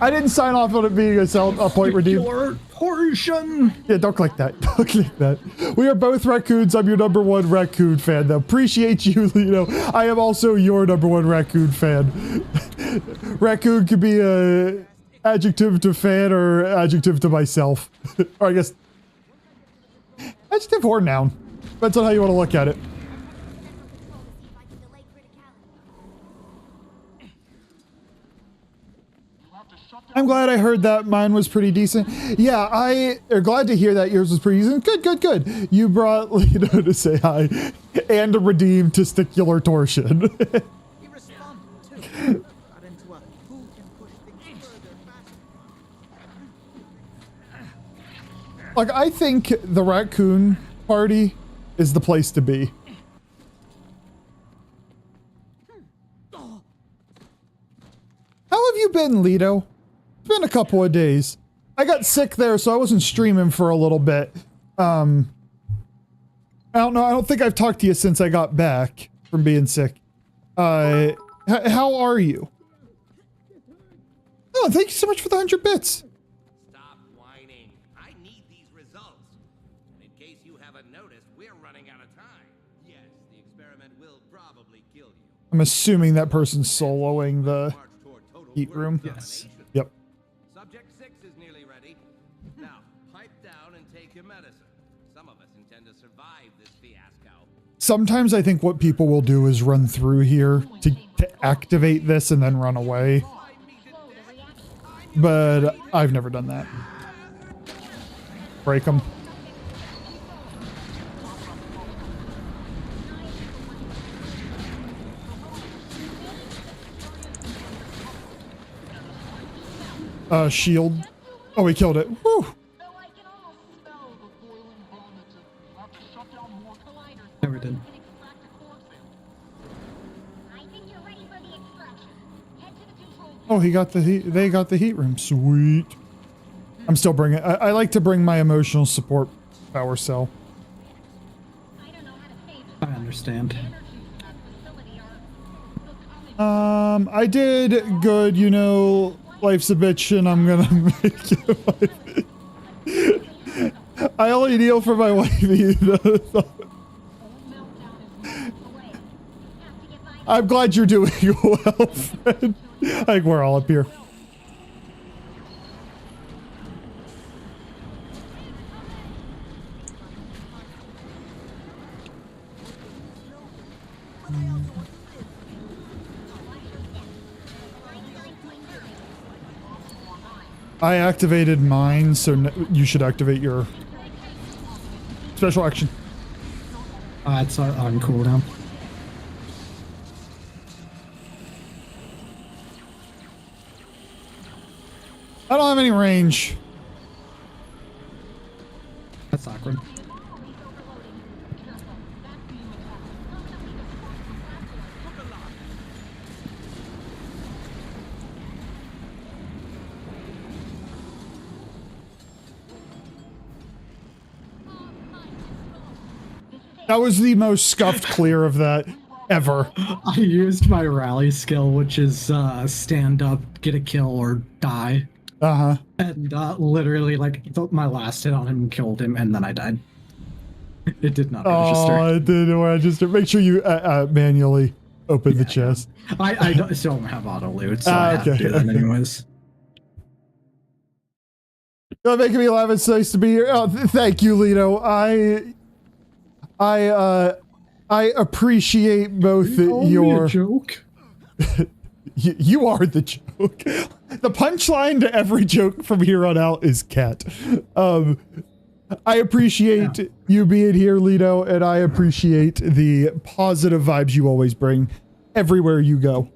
I didn't sign off on it being a point redeem. Portion. Yeah, don't click that. Don't click that. We are both raccoons. I'm your #1 raccoon fan, though. Appreciate you, Lito. I am also your #1 raccoon fan. Raccoon could be a adjective to fan or adjective to myself. Or I guess adjective or noun. Depends on how you want to look at it. I'm glad I heard that mine was pretty decent. Yeah, I am glad to hear that yours was pretty decent. Good, good, good. You brought Lito to say hi and to redeem testicular torsion. Like, I think the raccoon party is the place to be. How have you been, Lito? It's been a couple of days. I got sick there, so I wasn't streaming for a little bit. I don't know. I don't think I've talked to you since I got back from being sick. How are you? Oh, thank you so much for the 100 bits. Stop whining. I need these results. And in case you haven't noticed, we're running out of time. Yes, the experiment will probably kill you. I'm assuming that person's soloing the heat room. Yes. Yep. Subject 6 is nearly ready. Now, pipe down and take your medicine. Some of us intend to survive this fiasco. Sometimes I think what people will do is run through here to activate this and then run away. but I've never done that. Break them. Shield. Oh, he killed it. Whew. Never did. Oh, he got the heat. They got the heat room. Sweet. I'm still bringing. I like to bring my emotional support power cell. I understand. I did good. You know, life's a bitch, and I'm gonna make it. I only kneel for my wifey. I'm glad you're doing well, friend. I think we're all up here. I activated mine, so you should activate your special action. It's on cooldown. I don't have any range. That's awkward. That was the most scuffed clear of that ever. I used my rally skill, which is stand up, get a kill, or die. Uh-huh. And literally, like, my last hit on him killed him, and then I died. It did not register. Oh, it didn't register. Make sure you manually open the chest. I still don't have auto loot, so I have to do that anyways. You're making me laugh. It's nice to be here. Oh, thank you, Lito. I appreciate both your joke. You are the joke. The punchline to every joke from here on out is cat. I appreciate you being here, Lito, and I appreciate the positive vibes you always bring everywhere you go.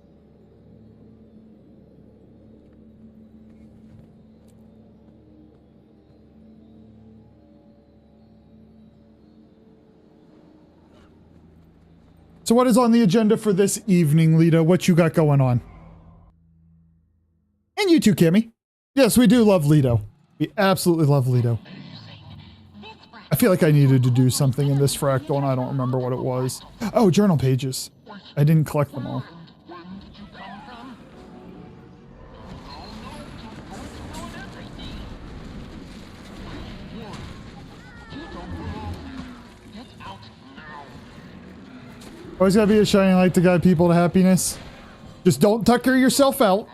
So what is on the agenda for this evening, Lito? What you got going on? And you too, Kimmy. Yes, we do love Lito. We absolutely love Lito. I feel like I needed to do something in this fractal, and I don't remember what it was. Oh, journal pages. I didn't collect them all. Always gotta be a shining light to guide people to happiness. Just don't tucker yourself out.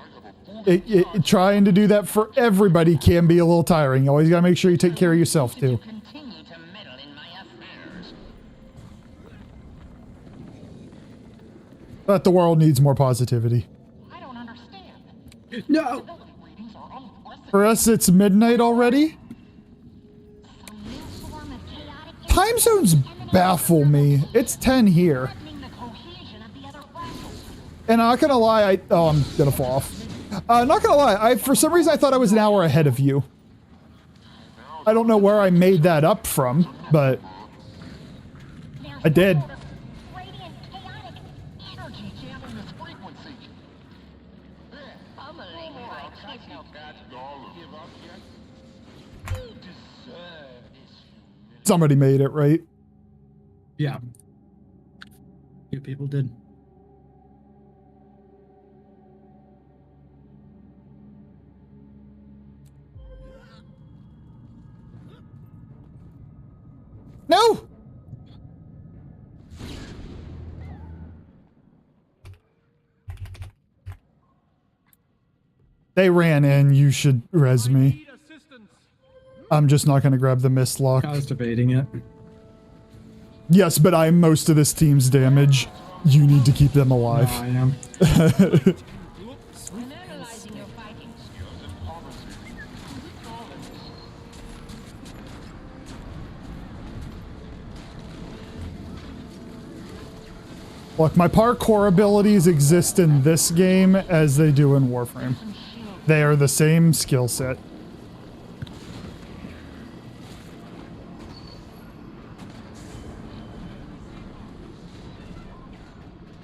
Trying to do that for everybody can be a little tiring. You always gotta make sure you take care of yourself too. But the world needs more positivity. I don't understand. No. For us, it's midnight already. Time zones baffle me. It's 10 here. And I'm not gonna lie, I'm gonna fall off. Not gonna lie, for some reason I thought I was an hour ahead of you. I don't know where I made that up from, but I did. Somebody made it, right? Yeah. You people did. No! They ran in, you should res me. I'm just not gonna grab the mist lock. I was debating it. Yes, but I'm most of this team's damage. You need to keep them alive. No, I am. Look, my parkour abilities exist in this game as they do in Warframe. They are the same skill set.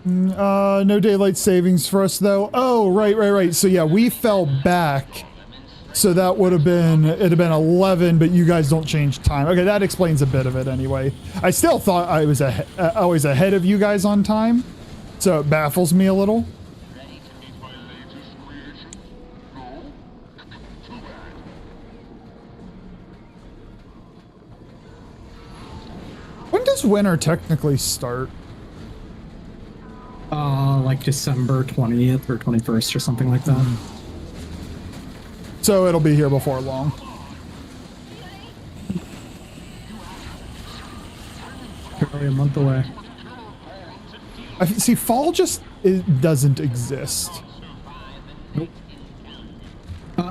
No daylight savings for us though. Oh, right. So yeah, we fell back. So that would have been, it'd have been 11, but you guys don't change time. Okay, that explains a bit of it anyway. I still thought I was always ahead of you guys on time. So it baffles me a little. When does winter technically start? Like December 20th or 21st or something like that. So it'll be here before long. Barely a month away. I see, fall just doesn't exist. Nope.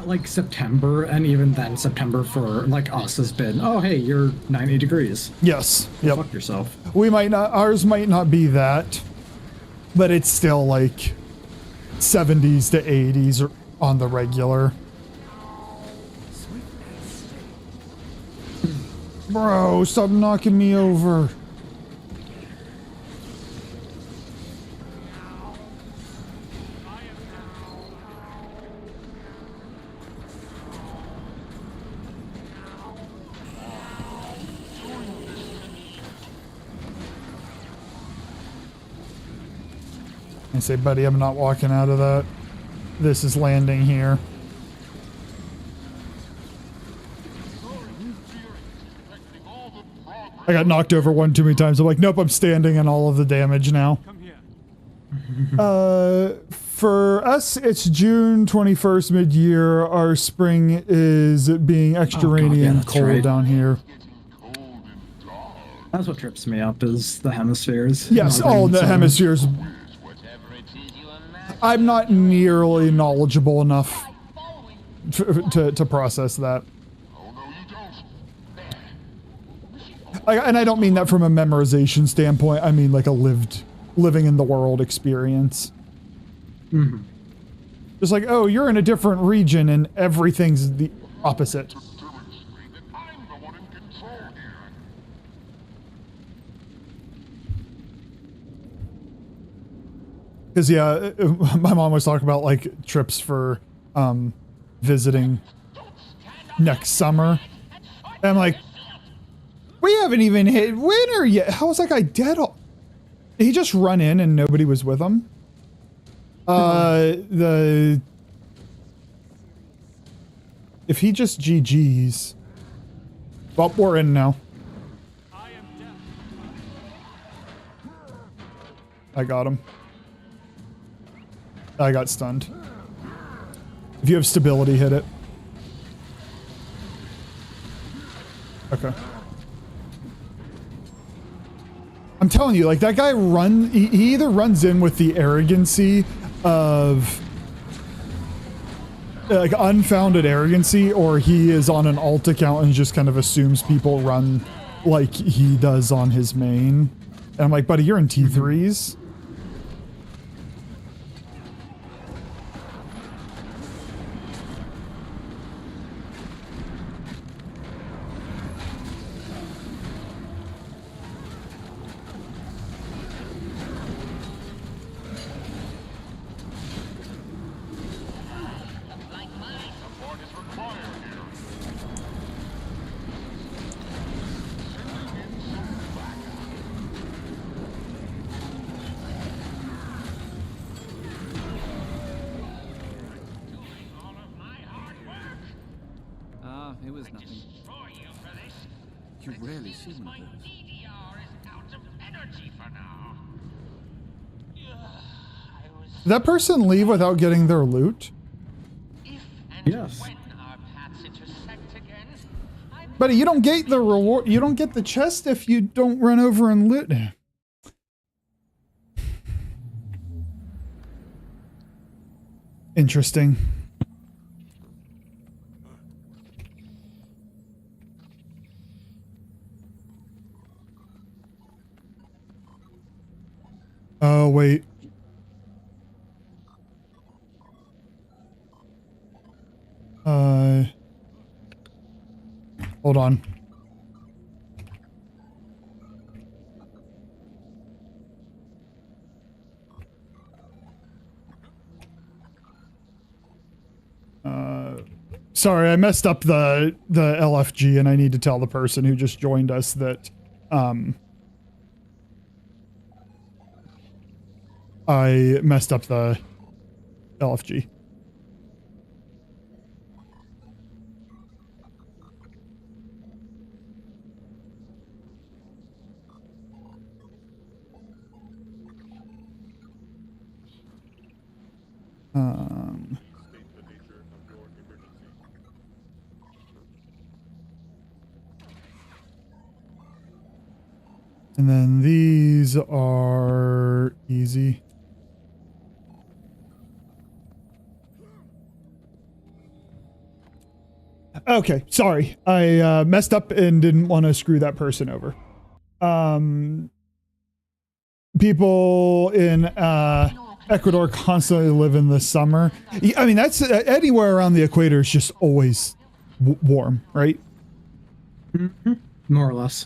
Like September, and even then September for like us has been, oh hey, you're 90 degrees. Yes. Yep. Fuck yourself. We might not, ours might not be that, but it's still like 70s to 80s on the regular. Bro, stop knocking me over. I say, buddy, I'm not walking out of that. This is landing here. I got knocked over one too many times. I'm like, nope, I'm standing in all of the damage now. For us, it's June 21st, mid-year. Our spring is being extranean cold down here. That's what trips me up is the hemispheres. Yes, all the hemispheres. I'm not nearly knowledgeable enough to process that. And I don't mean that from a memorization standpoint. I mean like a living in the world experience. Mm-hmm. Just like, oh, you're in a different region and everything's the opposite. Because yeah, my mom was talking about like trips for visiting next summer. And I'm like, we haven't even hit winter yet. How is that guy dead? Did he just run in and nobody was with him? If he just GG's. Well, we're in now. I got him. I got stunned. If you have stability, hit it. Okay. I'm telling you, like, that guy he either runs in with the arrogancy of like unfounded arrogancy, or he is on an alt account and just kind of assumes people run like he does on his main. And I'm like, buddy, you're in T3s. It was nothing. You rarely see one of those. Did that person leave without getting their loot? Yes. Buddy, you don't get the reward. You don't get the chest if you don't run over and loot. Interesting. Oh, wait. Hold on. Sorry, I messed up the LFG, and I need to tell the person who just joined us that I messed up the LFG. And then these are easy. Okay, sorry. I messed up and didn't want to screw that person over. People in Ecuador constantly live in the summer. I mean, that's anywhere around the equator is just always warm, right? Mm-hmm. More or less.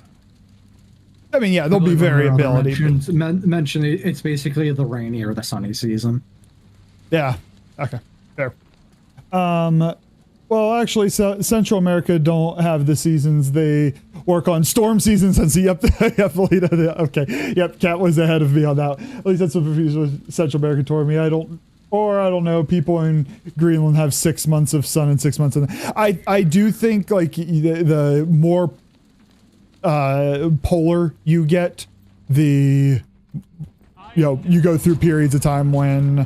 I mean, yeah, there'll be variability. Mention it's basically the rainy or the sunny season. Yeah. Okay. Fair. Well, actually, Central America don't have the seasons. They work on storm seasons. And yep, Felita, okay, yep, Cat was ahead of me on that. At least that's what Central America told me. I don't know. People in Greenland have 6 months of sun and 6 months of. I do think like the more polar you get, you go through periods of time when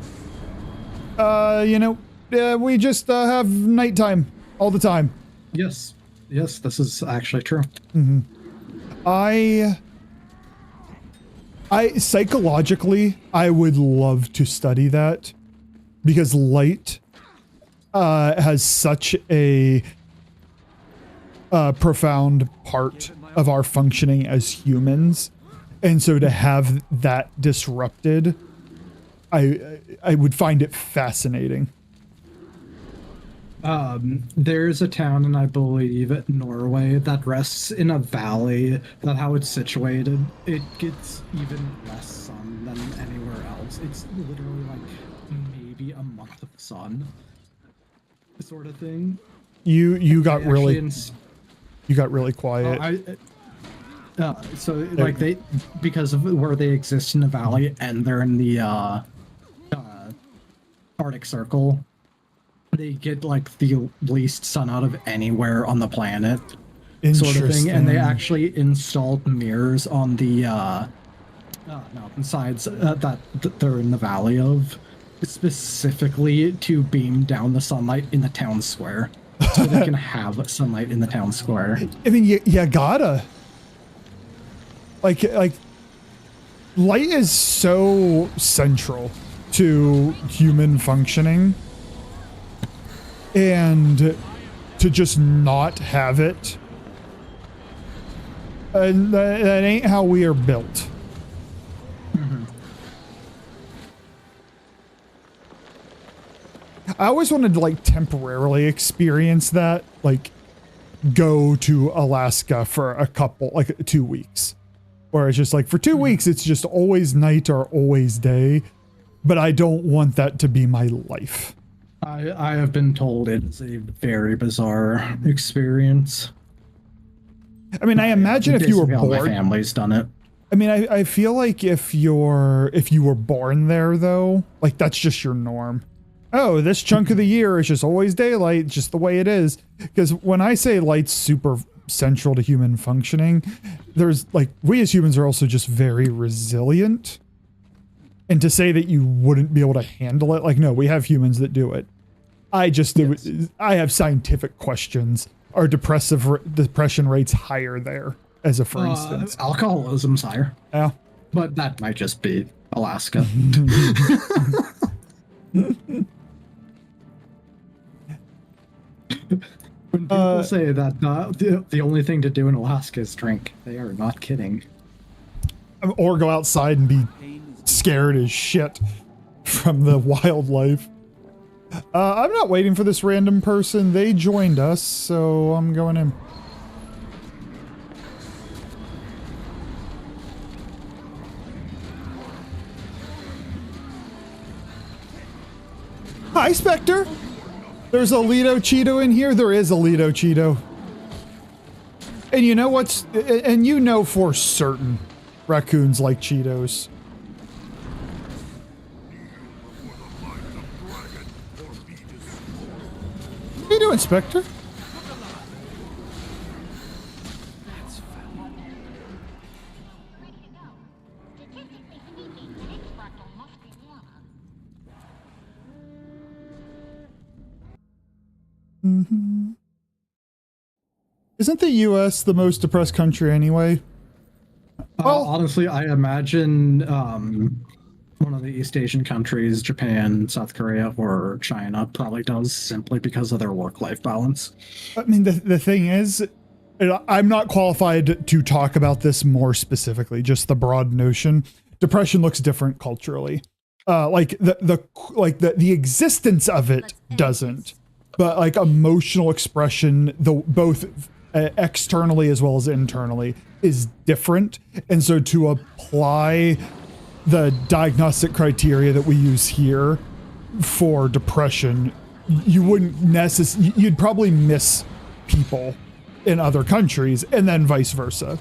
we just have nighttime all the time. Yes, this is actually true. Mm-hmm. I psychologically, I would love to study that because light has such a profound part of our functioning as humans, and so to have that disrupted, I would find it fascinating. There's a town in, I believe, Norway that rests in a valley. That how it's situated, it gets even less sun than anywhere else. It's literally like maybe a month of sun, sort of thing. You got really quiet. Like they, because of where they exist in the valley and they're in the Arctic Circle, they get like the least sun out of anywhere on the planet, sort of thing. And they actually installed mirrors on the mountainsides that they're in the valley of, specifically to beam down the sunlight in the town square, so they can have sunlight in the town square. I mean, you gotta like light is so central to human functioning. And to just not have it, that ain't how we are built. Mm-hmm. I always wanted to like temporarily experience that, like go to Alaska for a couple, like 2 weeks, where it's just like for 2 weeks, it's just always night or always day, but I don't want that to be my life. I have been told it's a very bizarre experience. I mean, I imagine if you were born, my family's done it. I mean, I feel like if you were born there though, like that's just your norm. Oh, this chunk of the year is just always daylight, just the way it is. Because when I say light's super central to human functioning, there's like, we as humans are also just very resilient. And to say that you wouldn't be able to handle it, like, no, we have humans that do it. I have scientific questions. Are depression rates higher there, as a for instance? Alcoholism's higher. Yeah. But that might just be Alaska. When people say that the only thing to do in Alaska is drink, they are not kidding. Or go outside and be scared as shit from the wildlife. I'm not waiting for this random person. They joined us, so I'm going in. Hi, Spectre. There's a Lido Cheeto in here. There is a Lido Cheeto. And you know what's... And you know for certain raccoons like Cheetos. How you doing, Spectre? Mm-hmm. Isn't the U.S. the most depressed country anyway? Well, honestly, I imagine one of the East Asian countries, Japan, South Korea, or China, probably does, simply because of their work-life balance. I mean, the thing is, I'm not qualified to talk about this more specifically, just the broad notion. Depression looks different culturally. Like the existence of it doesn't, but like emotional expression, both externally as well as internally, is different. And so to apply the diagnostic criteria that we use here for depression, you wouldn't you'd probably miss people in other countries, and then vice versa.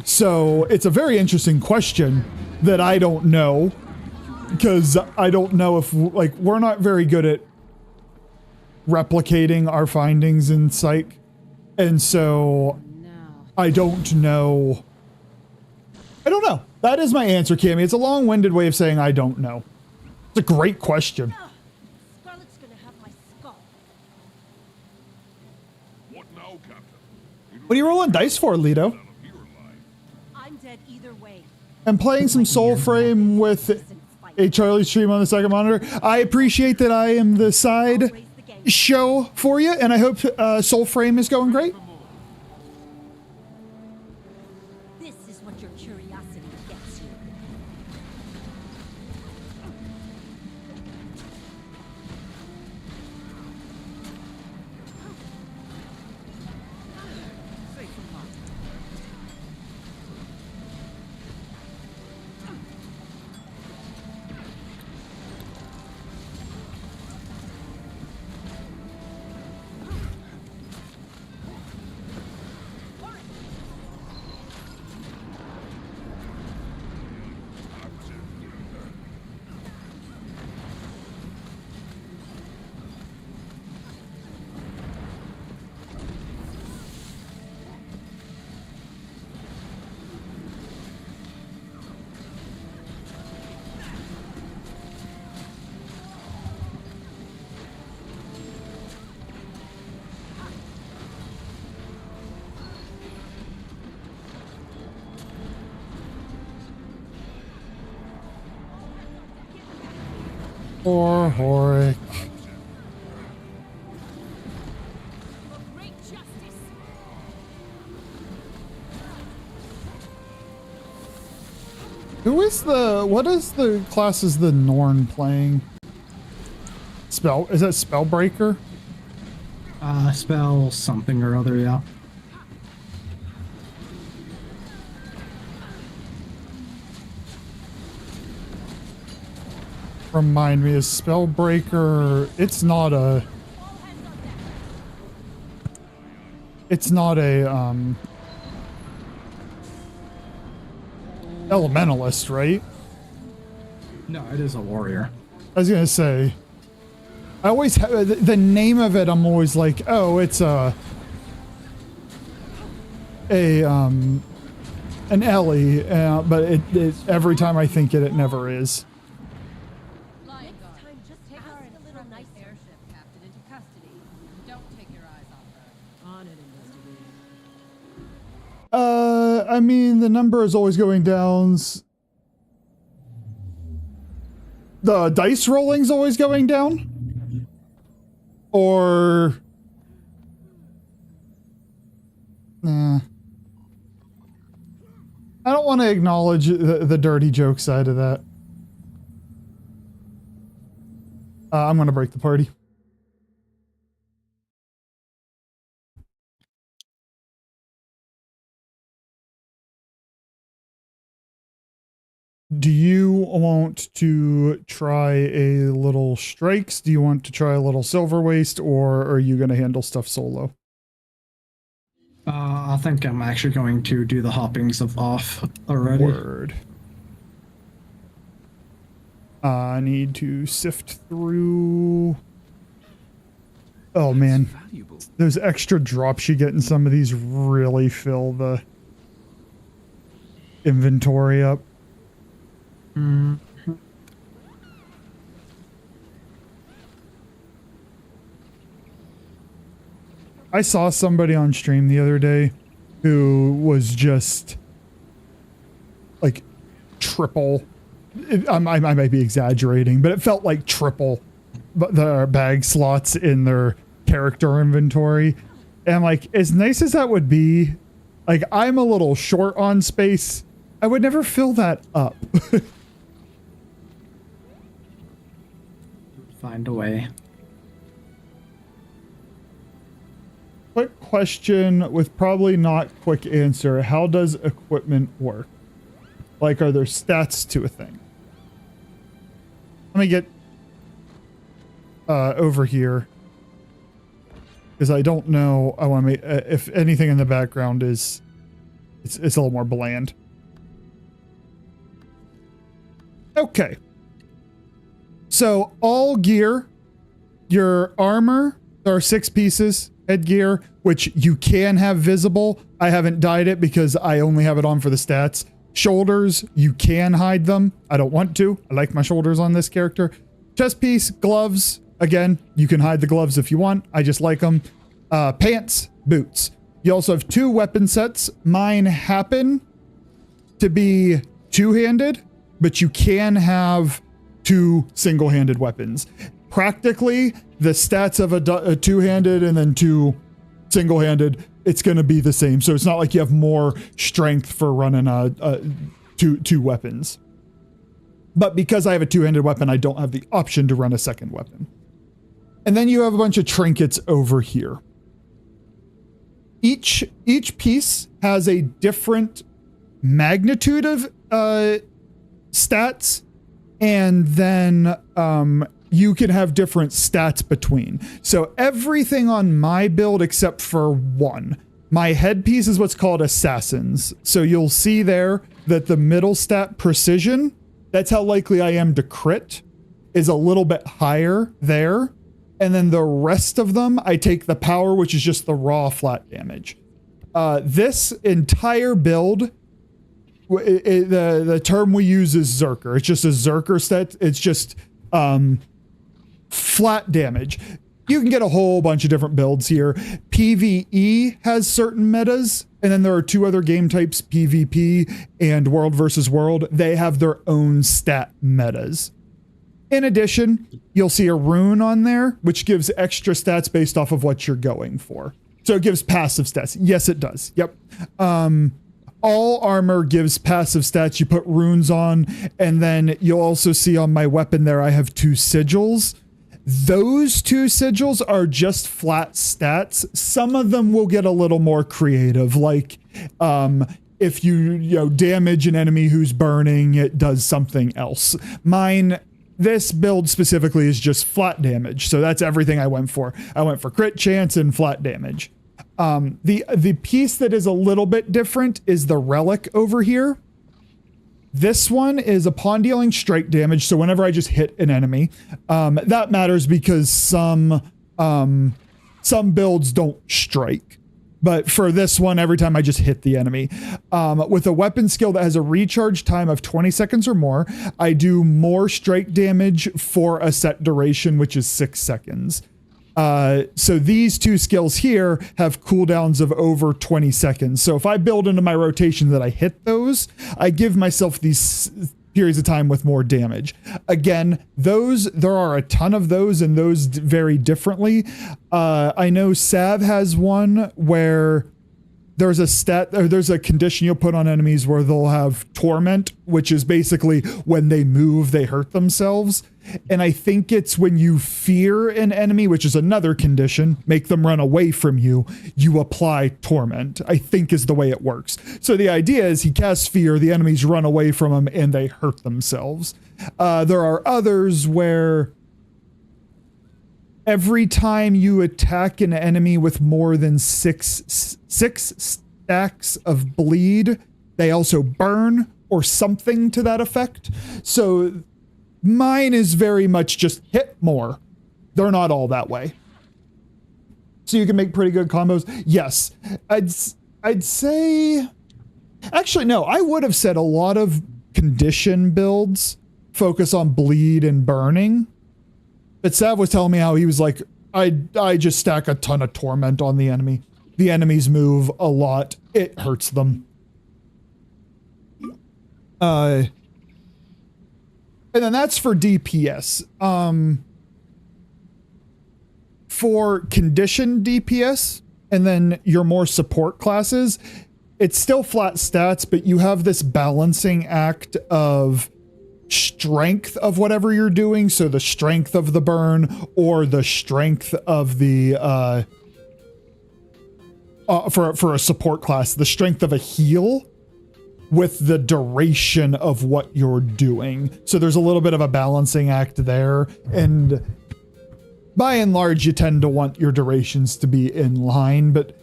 So it's a very interesting question that I don't know, because I don't know if, like, we're not very good at replicating our findings in psych, and so I don't know. I don't know. That is my answer, Cammy. It's a long-winded way of saying I don't know. It's a great question. Scarlet's gonna have my skull. What now, Captain? What are you rolling dice for, Lido? I'm dead either way. I'm playing some Soulframe with a Charlie stream on the second monitor. I appreciate that I am the side show for you, and I hope Soulframe is going great. This is what your curiosity gets you. Or Horic. Who is what is the class is the Norn playing? Is that Spellbreaker? Spell something or other, yeah. Remind me, is Spellbreaker, it's not a elementalist, right? No, it is a warrior. I was gonna say, I always have the name of it. I'm always like, oh, it's an Ellie, but it every time I think it never is. I mean, the number is always going down. The dice rolling's always going down? Or... Nah. I don't want to acknowledge the dirty joke side of that. I'm going to break the party. Do you want to try a little strikes? Do you want to try a little silver waste, or are you going to handle stuff solo? I think I'm actually going to do the hoppings of off already. Word. I need to sift through. Oh man, those extra drops you get in some of these really fill the inventory up. I saw somebody on stream the other day who was just like triple. I might be exaggerating, but it felt like triple the bag slots in their character inventory. And like, as nice as that would be, like, I'm a little short on space. I would never fill that up. Find a way. Quick question with probably not quick answer. How does equipment work? Like, are there stats to a thing? Let me get over here, because I don't know. I want to make if anything in the background is it's a little more bland. Okay. So all gear, your armor, there are 6 pieces. Headgear, which you can have visible. I haven't dyed it because I only have it on for the stats. Shoulders, you can hide them. I don't want to. I like my shoulders on this character. Chest piece, gloves. Again, you can hide the gloves if you want. I just like them. Pants, boots. You also have 2 weapon sets. Mine happen to be two-handed, but you can have 2 single-handed weapons. Practically, the stats of a two-handed and then 2 single-handed, it's going to be the same. So it's not like you have more strength for running two weapons. But because I have a two-handed weapon, I don't have the option to run a second weapon. And then you have a bunch of trinkets over here. Each piece has a different magnitude of stats, and then you can have different stats between. So everything on my build except for 1. My headpiece is what's called Assassins. So you'll see there that the middle stat, Precision, that's how likely I am to crit, is a little bit higher there. And then the rest of them, I take the Power, which is just the raw flat damage. This entire build, the term we use is Zerker. It's just a Zerker stat. It's just flat damage. You can get a whole bunch of different builds here. PvE has certain metas, and then there are 2 other game types, PvP and World versus World. They have their own stat metas. In addition, you'll see a rune on there, which gives extra stats based off of what you're going for. So it gives passive stats. Yes, it does. Yep. All armor gives passive stats. You put runes on, and then you'll also see on my weapon there, I have 2 sigils. Those 2 sigils are just flat stats. Some of them will get a little more creative, like if you damage an enemy who's burning, it does something else. Mine, this build specifically, is just flat damage. So that's everything I went for. I went for crit chance and flat damage. The piece that is a little bit different is the relic over here. This one is upon dealing strike damage. So whenever I just hit an enemy, that matters because some builds don't strike. But for this one, every time I just hit the enemy. With a weapon skill that has a recharge time of 20 seconds or more, I do more strike damage for a set duration, which is 6 seconds. So these 2 skills here have cooldowns of over 20 seconds. So if I build into my rotation that I hit those, I give myself these periods of time with more damage. Again, there are a ton of those, and those vary differently. I know Sav has one where there's a stat, or there's a condition you'll put on enemies where they'll have torment, which is basically when they move, they hurt themselves. And I think it's when you fear an enemy, which is another condition, make them run away from you, you apply torment, I think is the way it works. So the idea is he casts fear, the enemies run away from him, and they hurt themselves. There are others where every time you attack an enemy with more than six stacks of bleed, they also burn or something to that effect. So mine is very much just hit more. They're not all that way. So you can make pretty good combos. Yes, I'd say, actually no, I would have said a lot of condition builds focus on bleed and burning. But Sav was telling me how he was like, I just stack a ton of torment on the enemy. The enemies move a lot. It hurts them. And then that's for DPS. For condition DPS, and then your more support classes, it's still flat stats, but you have this balancing act of strength of whatever you're doing. So the strength of the burn or the strength of the for a support class, the strength of a heal with the duration of what you're doing. So there's a little bit of a balancing act there, and by and large you tend to want your durations to be in line, but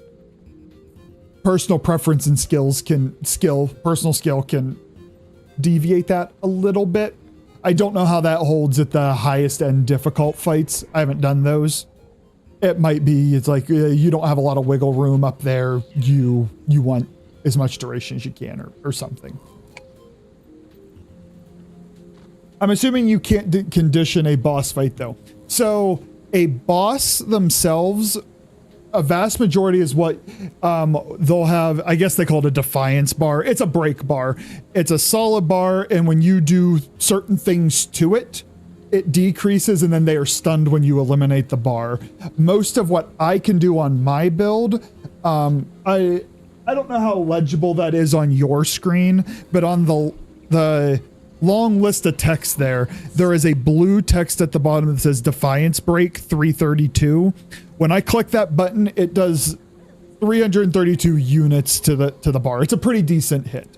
personal preference and personal skill can deviate that a little bit. I don't know how that holds at the highest end difficult fights. I haven't done those. It might be, it's like you don't have a lot of wiggle room up there. You want as much duration as you can or something. I'm assuming you can't condition a boss fight though. So a boss themselves, a vast majority is what they'll have. I guess they call it a defiance bar. It's a break bar. It's a solid bar, and when you do certain things to it, it decreases, and then they are stunned when you eliminate the bar. Most of what I can do on my build, I don't know how legible that is on your screen, but on the long list of text there is a blue text at the bottom that says Defiance Break 332. When I click that button, it does 332 units to the bar. It's a pretty decent hit.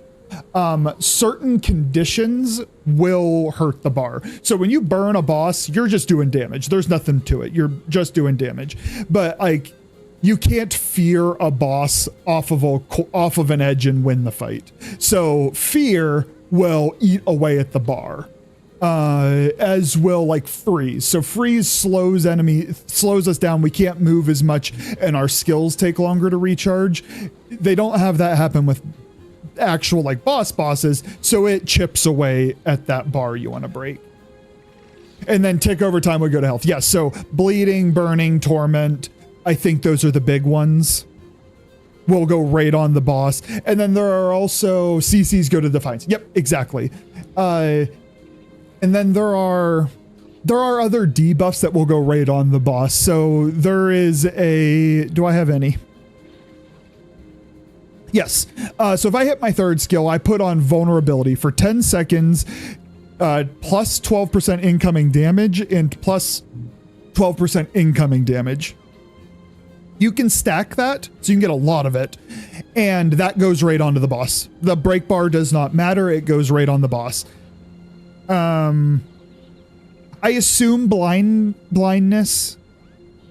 Certain conditions will hurt the bar. So when you burn a boss, you're just doing damage. There's nothing to it. You're just doing damage. But like, you can't fear a boss off of an edge and win the fight. So fear will eat away at the bar. As will like freeze. So freeze slows us down. We can't move as much and our skills take longer to recharge. They don't have that happen with actual like bosses. So it chips away at that bar you want to break. And then tick over time would go to health. Yes. So bleeding, burning, torment. I think those are the big ones. Will go right on the boss. And then there are also CCs go to Defiance. Yep, exactly. And then there are other debuffs that will go right on the boss. So there is do I have any? Yes. So if I hit my third skill, I put on vulnerability for 10 seconds, plus 12% incoming damage and plus 12% incoming damage. You can stack that, so you can get a lot of it, and that goes right onto the boss. The break bar does not matter, it goes right on the boss. I assume blindness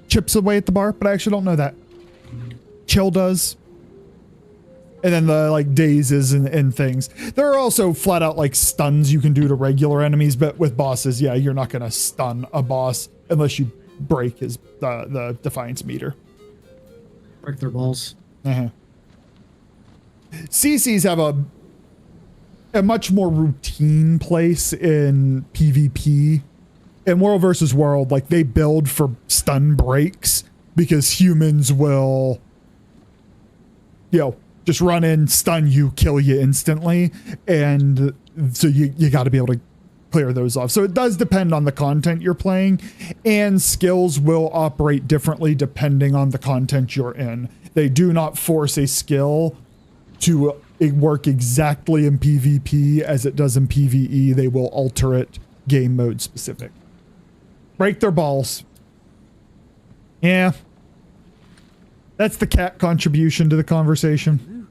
chips away at the bar, but I actually don't know that. Chill does. And then the like dazes and things. There are also flat out like stuns you can do to regular enemies, but with bosses, yeah, you're not gonna stun a boss unless you break the defiance meter. Break their balls. CCs have a much more routine place in PvP. In World versus World, like they build for stun breaks because humans will, just run in, stun you, kill you instantly. And so you got to be able to clear those off. So it does depend on the content you're playing, and skills will operate differently depending on the content you're in. They do not force a skill to work exactly in PvP as it does in PvE. They will alter it game mode specific. Break their balls. Yeah. That's the cat contribution to the conversation.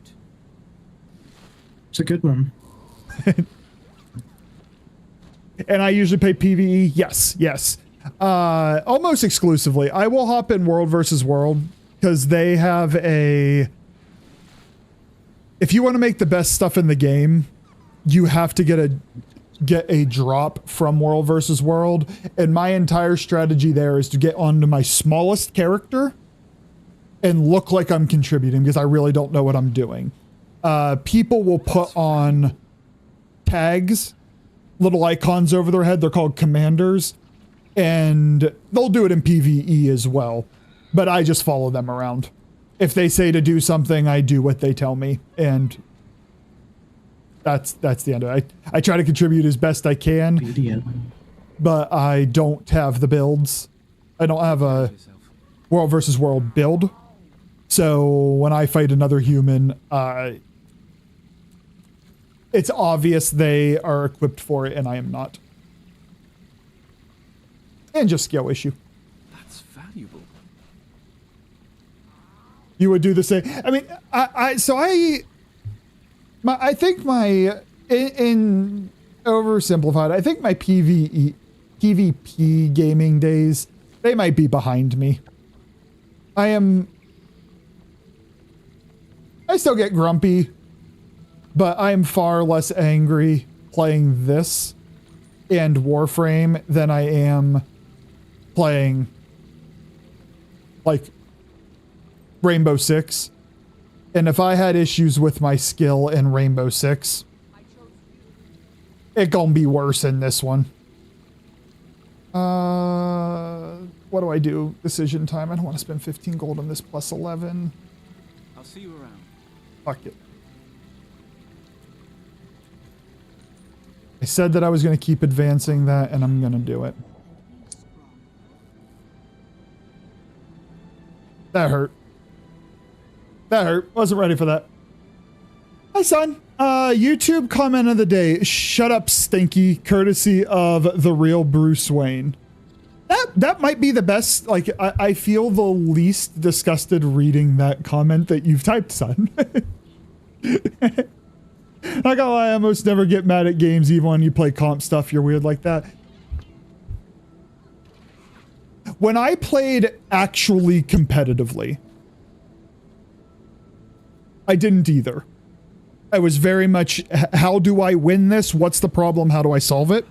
It's a good one. And I usually play PvE. Yes. Almost exclusively. I will hop in World versus World because they have a... If you want to make the best stuff in the game, you have to get a drop from World versus World. And my entire strategy there is to get onto my smallest character and look like I'm contributing because I really don't know what I'm doing. People will put on tags, little icons over their head. They're called commanders, and they'll do it in PvE as well. But I just follow them around. If they say to do something, I do what they tell me, and that's the end of it. I try to contribute as best I can, but I don't have the builds. I don't have a World versus World build. So when I fight another human, it's obvious they are equipped for it, and I am not. And just skill issue. That's valuable. You would do the same. I mean, I think my in oversimplified, I think my PvP gaming days, they might be behind me. I still get grumpy, but I am far less angry playing this and Warframe than I am playing like Rainbow Six. And if I had issues with my skill in Rainbow Six, it gonna be worse in this one. What do I do? Decision time. I don't want to spend 15 gold on this plus 11. I'll see you around. Fuck it. I said that I was going to keep advancing that, and I'm going to do it. That hurt. That hurt. Wasn't ready for that. Hi, son. YouTube comment of the day. Shut up, Stinky. Courtesy of the real Bruce Wayne. That might be the best. Like, I feel the least disgusted reading that comment that you've typed, son. Not gonna lie, I almost never get mad at games even when you play comp stuff. You're weird like that. When I played actually competitively, I didn't either. I was very much, how do I win this? What's the problem? How do I solve it?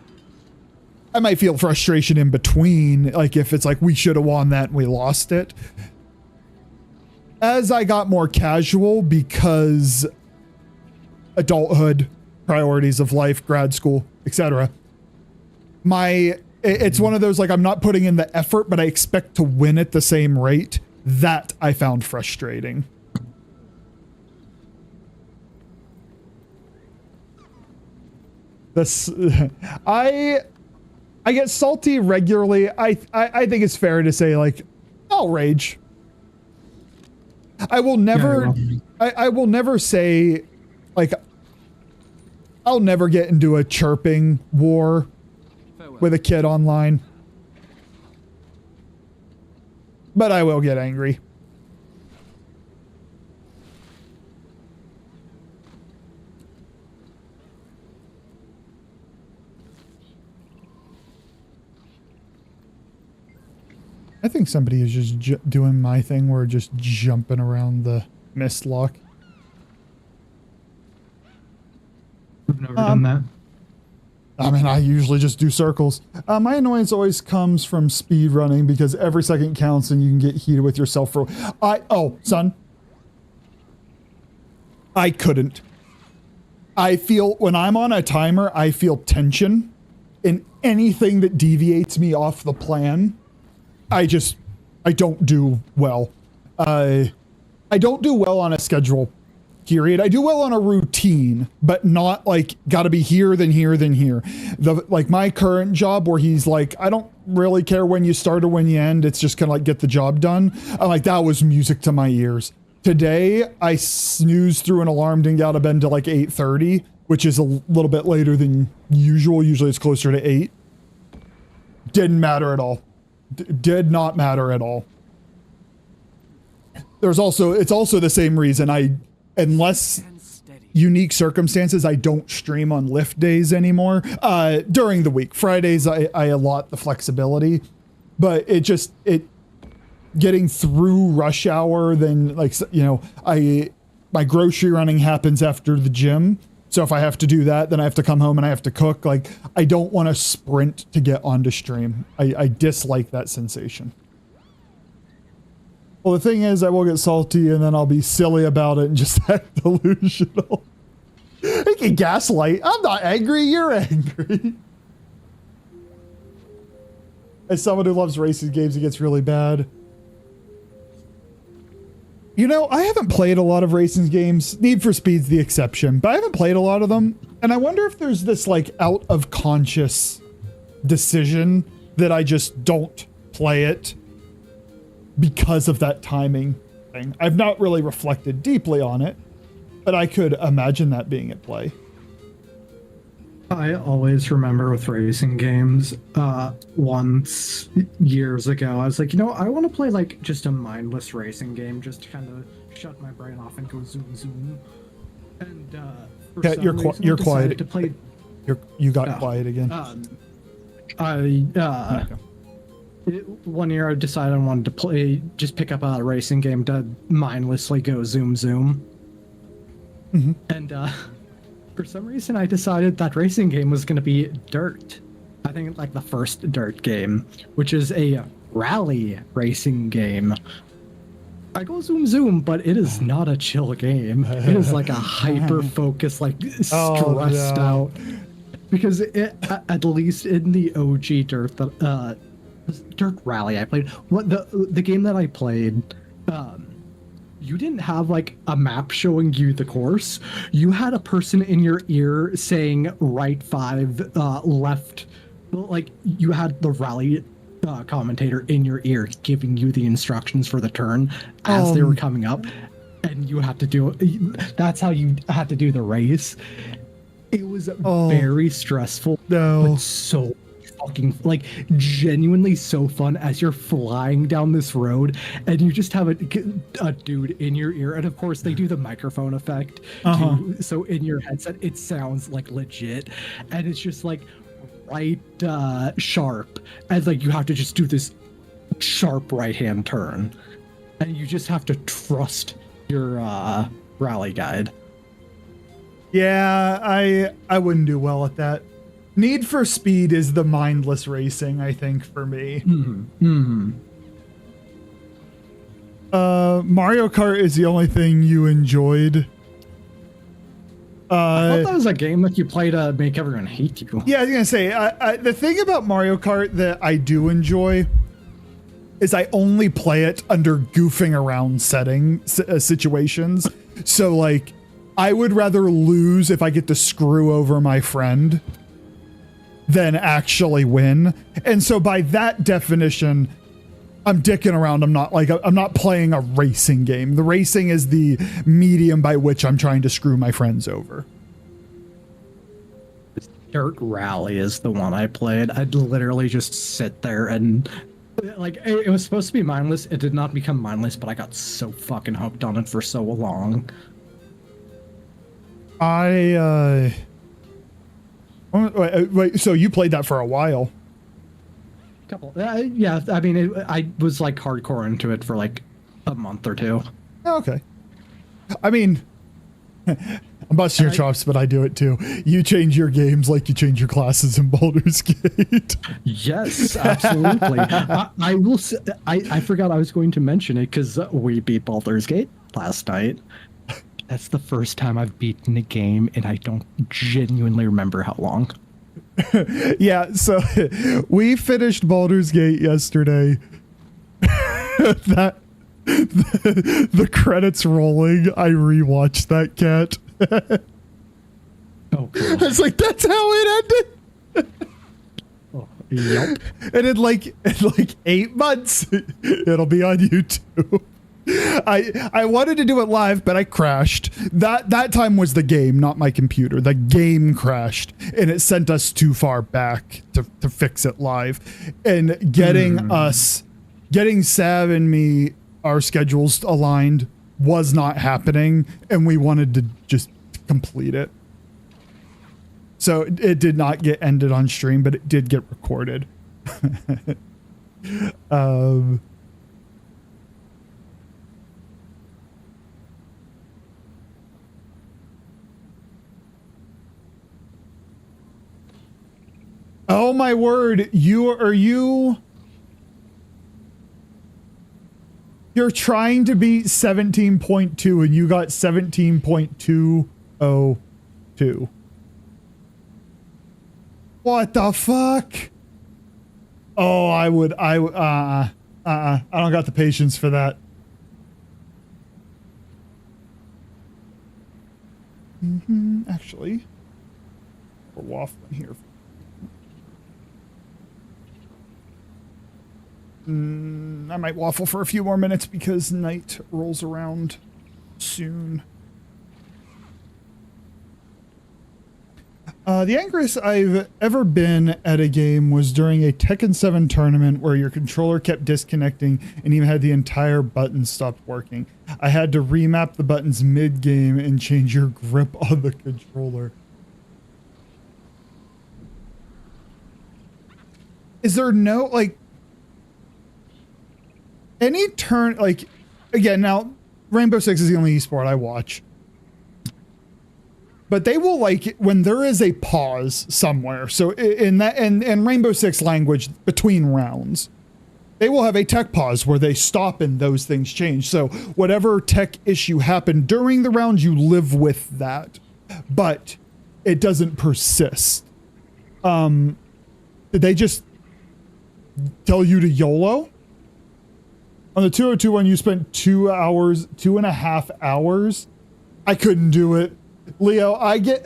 I might feel frustration in between, like if it's like we should have won that and we lost it. As I got more casual, because adulthood, priorities of life, grad school, etc. It's one of those, like, I'm not putting in the effort, but I expect to win at the same rate. That I found frustrating. This, I get salty regularly. I think it's fair to say, like, I'll rage. I will never, I will never say, like, I'll never get into a chirping war with a kid online. But I will get angry. I think somebody is just doing my thing where just jumping around the mist lock. I've never done that. I mean, I usually just do circles. My annoyance always comes from speed running because every second counts and you can get heated with yourself for... Oh, son. I couldn't. I feel, when I'm on a timer, I feel tension. And anything that deviates me off the plan, I don't do well. I don't do well on a schedule. period. I do well on a routine, but not like got to be here, then here, then here. Like my current job where he's like, I don't really care when you start or when you end. It's just kind of like get the job done. I'm like, that was music to my ears. Today, I snoozed through an alarm, didn't get out of bed until like 8:30, which is a little bit later than usual. Usually it's closer to 8. Didn't matter at all. Did not matter at all. It's also the same reason unless unique circumstances, I don't stream on lift days anymore. During the week, Fridays, I allot the flexibility, but getting through rush hour, then like, you know, my grocery running happens after the gym. So if I have to do that, then I have to come home and I have to cook. Like, I don't want to sprint to get onto stream. I dislike that sensation. Well, the thing is, I will get salty and then I'll be silly about it and just act delusional. I can gaslight. I'm not angry. You're angry. As someone who loves racing games, it gets really bad. You know, I haven't played a lot of racing games. Need for Speed's the exception, but I haven't played a lot of them. And I wonder if there's this like out of conscious decision that I just don't play it because of that timing thing. I've not really reflected deeply on it, but I could imagine that being at play. I always remember with racing games, once years ago, I was like, you know, I want to play like just a mindless racing game, just to kind of shut my brain off and go zoom zoom. And Yeah, you're quiet. To play. You got quiet again. One year I decided I wanted to just pick up a racing game to mindlessly go zoom zoom. Mm-hmm. And for some reason I decided that racing game was going to be Dirt. I think like the first Dirt game, which is a rally racing game. I go zoom zoom, but it is not a chill game. It is like a hyper focused, like stressed out. Because at least in the OG Dirt Rally I played, the game that I played, you didn't have like a map showing you the course. You had a person in your ear saying right 5, left. Like you had the rally commentator in your ear giving you the instructions for the turn as they were coming up, and you had to do it. That's how you had to do the race. It was very stressful, but so fucking, like, genuinely so fun as you're flying down this road and you just have a dude in your ear, and of course they do the microphone effect too, so in your headset it sounds like legit, and it's just like right sharp, and like you have to just do this sharp right hand turn, and you just have to trust your rally guide. Yeah, I wouldn't do well at that. Need for Speed is the mindless racing, I think, for me. Mario Kart is the only thing you enjoyed. I thought that was a game that you play to make everyone hate you. Yeah, I was gonna say, the thing about Mario Kart that I do enjoy is I only play it under goofing around situations. So, like, I would rather lose if I get to screw over my friend than actually win. And so by that definition, I'm dicking around. I'm not playing a racing game. The racing is the medium by which I'm trying to screw my friends over. Dirt Rally is the one I played. I'd literally just sit there and, like, it was supposed to be mindless. It did not become mindless, but I got so fucking hooked on it for so long. Wait, so you played that for a while? Couple, yeah. I mean, I was like hardcore into it for like a month or two. Oh, okay. I mean, I'm busting your chops, but I do it too. You change your games like you change your classes in Baldur's Gate. Yes, absolutely. I will. I forgot I was going to mention it because we beat Baldur's Gate last night. That's the first time I've beaten a game, and I don't genuinely remember how long. Yeah, so we finished Baldur's Gate yesterday. the credits rolling. I rewatched that, Cat. Oh, God. I was like, that's how it ended. Yep. And in like 8 months, it'll be on YouTube. I wanted to do it live, but I crashed. That time was the game, not my computer. The game crashed, and it sent us too far back to fix it live. And getting Sav and me, our schedules aligned, was not happening, and we wanted to just complete it. So it did not get ended on stream, but it did get recorded. Oh my word, you're trying to beat 17.2 and you got 17.202. What the fuck? Oh, I don't got the patience for that. Actually, we're waffling here. I might waffle for a few more minutes because night rolls around soon. The angriest I've ever been at a game was during a Tekken 7 tournament where your controller kept disconnecting and even had the entire button stopped working. I had to remap the buttons mid-game and change your grip on the controller. Is there no, like, any turn, like, again, now, Rainbow Six is the only esport I watch. But they will, like, when there is a pause somewhere, so in that, and Rainbow Six language between rounds, they will have a tech pause where they stop and those things change. So whatever tech issue happened during the round, you live with that, but it doesn't persist. Did they just tell you to YOLO? On the 202 one, you spent 2.5 hours. I couldn't do it. Leo, I get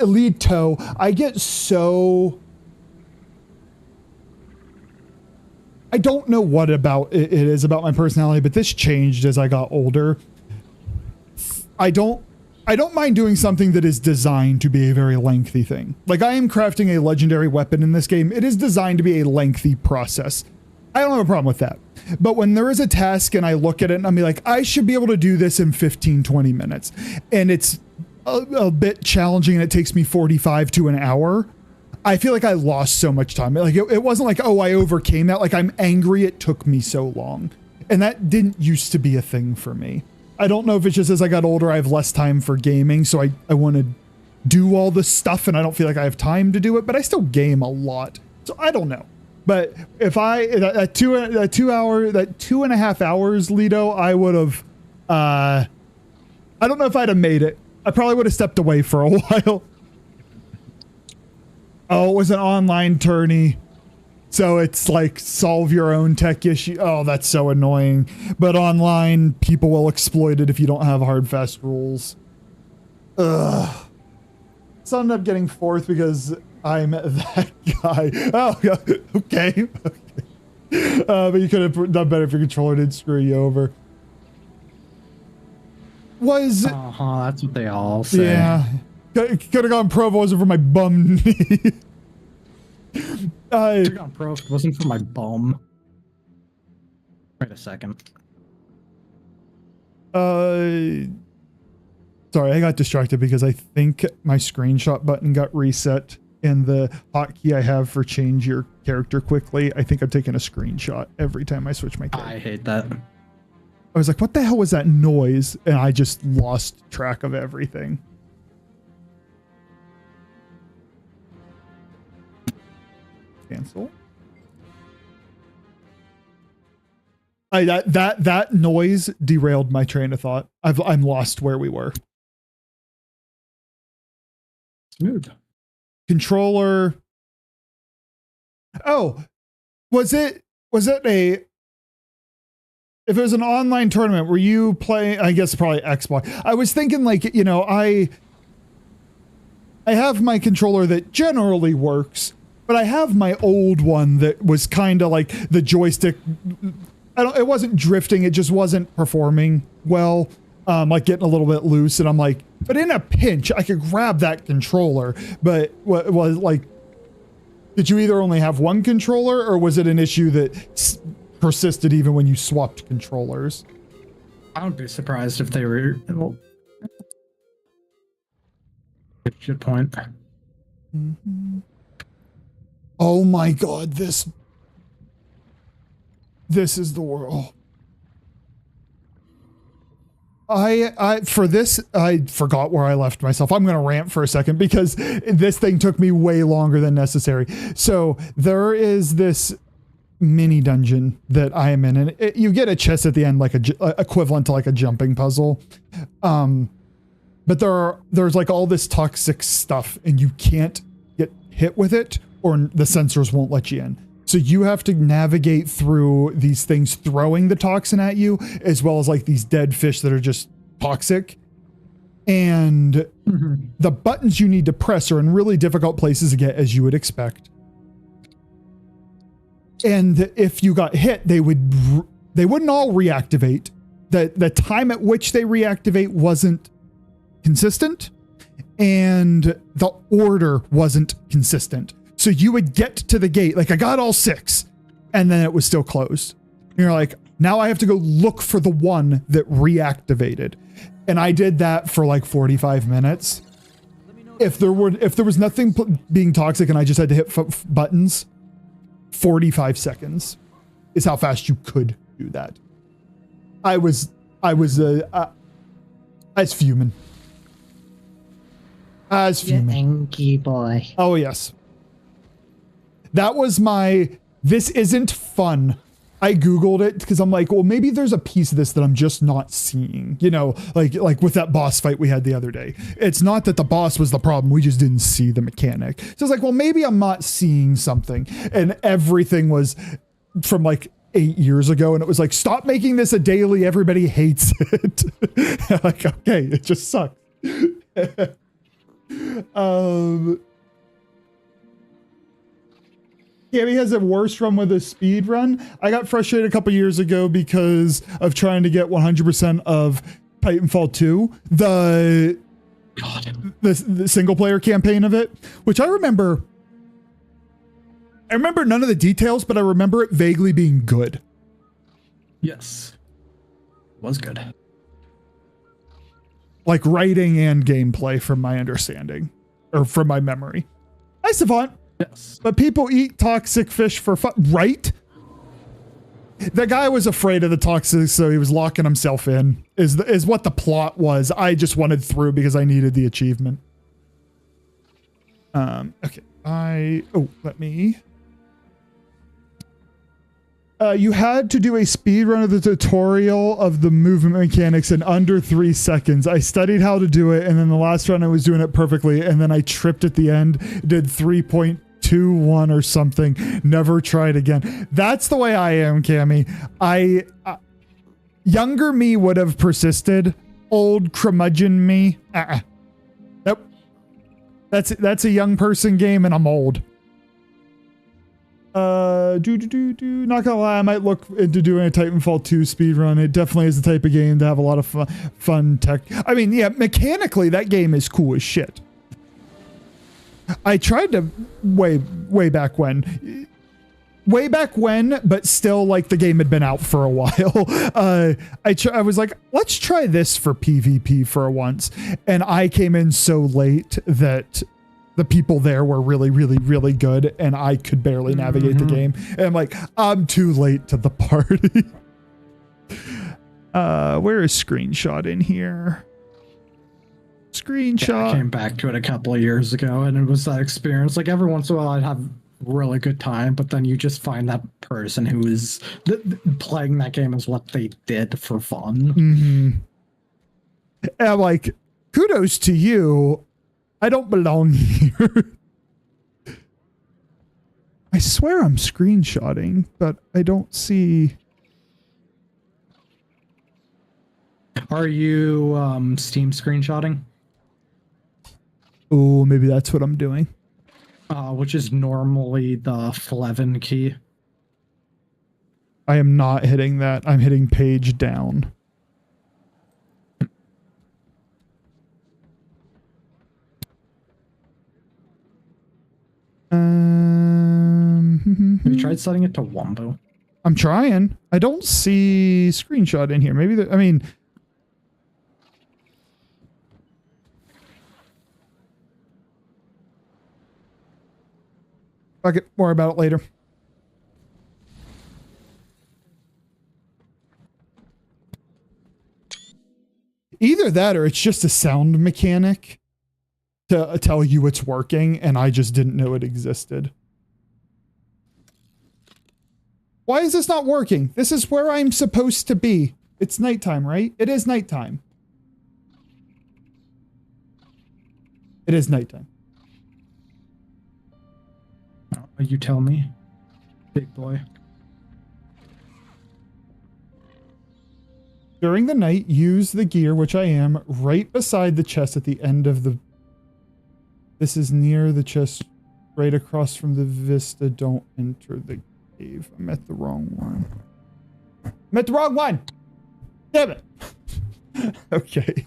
so... I don't know what about it is about my personality, but this changed as I got older. I don't mind doing something that is designed to be a very lengthy thing. Like, I am crafting a legendary weapon in this game. It is designed to be a lengthy process. I don't have a problem with that. But when there is a task and I look at it and I'm like, I should be able to do this in 15, 20 minutes. And it's a bit challenging and it takes me 45 to an hour. I feel like I lost so much time. Like, it wasn't like, oh, I overcame that. Like, I'm angry it took me so long. And that didn't used to be a thing for me. I don't know if it's just as I got older, I have less time for gaming. So I want to do all this stuff and I don't feel like I have time to do it, but I still game a lot. So I don't know. But if that 2.5 hours, Lido, I would have, I don't know if I'd have made it. I probably would have stepped away for a while. Oh, it was an online tourney. So it's like solve your own tech issue. Oh, that's so annoying. But online, people will exploit it if you don't have hard, fast rules. Ugh. So I ended up getting fourth because I'm that guy. Oh, okay. But you could have done better if your controller didn't screw you over. That's what they all say. Yeah. Could have gone pro if it wasn't for my bum knee. Could have gone pro if it wasn't for my bum. Wait a second. Sorry, I got distracted because I think my screenshot button got reset and the hotkey I have for change your character quickly. I think I'm taking a screenshot every time I switch my character. I hate that. I was like, what the hell was that noise? And I just lost track of everything. Cancel. That noise derailed my train of thought. I'm lost where we were. Smooth. Controller. Oh, was it if it was an online tournament where you play, I guess probably Xbox. I was thinking like, you know, I have my controller that generally works, but I have my old one that was kind of like the joystick. It wasn't drifting. It just wasn't performing well. Like getting a little bit loose, and I'm like, but in a pinch, I could grab that controller. But what was like, did you either only have one controller, or was it an issue that persisted even when you swapped controllers? I would be surprised if they were. Well, good point. Mm-hmm. Oh my God, this is the world. I forgot where I left myself. I'm going to rant for a second because this thing took me way longer than necessary. So there is this mini dungeon that I am in, and you get a chest at the end, like equivalent to like a jumping puzzle. But there's like all this toxic stuff, and you can't get hit with it, or the sensors won't let you in. So you have to navigate through these things throwing the toxin at you, as well as like these dead fish that are just toxic. And the buttons you need to press are in really difficult places to get, as you would expect. And if you got hit, they wouldn't all reactivate. The time at which they reactivate wasn't consistent, and the order wasn't consistent. So you would get to the gate, like I got all 6, and then it was still closed. And you're like, now I have to go look for the one that reactivated. And I did that for like 45 minutes. If there was nothing being toxic and I just had to hit buttons, 45 seconds is how fast you could do that. I was fuming. Angry boy. Oh yes. That was this isn't fun. I Googled it because I'm like, well, maybe there's a piece of this that I'm just not seeing, you know, like with that boss fight we had the other day. It's not that the boss was the problem. We just didn't see the mechanic. So it's like, well, maybe I'm not seeing something. And everything was from like 8 years ago. And it was like, stop making this a daily. Everybody hates it. Like, okay, it just sucks. Cammy has a worst run with a speed run. I got frustrated a couple years ago because of trying to get 100% of Titanfall 2, the single player campaign of it, which I remember none of the details, but I remember it vaguely being good. Yes. Was good. Like writing and gameplay from my understanding, or from my memory. Hi, Savant. Yes. But people eat toxic fish for fun, right? The guy was afraid of the toxic, so he was locking himself in, is what the plot was. I just wanted through because I needed the achievement. Okay. Let me. You had to do a speed run of the tutorial of the movement mechanics in under 3 seconds. I studied how to do it, and then the last run I was doing it perfectly, and then I tripped at the end, did 3.21 or something, never tried again. That's the way I am, Cammy. Younger me would have persisted. Old curmudgeon me, nope. That's a young person game, and I'm old. Not gonna lie, I might look into doing a Titanfall 2 speedrun. It definitely is the type of game to have a lot of fun tech. I mean, yeah, mechanically, that game is cool as shit. I tried to way back when, but still, like, the game had been out for a while. I was like, let's try this for PvP for once, and I came in so late that the people there were really, really, really good, and I could barely navigate the game. And I'm like, I'm too late to the party. Where is screenshot in here? Screenshot. Yeah, I came back to it a couple of years ago, and it was that experience. Like, every once in a while, I'd have really good time, but then you just find that person who is playing that game is what they did for fun. Mm-hmm. And like, kudos to you. I don't belong here. I swear I'm screenshotting, but I don't see. Are you Steam screenshotting? Oh, maybe that's what I'm doing. Which is normally the F11 key. I am not hitting that. I'm hitting page down. Have you tried setting it to Wombo? I'm trying. I don't see screenshot in here. Maybe I mean. I'll get more about it later. Either that or it's just a sound mechanic to tell you it's working and I just didn't know it existed. Why is this not working? This is where I'm supposed to be. It's nighttime, right? It is nighttime. It is nighttime. You tell me, big boy. During the night, use the gear, which I am, right beside the chest at the end of the... This is near the chest, right across from the vista. Don't enter the cave. I'm at the wrong one. I'm at the wrong one! Damn it! Okay.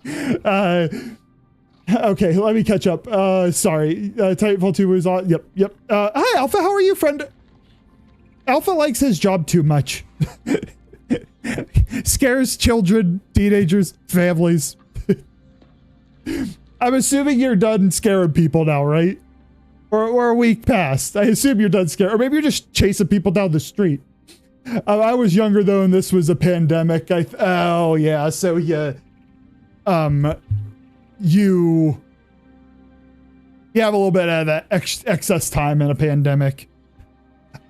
Okay, let me catch up. Sorry. Titanfall 2 was on. Yep. Hi, Alpha. How are you, friend? Alpha likes his job too much. Scares children, teenagers, families. I'm assuming you're done scaring people now, right? Or a week past. I assume you're done scaring. Or maybe you're just chasing people down the street. I was younger, though, and this was a pandemic. Oh, yeah. So, yeah. You have a little bit of that excess time in a pandemic.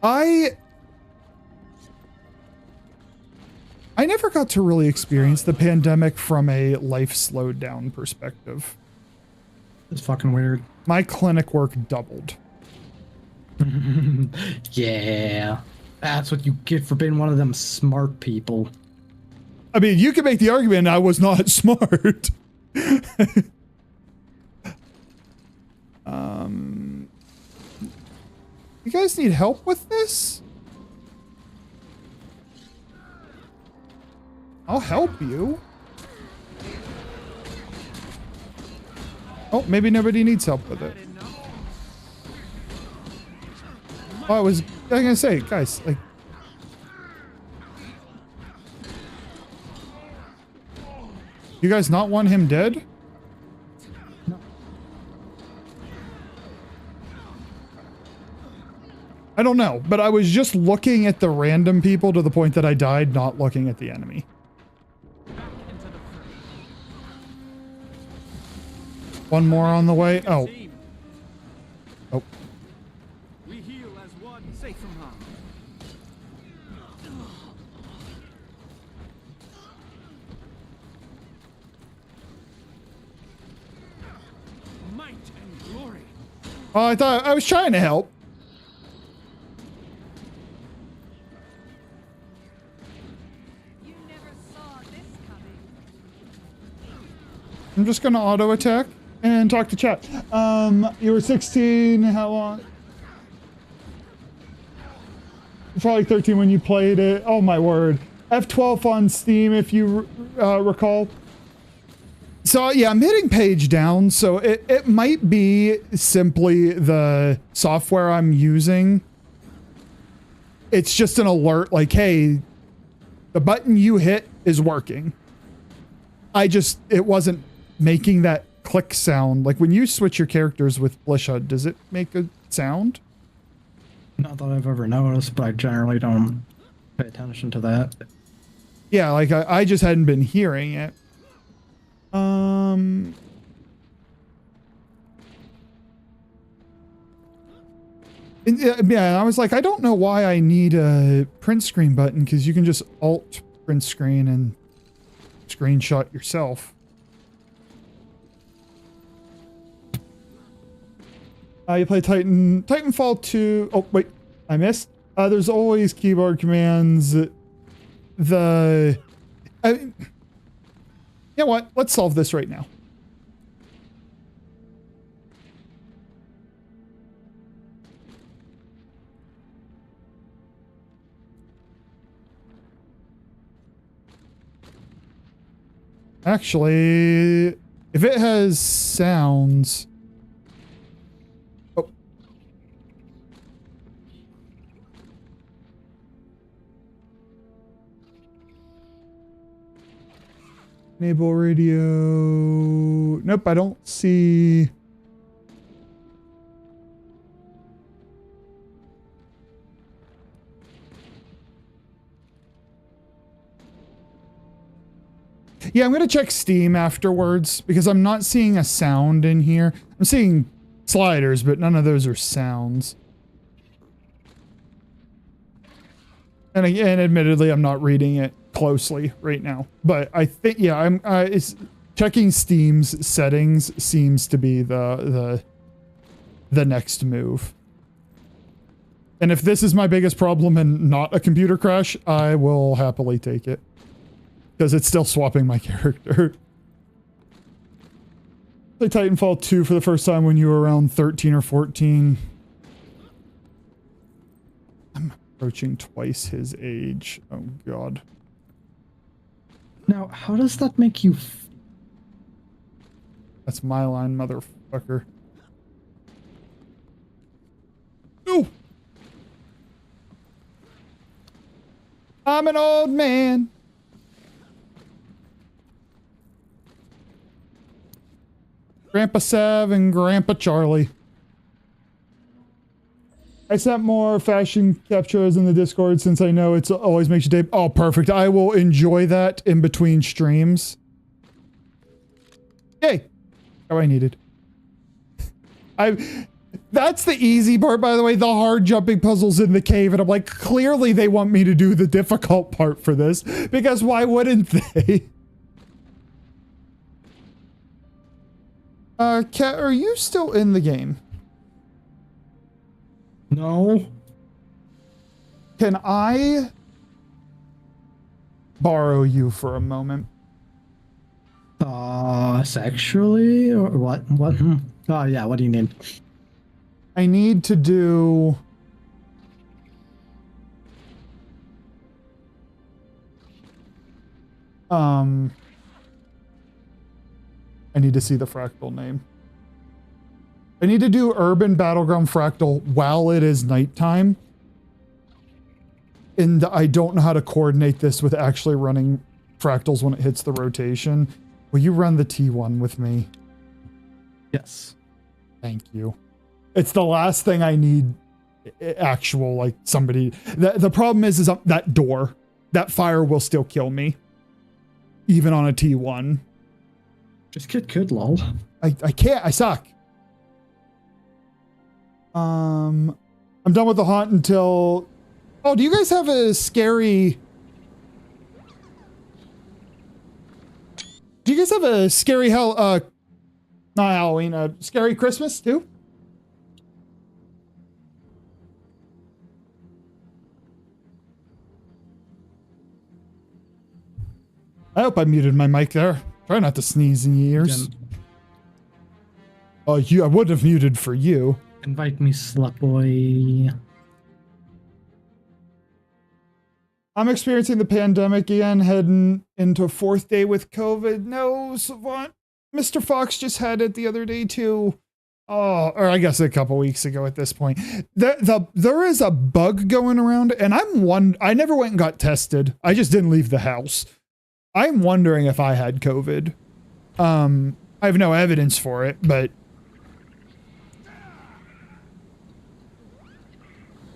I never got to really experience the pandemic from a life slowed down perspective. It's fucking weird. My clinic work doubled. Yeah. That's what you get for being one of them smart people. I mean, you can make the argument I was not smart. You guys need help with this? I'll help you. Oh, maybe nobody needs help with it. Oh, I was gonna say, guys, like... You guys not want him dead? No. I don't know, but I was just looking at the random people to the point that I died, not looking at the enemy. One more on the way. Oh. Oh. We heal as one, safe from harm. Might and glory. Oh, I thought I was trying to help. You never saw this coming. I'm just gonna auto attack and talk to chat. You were 16. How long? Probably 13 when you played it. Oh my word. F12 on Steam, if you recall. So yeah, I'm hitting page down. So it might be simply the software I'm using. It's just an alert like, hey, the button you hit is working. It wasn't making that click sound. Like when you switch your characters with Blishud, does it make a sound? Not that I've ever noticed, but I generally don't pay attention to that. Yeah, like I just hadn't been hearing it. Yeah, I was like, I don't know why I need a print screen button, because you can just alt print screen and screenshot yourself. You play Titanfall 2. Oh, wait, I missed. There's always keyboard commands. You know what? Let's solve this right now. Actually, if it has sounds... Oh. Enable radio... Nope, I don't see... Yeah, I'm going to check Steam afterwards because I'm not seeing a sound in here. I'm seeing sliders, but none of those are sounds. And again, admittedly, I'm not reading it closely right now. But I think, yeah, it's checking Steam's settings seems to be the next move. And if this is my biggest problem and not a computer crash, I will happily take it. Because it's still swapping my character. Play Titanfall 2 for the first time when you were around 13 or 14. I'm approaching twice his age. Oh, God. Now, how does that make you... That's my line, motherfucker. No! I'm an old man. Grandpa Sav and Grandpa Charlie. I sent more fashion captures in the Discord since I know it's always makes you day. Oh, perfect. I will enjoy that in between streams. Yay. How I needed. That's the easy part, by the way. The hard jumping puzzles in the cave. And I'm like, clearly they want me to do the difficult part for this. Because why wouldn't they? Kat, are you still in the game? No. Can I borrow you for a moment? Sexually? Or what? What? Oh, yeah, what do you need? I need to do... I need to see the fractal name. I need to do Urban Battleground Fractal while it is nighttime. And I don't know how to coordinate this with actually running fractals when it hits the rotation. Will you run the T1 with me? Yes. Thank you. It's the last thing I need actual, like, somebody... The problem is that door. That fire will still kill me. Even on a T1. Just could, lol. I can't. I suck. I'm done with the haunt until... Oh, do you guys have a scary... Do you guys have a scary not Halloween, a scary Christmas too? I hope I muted my mic there. Try not to sneeze in your ears. Oh, I would have muted for you. Invite me, slut boy. I'm experiencing the pandemic again, heading into 4th day with COVID. No, Savant. Mr. Fox just had it the other day too. Oh, or I guess a couple weeks ago at this point. There is a bug going around, and I never went and got tested. I just didn't leave the house. I'm wondering if I had COVID. I have no evidence for it, but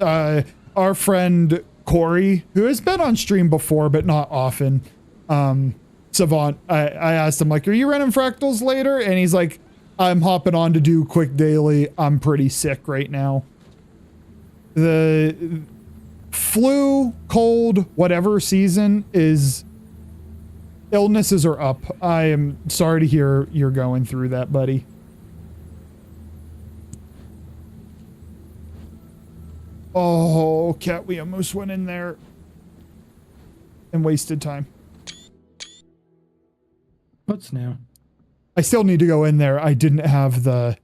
our friend Corey, who has been on stream before, but not often, Savant, I asked him, like, are you running fractals later? And he's like, I'm hopping on to do quick daily. I'm pretty sick right now. The flu, cold, whatever season is... Illnesses are up. I am sorry to hear you're going through that, buddy. Oh, Cat, we almost went in there and wasted time. What's new? I still need to go in there. I didn't have the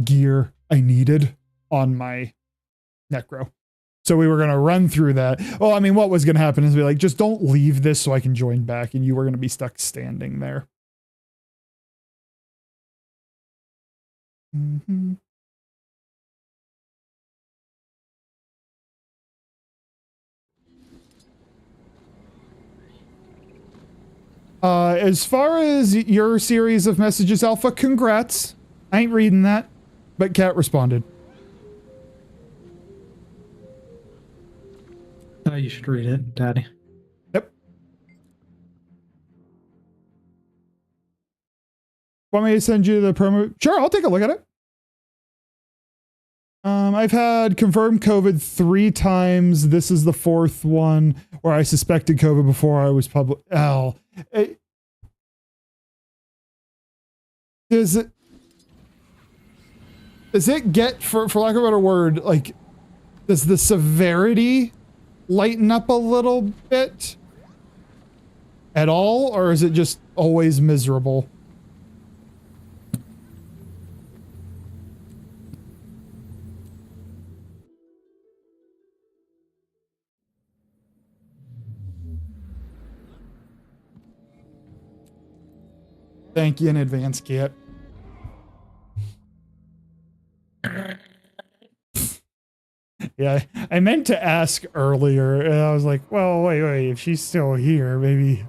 gear I needed on my Necro. So we were going to run through that. Well, I mean, what was going to happen is be like, just don't leave this so I can join back. And you were going to be stuck standing there. Mm-hmm. As far as your series of messages, Alpha, congrats. I ain't reading that, but Kat responded. You should read it, Daddy. Yep. Want me to send you the promo? Sure, I'll take a look at it. I've had confirmed COVID 3 times. This is the 4th one where I suspected COVID before I was public. Does it get, for lack of a better word, like, does the severity lighten up a little bit at all, or is it just always miserable? Thank you in advance, Kit. Yeah, I meant to ask earlier, and I was like, well, wait, if she's still here, maybe...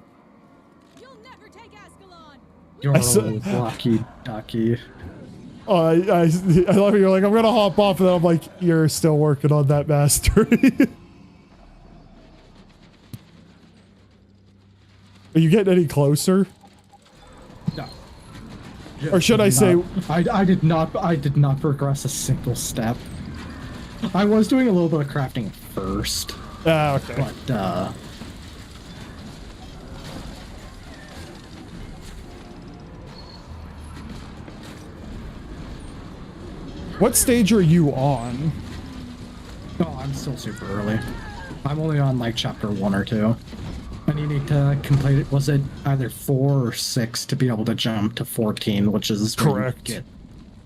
You're lucky, ducky. Oh, I love it. You're like, I'm gonna hop off, and then I'm like, you're still working on that mastery. Are you getting any closer? No. Or should I say... I did not progress a single step. I was doing a little bit of crafting first. Ah, okay. But, what stage are you on? Oh, I'm still super early. I'm only on like chapter 1 or 2. And you need to complete it. Was it either 4 or 6 to be able to jump to 14, which is correct.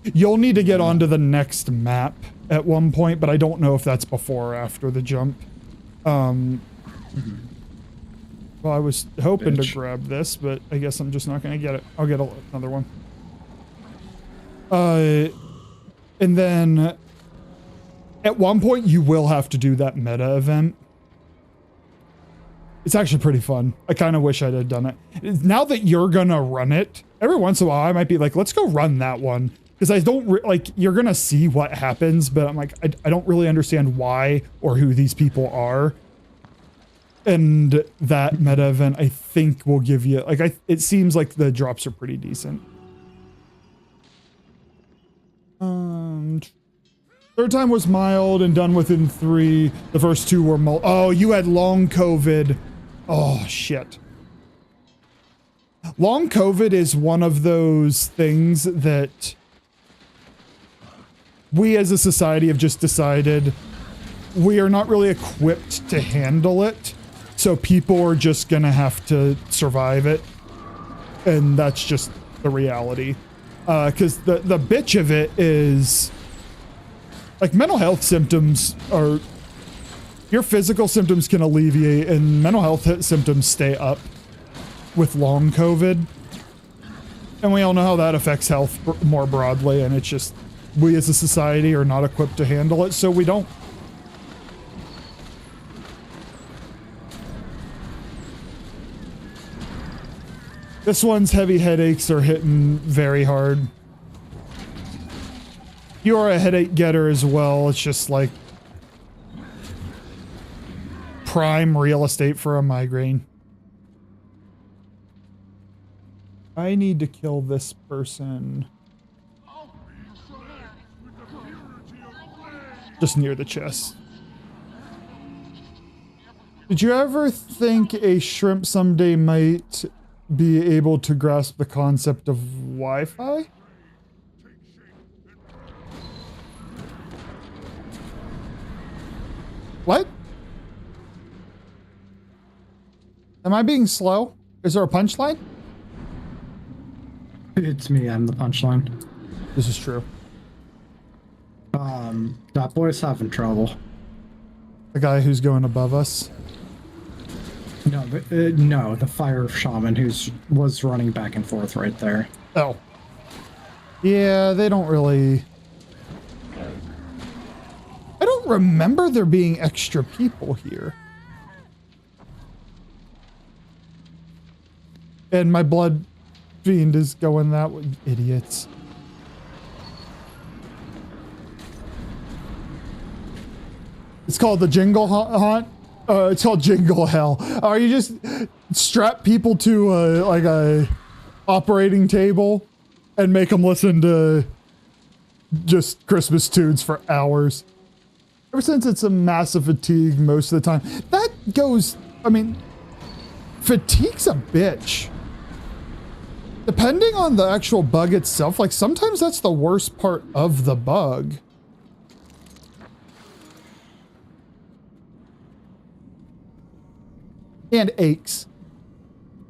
You'll need to get onto the next map at one point, but I don't know if that's before or after the jump. Well, I was hoping to grab this, but I guess I'm just not going to get it. I'll get another one. And then at one point you will have to do that meta event. It's actually pretty fun. I kind of wish I'd have done it. Now that you're gonna run it, every once in a while I might be like, let's go run that one. Because I don't, like, you're gonna see what happens, but I'm like, I don't really understand why or who these people are. And that meta event, I think, will give you, like, it seems like the drops are pretty decent. Third time was mild and done within 3. The first 2 were oh, you had long COVID. Oh, shit. Long COVID is one of those things that we as a society have just decided we are not really equipped to handle it. So people are just gonna have to survive it. And that's just the reality. Because the bitch of it is, like, mental health symptoms are, your physical symptoms can alleviate and mental health symptoms stay up with long COVID. And we all know how that affects health more broadly, and it's just, we as a society are not equipped to handle it, so we don't. This one's heavy headaches are hitting very hard. You are a headache getter as well. It's just like prime real estate for a migraine. I need to kill this person. Just near the chest. Did you ever think a shrimp someday might be able to grasp the concept of Wi-Fi? What? Am I being slow? Is there a punchline? It's me. I'm the punchline. This is true. That boy's having trouble. The guy who's going above us? No, no, the fire shaman was running back and forth right there. Oh. Yeah, they don't really... I don't remember there being extra people here. And my blood fiend is going that way. Idiots. It's called the Jingle Haunt. It's called Jingle Hell. Are you just strap people to like a operating table and make them listen to just Christmas tunes for hours? Ever since it's a massive fatigue most of the time. That goes, I mean, fatigue's a bitch. Depending on the actual bug itself, like sometimes that's the worst part of the bug. And aches.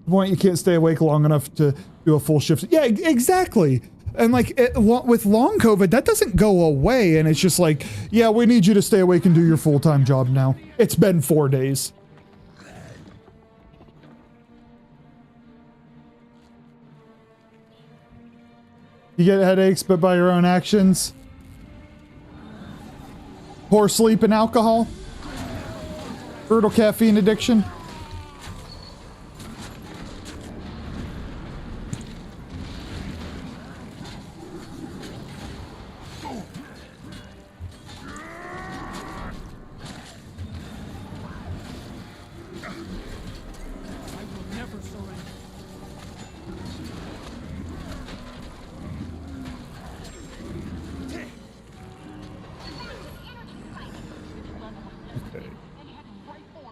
The point you can't stay awake long enough to do a full shift. Yeah, exactly. And like with long COVID, that doesn't go away. And it's just like, yeah, we need you to stay awake and do your full-time job now. It's been 4 days. You get headaches, but by your own actions. Poor sleep and alcohol. Brutal caffeine addiction.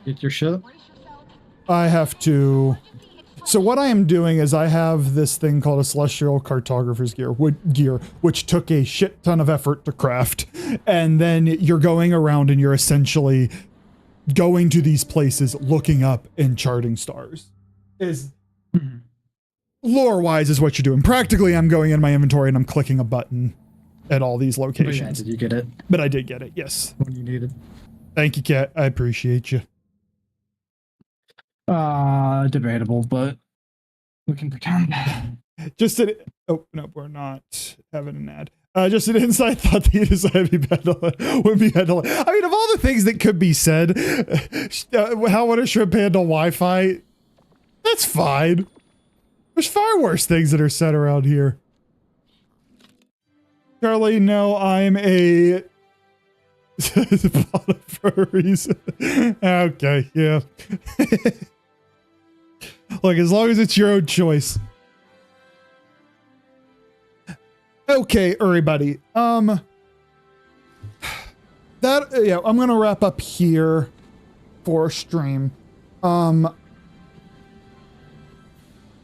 Get your shit. I have to. So what I am doing is I have this thing called a Celestial Cartographer's gear, which took a shit ton of effort to craft. And then you're going around and you're essentially going to these places, looking up and charting stars. Lore-wise is what you're doing. Practically, I'm going in my inventory and I'm clicking a button at all these locations. But yeah, did you get it? But I did get it, yes. When you needed. Thank you, Kat. I appreciate you. Debatable, but we can pretend. Just an, oh no, we're not having an ad. Just an inside thought that you decided would be handled. I mean, of all the things that could be said, how would a shrimp handle Wi-Fi? That's fine. There's far worse things that are said around here. Charlie, no, I'm a bottom for a reason. Okay, yeah. Look, as long as it's your own choice. Okay, everybody. Yeah, I'm gonna wrap up here for stream. I'm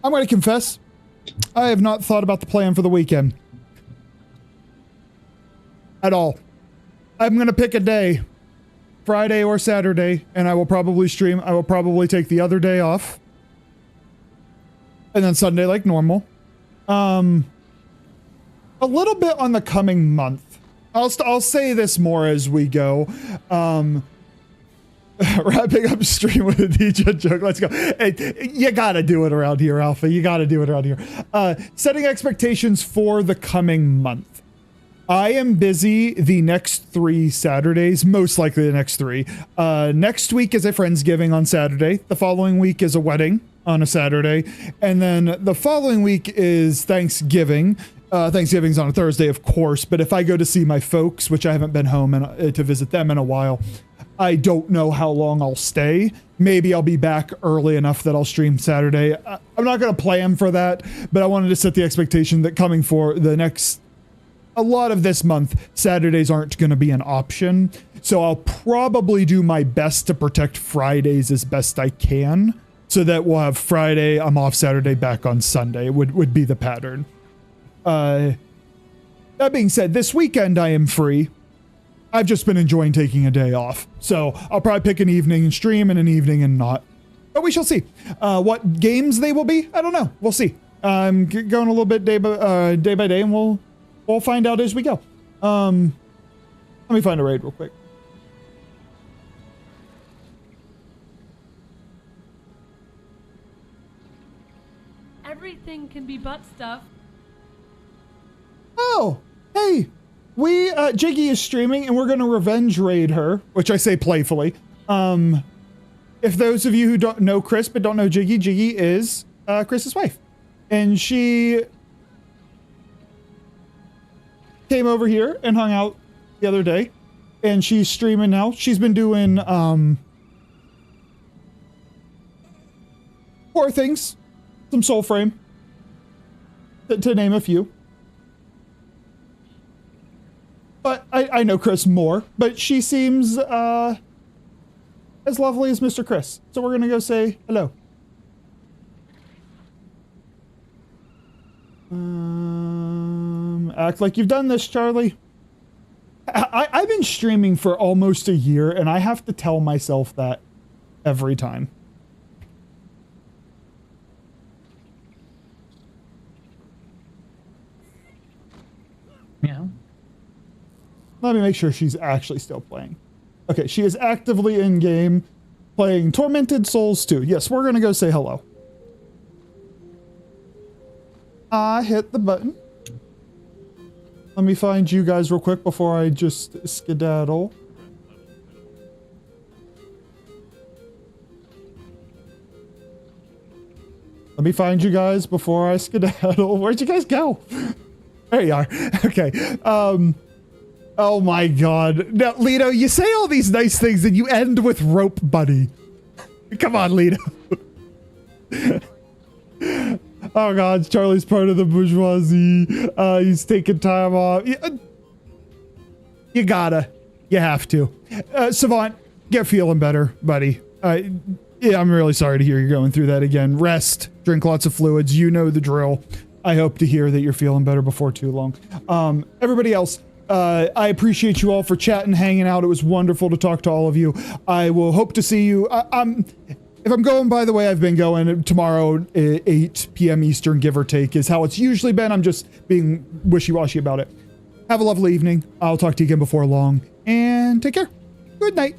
gonna confess, I have not thought about the plan for the weekend at all. I'm gonna pick a day, Friday or Saturday, and I will probably stream. I will probably take the other day off. And then Sunday like normal. A little bit on the coming month. I'll say this more as we go. Wrapping up stream with a DJ joke. Let's go. Hey, you gotta do it around here, Alpha. You gotta do it around here. Setting expectations for the coming month. I am busy the next 3 Saturdays, most likely the next 3. Next week is a Friendsgiving on Saturday. The following week is a wedding on a Saturday. And then the following week is Thanksgiving. Thanksgiving's on a Thursday, of course. But if I go to see my folks, which I haven't been home to visit them in a while, I don't know how long I'll stay. Maybe I'll be back early enough that I'll stream Saturday. I'm not going to plan for that, but I wanted to set the expectation that coming for the next... a lot of this month, Saturdays aren't going to be an option. So I'll probably do my best to protect Fridays as best I can. So that we'll have Friday, I'm off Saturday, back on Sunday would be the pattern. That being said, this weekend I am free. I've just been enjoying taking a day off. So I'll probably pick an evening and stream and an evening and not. But we shall see. What games they will be, I don't know. We'll see. I'm going a little bit day by day, and we'll find out as we go. Let me find a raid real quick. Everything can be butt stuff. Oh, hey, Jiggy is streaming, and we're going to revenge raid her, which I say playfully. If those of you who don't know Chris but don't know Jiggy, Jiggy is Chris's wife. And she came over here and hung out the other day, and she's streaming now. She's been doing horror things, some Soulframe, to name a few. But I know Chris more, but she seems as lovely as Mr. Chris. So we're gonna go say hello. Act like you've done this, Charlie. I've been streaming for almost a year, and I have to tell myself that every time. Yeah. Let me make sure she's actually still playing. Okay, she is actively in-game playing Tormented Souls 2. Yes, we're gonna go say hello. I hit the button. Let me find you guys real quick before I just skedaddle. Let me find you guys before I skedaddle. Where'd you guys go? There you are. Okay. Oh my god. Now, Lito, you say all these nice things and you end with rope buddy. Come on, Lito. Oh god, Charlie's part of the bourgeoisie. He's taking time off. You gotta. You have to. Savant, get feeling better, buddy. Yeah, I'm really sorry to hear you're going through that again. Rest, drink lots of fluids. You know the drill. I hope to hear that you're feeling better before too long. Everybody else, I appreciate you all for chatting, hanging out. It was wonderful to talk to all of you. I will hope to see you. If I'm going by the way I've been going, tomorrow, 8 p.m. Eastern, give or take, is how it's usually been. I'm just being wishy-washy about it. Have a lovely evening. I'll talk to you again before long, and take care. Good night.